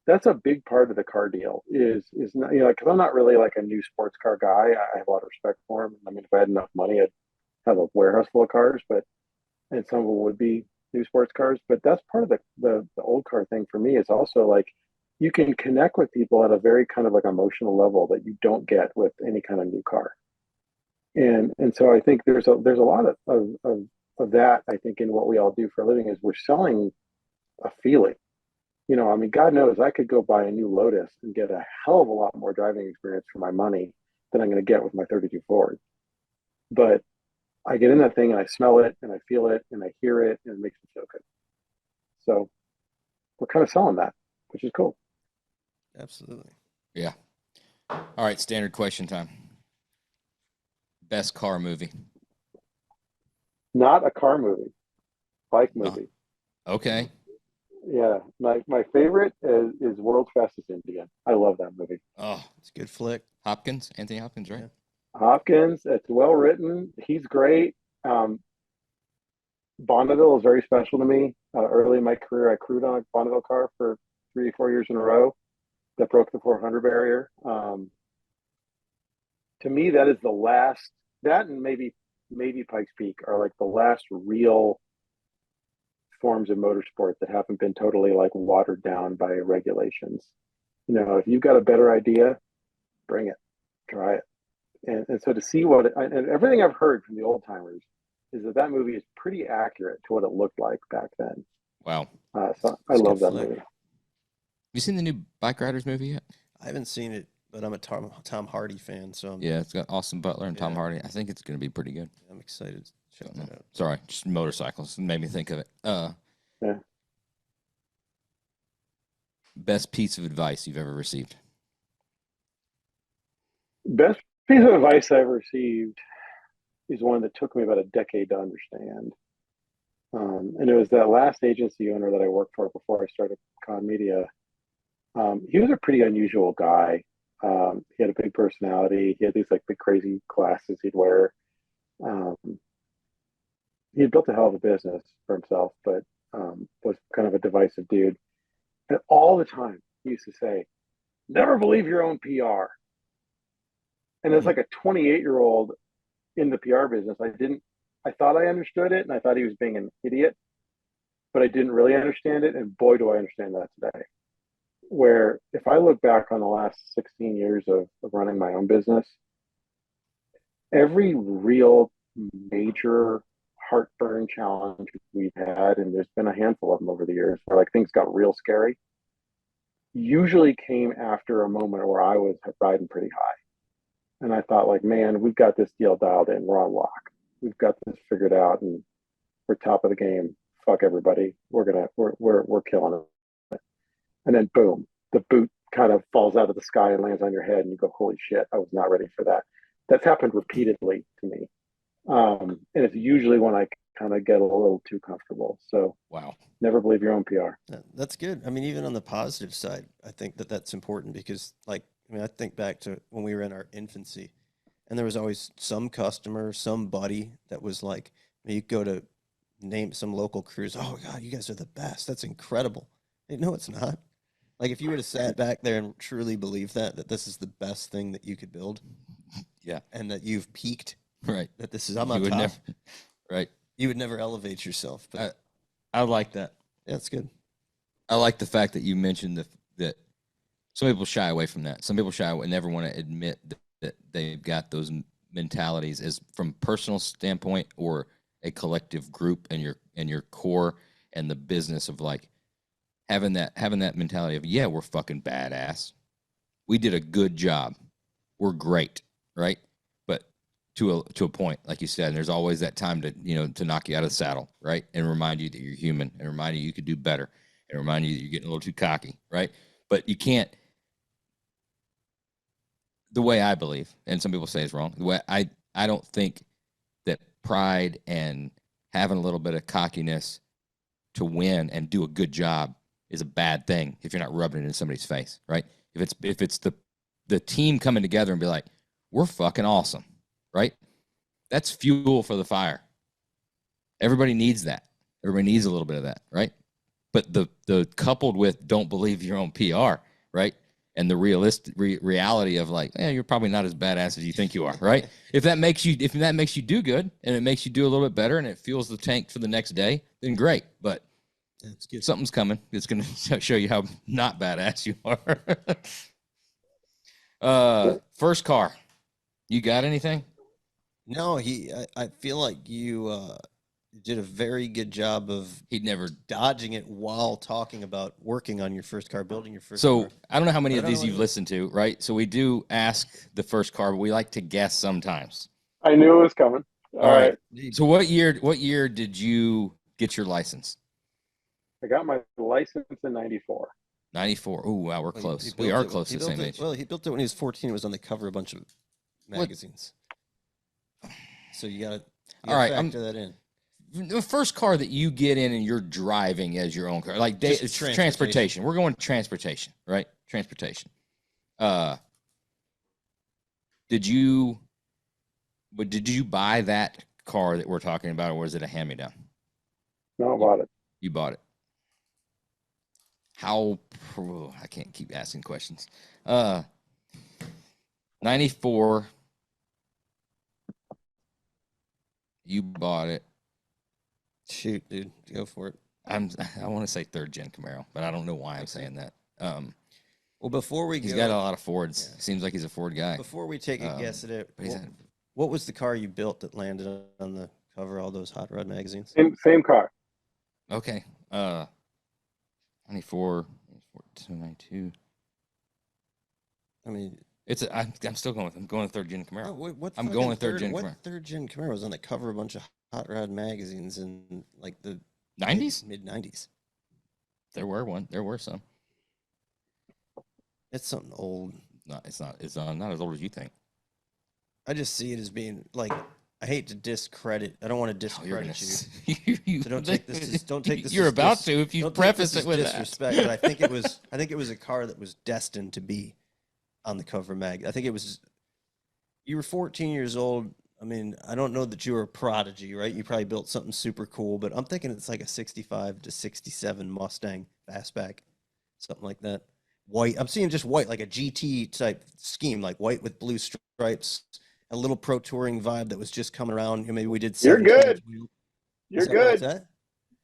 that's a big part of the car deal is not, because I'm not really like a new sports car guy. I have a lot of respect for them. I mean, if I had enough money, I'd have a warehouse full of cars, but and some of them would be new sports cars. But that's part of the old car thing for me is also like you can connect with people at a very kind of like emotional level that you don't get with any kind of new car. And so I think there's a lot of that I think in what we all do for a living is we're selling a feeling. I mean, God knows I could go buy a new Lotus and get a hell of a lot more driving experience for my money than I'm going to get with my 32 Ford. But I get in that thing and I smell it and I feel it and I hear it and it makes me feel good. So we're kind of selling that, which is cool. Absolutely. Yeah. All right, standard question time. Best car movie. Not a car movie, bike No. movie. Okay. Yeah, my favorite is World's Fastest Indian. I love that movie. Oh, It's a good flick. Anthony Hopkins, right? Yeah. Hopkins, it's well written. He's great. Bonneville is very special to me. Early in my career, I crewed on a Bonneville car for 3 or 4 years in a row that broke the 400 barrier. To me, that is the last. That and maybe Pikes Peak are like the last real forms of motorsport that haven't been totally like watered down by regulations. If you've got a better idea, bring it, try it. And so to see and everything I've heard from the old timers is that movie is pretty accurate to what it looked like back then. Wow. So I It's a love good that flick. movie. Have you seen the new Bike Riders movie yet? I haven't seen it, but I'm a Tom Hardy fan, so Yeah, it's got Austin Butler and Tom Yeah. Hardy. I think it's going to be pretty good. I'm excited to check that out. Sorry, just motorcycles. It made me think of it. Yeah. Best piece of advice you've ever received? Best piece of advice I've received is one that took me about a decade to understand. And it was that last agency owner that I worked for before I started Con Media. He was a pretty unusual guy. He had a big personality. He had these like big crazy glasses he'd wear. He had built a hell of a business for himself, but was kind of a divisive dude. And all the time he used to say, never believe your own PR. And as like a 28-year-old in the PR business, I thought I understood it and I thought he was being an idiot, but I didn't really understand it. And boy, do I understand that today. Where if I look back on the last 16 years of running my own business, every real major heartburn challenge we've had, and there's been a handful of them over the years where like things got real scary, usually came after a moment where I was riding pretty high. And I thought, like, man, we've got this deal dialed in. We're on lock. We've got this figured out, and we're top of the game. Fuck everybody. We're killing it. And then boom, the boot kind of falls out of the sky and lands on your head, and you go, holy shit, I was not ready for that. That's happened repeatedly to me. And it's usually when I kind of get a little too comfortable. So Wow. never believe your own PR. That's good. I mean, even on the positive side, I think that that's important because, like, I mean, I think back to when we were in our infancy, and there was always some customer, somebody that was like, you go to name some local cruise. Oh God, you guys are the best. That's incredible. Hey, no, it's not. Like, if you would have sat back there and truly believed that this is the best thing that you could build, Yeah, and that you've peaked, right. that this is I'm on You would top, never, right. you would never elevate yourself. But I like that. yeah, that's good. I like the fact that you mentioned that some people shy away from that. Some people shy away and never want to admit that they've got those mentalities as from personal standpoint or a collective group and your core and the business of like having that mentality of, yeah, we're fucking badass. We did a good job. We're great, right? But to a point, like you said, and there's always that time to knock you out of the saddle, right? And remind you that you're human and remind you could do better and remind you that you're getting a little too cocky, right? But you can't, the way I believe, and some people say it's wrong, the way I don't think that pride and having a little bit of cockiness to win and do a good job is a bad thing if you're not rubbing it in somebody's face, right? If it's the team coming together and be like, we're fucking awesome, right? That's fuel for the fire. Everybody needs that. Everybody needs a little bit of that, right? But the coupled with don't believe your own PR, right? And the realistic reality of like, you're probably not as badass as you think you are, right? If that makes you do good and it makes you do a little bit better and it fuels the tank for the next day, then great. But That's good. something's coming. It's going to show you how not badass you are. First car, you got anything? No, I feel like you did a very good job of He'd never. dodging it while talking about working on your first car, building your first So car. I don't know how many I of don't these know you've listened to, right? So we do ask the first car, but we like to guess sometimes. I knew it was coming. All right. Dude, So what year did you get your license? I got my license in 94. 94. Oh, wow, we're well, close. he We built are it- close he to the built same it- age. Well, he built it when he was 14. It was on the cover of a bunch of magazines. So you got to All right, factor that in. The first car that you get in and you're driving as your own car, like Just it's transportation. transportation. We're going transportation, right? Transportation. Did you buy that car that we're talking about, or was it a hand-me-down? No, I bought it. You bought it. How? I can't keep asking questions. 94. You bought it. Shoot, dude, go for it. I want to say third gen Camaro, but I don't know why I'm saying that. Well, before we He's go, got a lot of Fords. Yeah. Seems like he's a Ford guy. before we take a guess at it, But he's what was the car you built that landed on the cover of all those hot rod magazines? Same car. okay. 94, 92. I mean, I'm still going. I'm going third gen Camaro. what I'm fucking going third gen Camaro. What third gen Camaro was on the cover of a bunch of hot rod magazines in like the 90s? mid 90s? There were some. It's something old. No, it's not. It's not as old as you think. I just see it as being like, I hate to discredit. I don't want to Oh, you're discredit gonna, you. So don't take this. Don't take this. You're as about to if you don't take preface this it with as that. disrespect. But I think it was. I think it was a car that was destined to be on the cover mag. I think it was. You were 14 years old. I mean, I don't know that you were a prodigy, right? You probably built something super cool, but I'm thinking it's like a 65 to 67 Mustang fastback, something like that. White. I'm seeing just white, like a GT type scheme, like white with blue stripes, a little pro touring vibe that was just coming around. Maybe we did. You're 17 good. wheel. You're Something like good. that?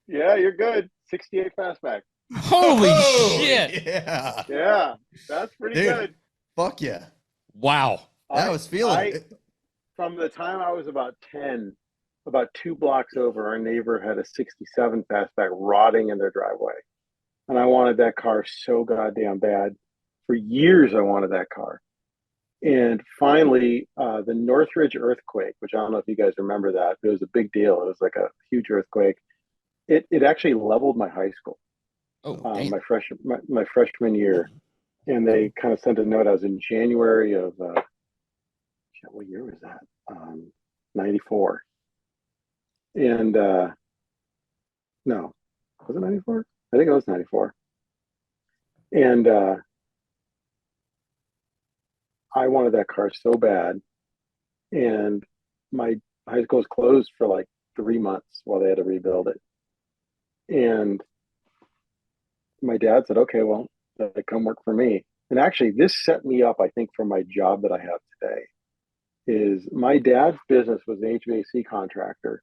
Yeah, you're good. 68 fastback. Holy Oh, shit! Yeah. Yeah, that's pretty Dude. good. Fuck yeah. Wow. I was feeling it. From the time I was about 10, about 2 blocks over, our neighbor had a 67 fastback rotting in their driveway. And I wanted that car so goddamn bad. For years, I wanted that car. And finally, the Northridge earthquake, which I don't know if you guys remember that, but it was a big deal. It was like a huge earthquake. It actually leveled my high school, Oh, damn. my freshman year, and they kind of sent a note. I was in January of what year was that? 94. And no, was it 94? I think it was 94. And I wanted that car so bad, and my high school was closed for like 3 months while they had to rebuild it. And my dad said, "Okay, well, come work for me." And actually, this set me up, I think, for my job that I have today. Is my dad's business was an HVAC contractor,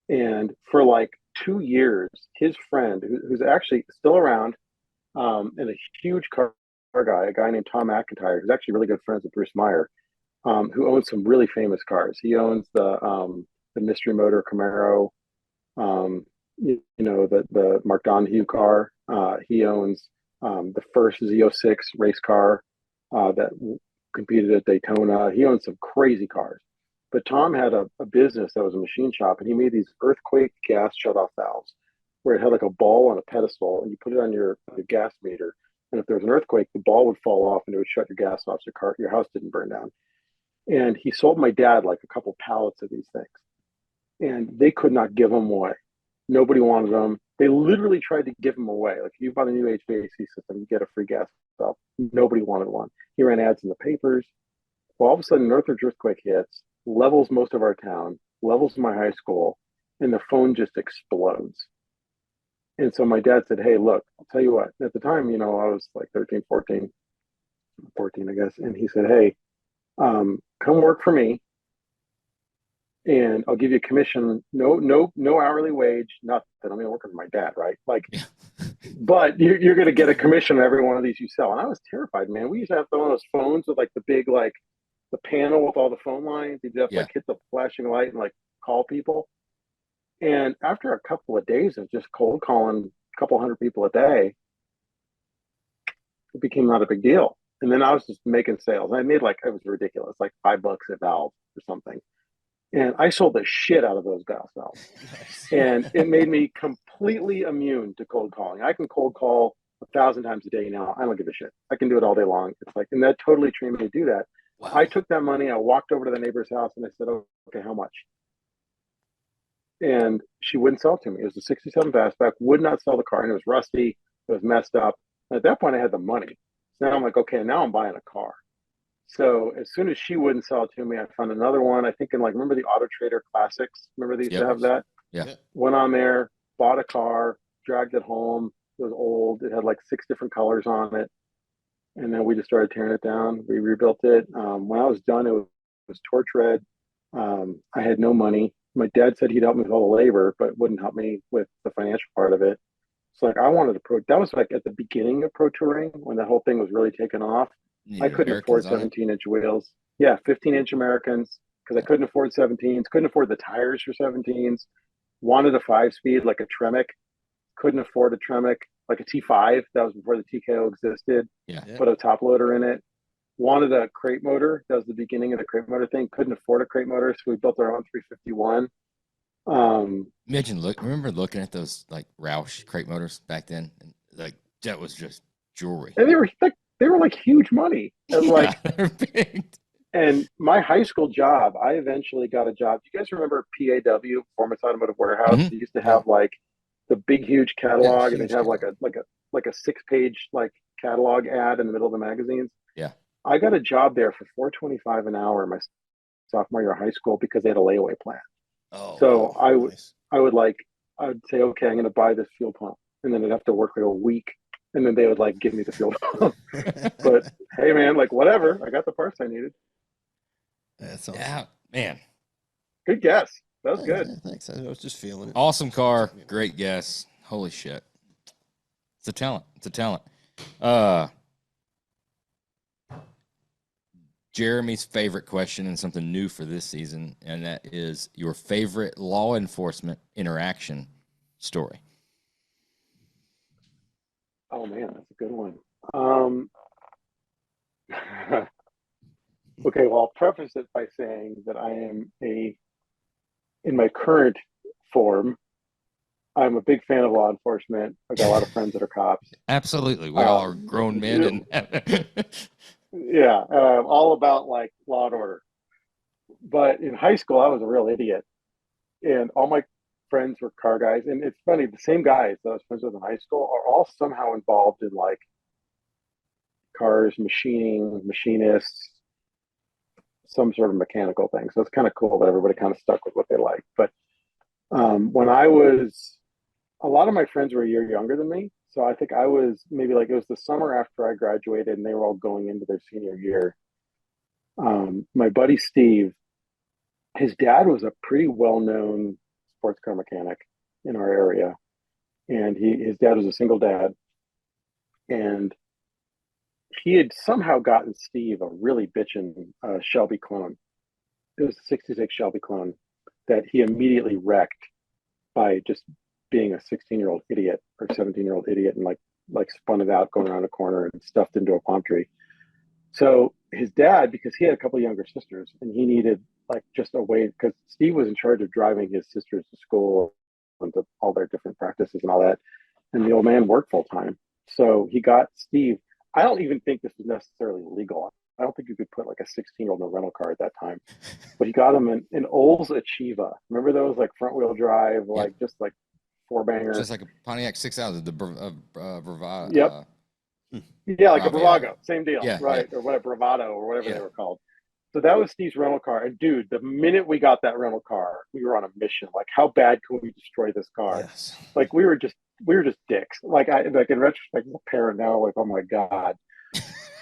and for like 2 years, his friend, who's actually still around, and a huge car guy, a guy named Tom McIntyre, who's actually really good friends with Bruce Meyer, who owns some really famous cars. He owns the Mystery Motor Camaro, the Mark Donahue car. He owns the first Z06 race car that competed at Daytona. He owns some crazy cars. But Tom had a business that was a machine shop, and he made these earthquake gas shutoff valves where it had like a ball on a pedestal, and you put it on your gas meter. And if there was an earthquake, the ball would fall off, and it would shut your gas off, so your house didn't burn down. And he sold my dad like a couple pallets of these things, and they could not give them away. Nobody wanted them. They literally tried to give them away. Like if you bought a new HVAC system, you get a free gas valve. Nobody wanted one. He ran ads in the papers. Well, all of a sudden, Northridge earthquake hits, levels most of our town, levels my high school, and the phone just explodes. And so my dad said, "Hey, look, I'll tell you what." At the time, I was like 13, 14, I guess. And he said, "Hey, come work for me, and I'll give you a commission. No hourly wage, nothing. I'm working for my dad, right? Like, Yeah. but you're going to get a commission on every one of these you sell." And I was terrified, man. We used to have one of those phones with like the big, like the panel with all the phone lines. You'd have to Yeah. like hit the flashing light and like call people. And after a couple of days of just cold calling a couple hundred people a day, it became not a big deal. And then I was just making sales. I made it was ridiculous, like $5 a valve or something. And I sold the shit out of those gas valves. Nice. And it made me completely immune to cold calling. I can cold call 1,000 times a day now. I don't give a shit. I can do it all day long. It's like, and that totally trained me to do that. Wow. I took that money, I walked over to the neighbor's house, and I said, "Oh, okay, how much?" And she wouldn't sell it to me. It was a 67 fastback, would not sell the car, and it was rusty, it was messed up. And at that point, I had the money. So now I'm like, okay, now I'm buying a car. So as soon as she wouldn't sell it to me, I found another one. I think remember the Auto Trader Classics? Remember they used to have that? Yeah. Went on there, bought a car, dragged it home. It was old. It had like 6 different colors on it. And then we just started tearing it down. We rebuilt it. When I was done, it was torch red. I had no money. My dad said he'd help me with all the labor, but wouldn't help me with the financial part of it. So like I wanted to pro. That was like at the beginning of pro touring when that whole thing was really taking off. I couldn't afford 17-inch wheels. Yeah, 15-inch Americans because I couldn't afford 17s. Couldn't afford the tires for 17s. Wanted a 5-speed like a Tremec. Couldn't afford a Tremec like a T5. That was before the TKO existed. Yeah. Put a top loader in it. Wanted a crate motor. That was the beginning of the crate motor thing. Couldn't afford a crate motor, so we built our own 351. Remember looking at those like Roush crate motors back then, and like that was just jewelry. And they were like huge money. And like they're big. And my high school job, I eventually got a job. Do you guys remember PAW, Performance Automotive Warehouse? Mhm. They used to have like the big huge catalog, and they'd have huge like a 6-page like catalog ad in the middle of the magazines. Yeah. I got a job there for $4.25 an hour my sophomore year of high school because they had a layaway plan. Oh, So wow. Nice. I would say, okay, I'm going to buy this fuel pump, and then I'd have to work like a week, and then they would like give me the fuel pump. But hey, man, like whatever, I got the parts I needed. That's awesome. Yeah, man. Good guess. That was good. Thanks. I was just feeling it. Awesome car. Great guess. Holy shit. It's a talent. It's a talent. Jeremy's favorite question and something new for this season, and that is your favorite law enforcement interaction story. Oh man, that's a good one. Okay, well, I'll preface it by saying that in my current form, I'm a big fan of law enforcement. I've got a lot of friends that are cops. Absolutely. We all are grown men and yeah, I'm all about like law and order. But in high school, I was a real idiot, and all my friends were car guys. And it's funny, the same guys that I was friends with in high school are all somehow involved in like cars, machining, machinists, some sort of mechanical thing. So it's kind of cool that everybody kind of stuck with what they like. But when I was, a lot of my friends were a year younger than me. So I think I was maybe like, it was the summer after I graduated and they were all going into their senior year. My buddy Steve, his dad was a pretty well-known sports car mechanic in our area. And his dad was a single dad. And he had somehow gotten Steve a really bitchin' Shelby clone. It was a 66 Shelby clone that he immediately wrecked by just being a 16-year-old idiot or 17-year-old idiot and like spun it out going around a corner and stuffed into a palm tree. So his dad, because he had a couple of younger sisters and he needed like just a way, because Steve was in charge of driving his sisters to school and to all their different practices and all that. And the old man worked full time. So he got Steve. I don't even think this was necessarily legal. I don't think you could put like a 16-year-old in a rental car at that time. But he got him an Olds Achieva. Remember those like front wheel drive, like just like four banger. just like a Pontiac 6000, the Bravado. Yep. Yeah, like a Bravado. Bravago, same deal, Yeah, right? yeah. Or whatever, Bravado or whatever Yeah. they were called. So that was Steve's rental car. And dude, the minute we got that rental car, we were on a mission. Like, how bad can we destroy this car? Yes. Like we were just dicks. Like in retrospect, as a parent now, like, oh my God.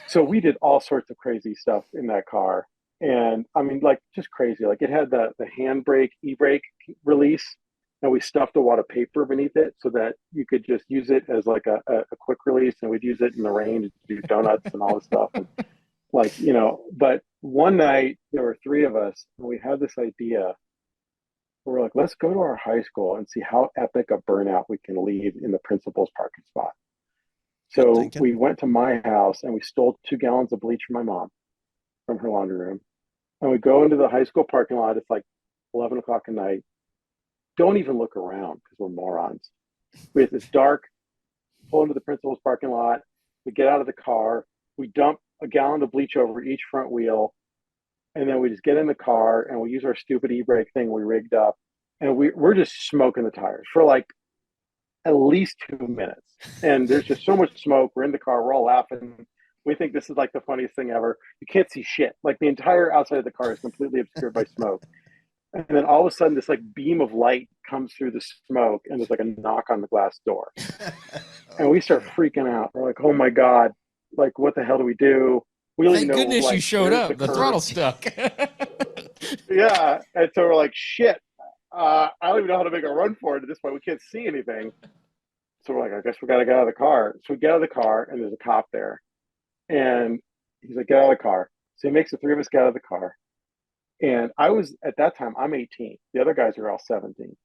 So we did all sorts of crazy stuff in that car. And I mean, like just crazy. Like it had the handbrake, e-brake release, and we stuffed a wad of paper beneath it so that you could just use it as like a quick release, and we'd use it in the rain to do donuts and all this stuff. And like, but one night there were three of us and we had this idea. We're like, let's go to our high school and see how epic a burnout we can leave in the principal's parking spot. So we went to my house and we stole 2 gallons of bleach from my mom from her laundry room. And we go into the high school parking lot. It's like 11 o'clock at night. Don't even look around because we're morons. It's dark. Pull into the principal's parking lot. We get out of the car. We dump a gallon of bleach over each front wheel. And then we just get in the car and we use our stupid e-brake thing we rigged up. And we're just smoking the tires for like at least 2 minutes. And there's just so much smoke. We're in the car. We're all laughing. We think this is like the funniest thing ever. You can't see shit. Like the entire outside of the car is completely obscured by smoke. And then all of a sudden, this like beam of light comes through the smoke, and there's like a knock on the glass door. And we start freaking out. We're like, "Oh my God! Like, what the hell do we do?" We don't Thank even know, goodness like, you showed up. The curb. throttle stuck. Yeah, and so we're like, "Shit! I don't even know how to make a run for it at this point. We can't see anything." So we're like, "I guess we got to get out of the car." So we get out of the car, and there's a cop there, and he's like, "Get out of the car." So he makes the three of us get out of the car. And I was, at that time, I'm 18. The other guys are all 17.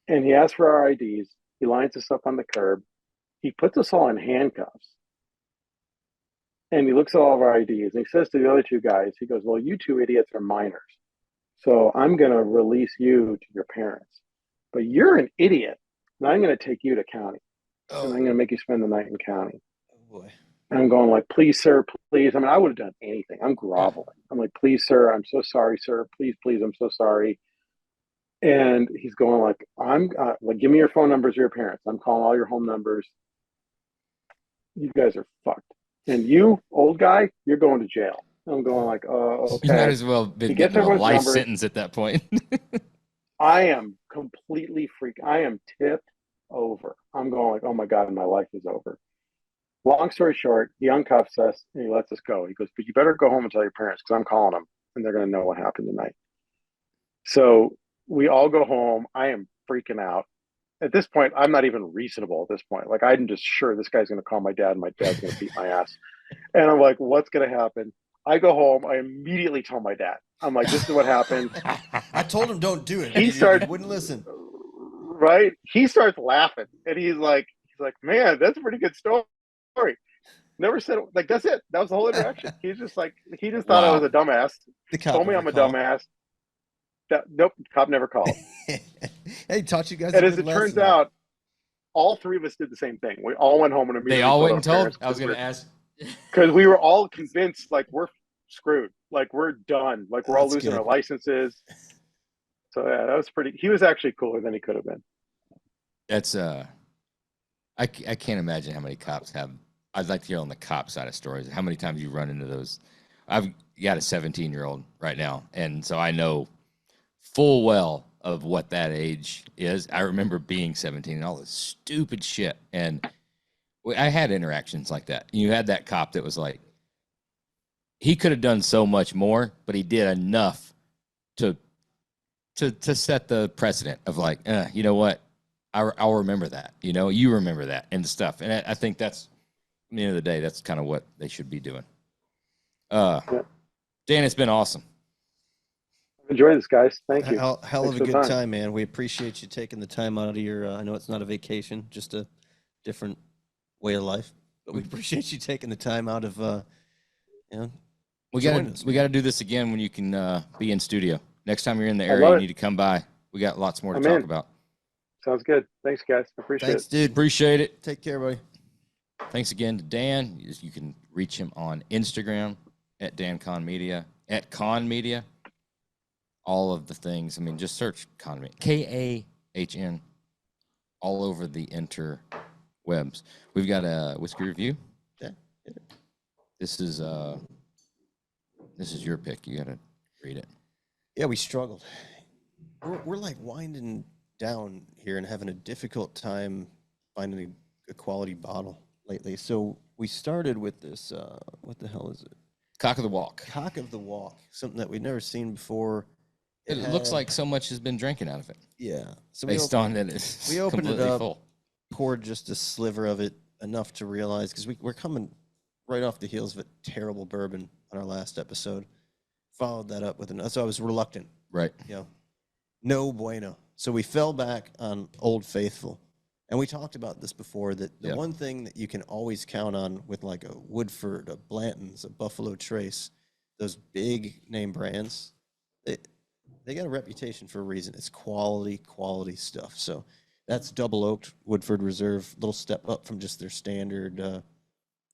And he asks for our IDs. He lines us up on the curb. He puts us all in handcuffs. And he looks at all of our IDs and he says to the other two guys, he goes, "Well, you two idiots are minors. So I'm going to release you to your parents. But you're an idiot. And I'm going to take you to county. And I'm going to make you spend the night in county." Oh boy. And I'm going like, "Please, sir, please." I mean, I would have done anything. I'm groveling. I'm like, "Please, sir, I'm so sorry, sir. Please, please, I'm so sorry." And he's going like, "I'm like, give me your phone numbers of your parents. I'm calling all your home numbers. You guys are fucked. And you, old guy, you're going to jail." And I'm going like, "Oh, You might okay." as well have been He gets getting a everyone's life numbers. sentence at that point. I am completely freaked. I am tipped over. I'm going like, "Oh my God, my life is over." Long story short, he uncuffs us and he lets us go. He goes, "But you better go home and tell your parents because I'm calling them and they're going to know what happened tonight." So we all go home. I am freaking out. At this point, I'm not even reasonable at this point. Like, I'm just sure this guy's going to call my dad and my dad's going to beat my ass. And I'm like, what's going to happen? I go home. I immediately tell my dad. I'm like, "This is what happened." I told him don't do it. He started, wouldn't listen. right? He starts laughing and he's like, "Man, that's a pretty good story." Never said like that's it. That was the whole interaction. He's just like he just thought I was a dumbass. The cop Told me never I'm a called. dumbass. Nope, cop never called. Hey, taught you guys And a as good it turns lesson. out, all three of us did the same thing. We all went home and They immediately all told went our and told. parents I was going to ask. because we were all convinced like we're screwed, like we're done, like we're all That's losing good. our licenses. So yeah, that was pretty. He was actually cooler than he could have been. That's I can't imagine how many cops have. I'd like to hear on the cop side of stories. How many times you run into those? I've got a 17-year-old right now, and so I know full well of what that age is. I remember being 17 and all this stupid shit, and I had interactions like that. You had that cop that was like, he could have done so much more, but he did enough to set the precedent of like, you know what? I'll remember that. You know, you remember that and stuff. And I think that's, at the end of the day, that's kind of what they should be doing. Yeah. Dan, it's been awesome. Enjoy this, guys. Thank you. Hell Thanks of a for the good time. time, man. We appreciate you taking the time out of your. I know it's not a vacation, just a different way of life. But we appreciate you taking the time out of. You know, We join us, got man. to do this again when you can be in studio. Next time you're in the area, you need to come by. We got lots more to I'm talk in. about. Sounds good. Thanks, guys. Appreciate Thanks, it. dude. Appreciate it. Take care, buddy. Thanks again to Dan. You can reach him on Instagram at Dan Kahn Media, at Kahn Media. All of the things. I mean, just search Kahn Media. Kahn. All over the interwebs. We've got a whiskey review. Yeah. This is your pick. You got to read it. Yeah, we struggled. We're like winding down here and having a difficult time finding a quality bottle lately. So we started with this. What the hell is it? Cock of the Walk. Cock of the Walk. Something that we'd never seen before. It looks like so much has been drinking out of it. Yeah. So Based on that, it's we opened it completely up. full. Poured just a sliver of it, enough to realize because we're coming right off the heels of a terrible bourbon on our last episode. Followed that up with another. So I was reluctant. Right. You know, no bueno. So we fell back on Old Faithful. And we talked about this before, that the one thing that you can always count on with like a Woodford, a Blanton's, a Buffalo Trace, those big name brands, they got a reputation for a reason. It's quality stuff. So that's double oaked Woodford Reserve, little step up from just their standard, I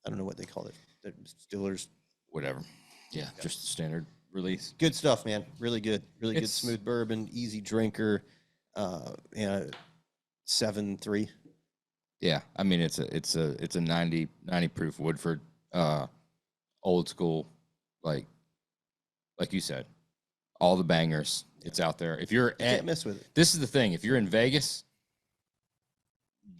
don't know what they call it, their distillers. Whatever. Yeah, just standard release. Good stuff, man. Really good. Really good It's- smooth bourbon, easy drinker. 7.3. Yeah, I mean it's a 90 proof Woodford, old school, like you said, all the bangers. It's out there. If you're You can't mess with it. this is the thing. If you're in Vegas,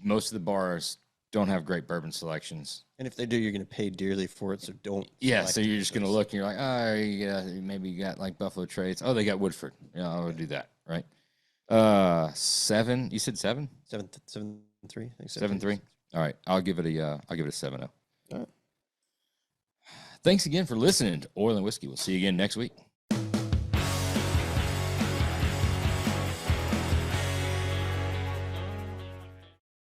most of the bars don't have great bourbon selections. And if they do, you're going to pay dearly for it. So don't. Yeah, select so you're just gonna those. look and you're like, oh, yeah, maybe you got like Buffalo Trace. Oh, they got Woodford. Yeah, I'll do that. Right. 7. You said 7? 7.3. I think 7.3. All right, I'll give it a 7.0. All right. Thanks again for listening to Oil and Whiskey. We'll see you again next week.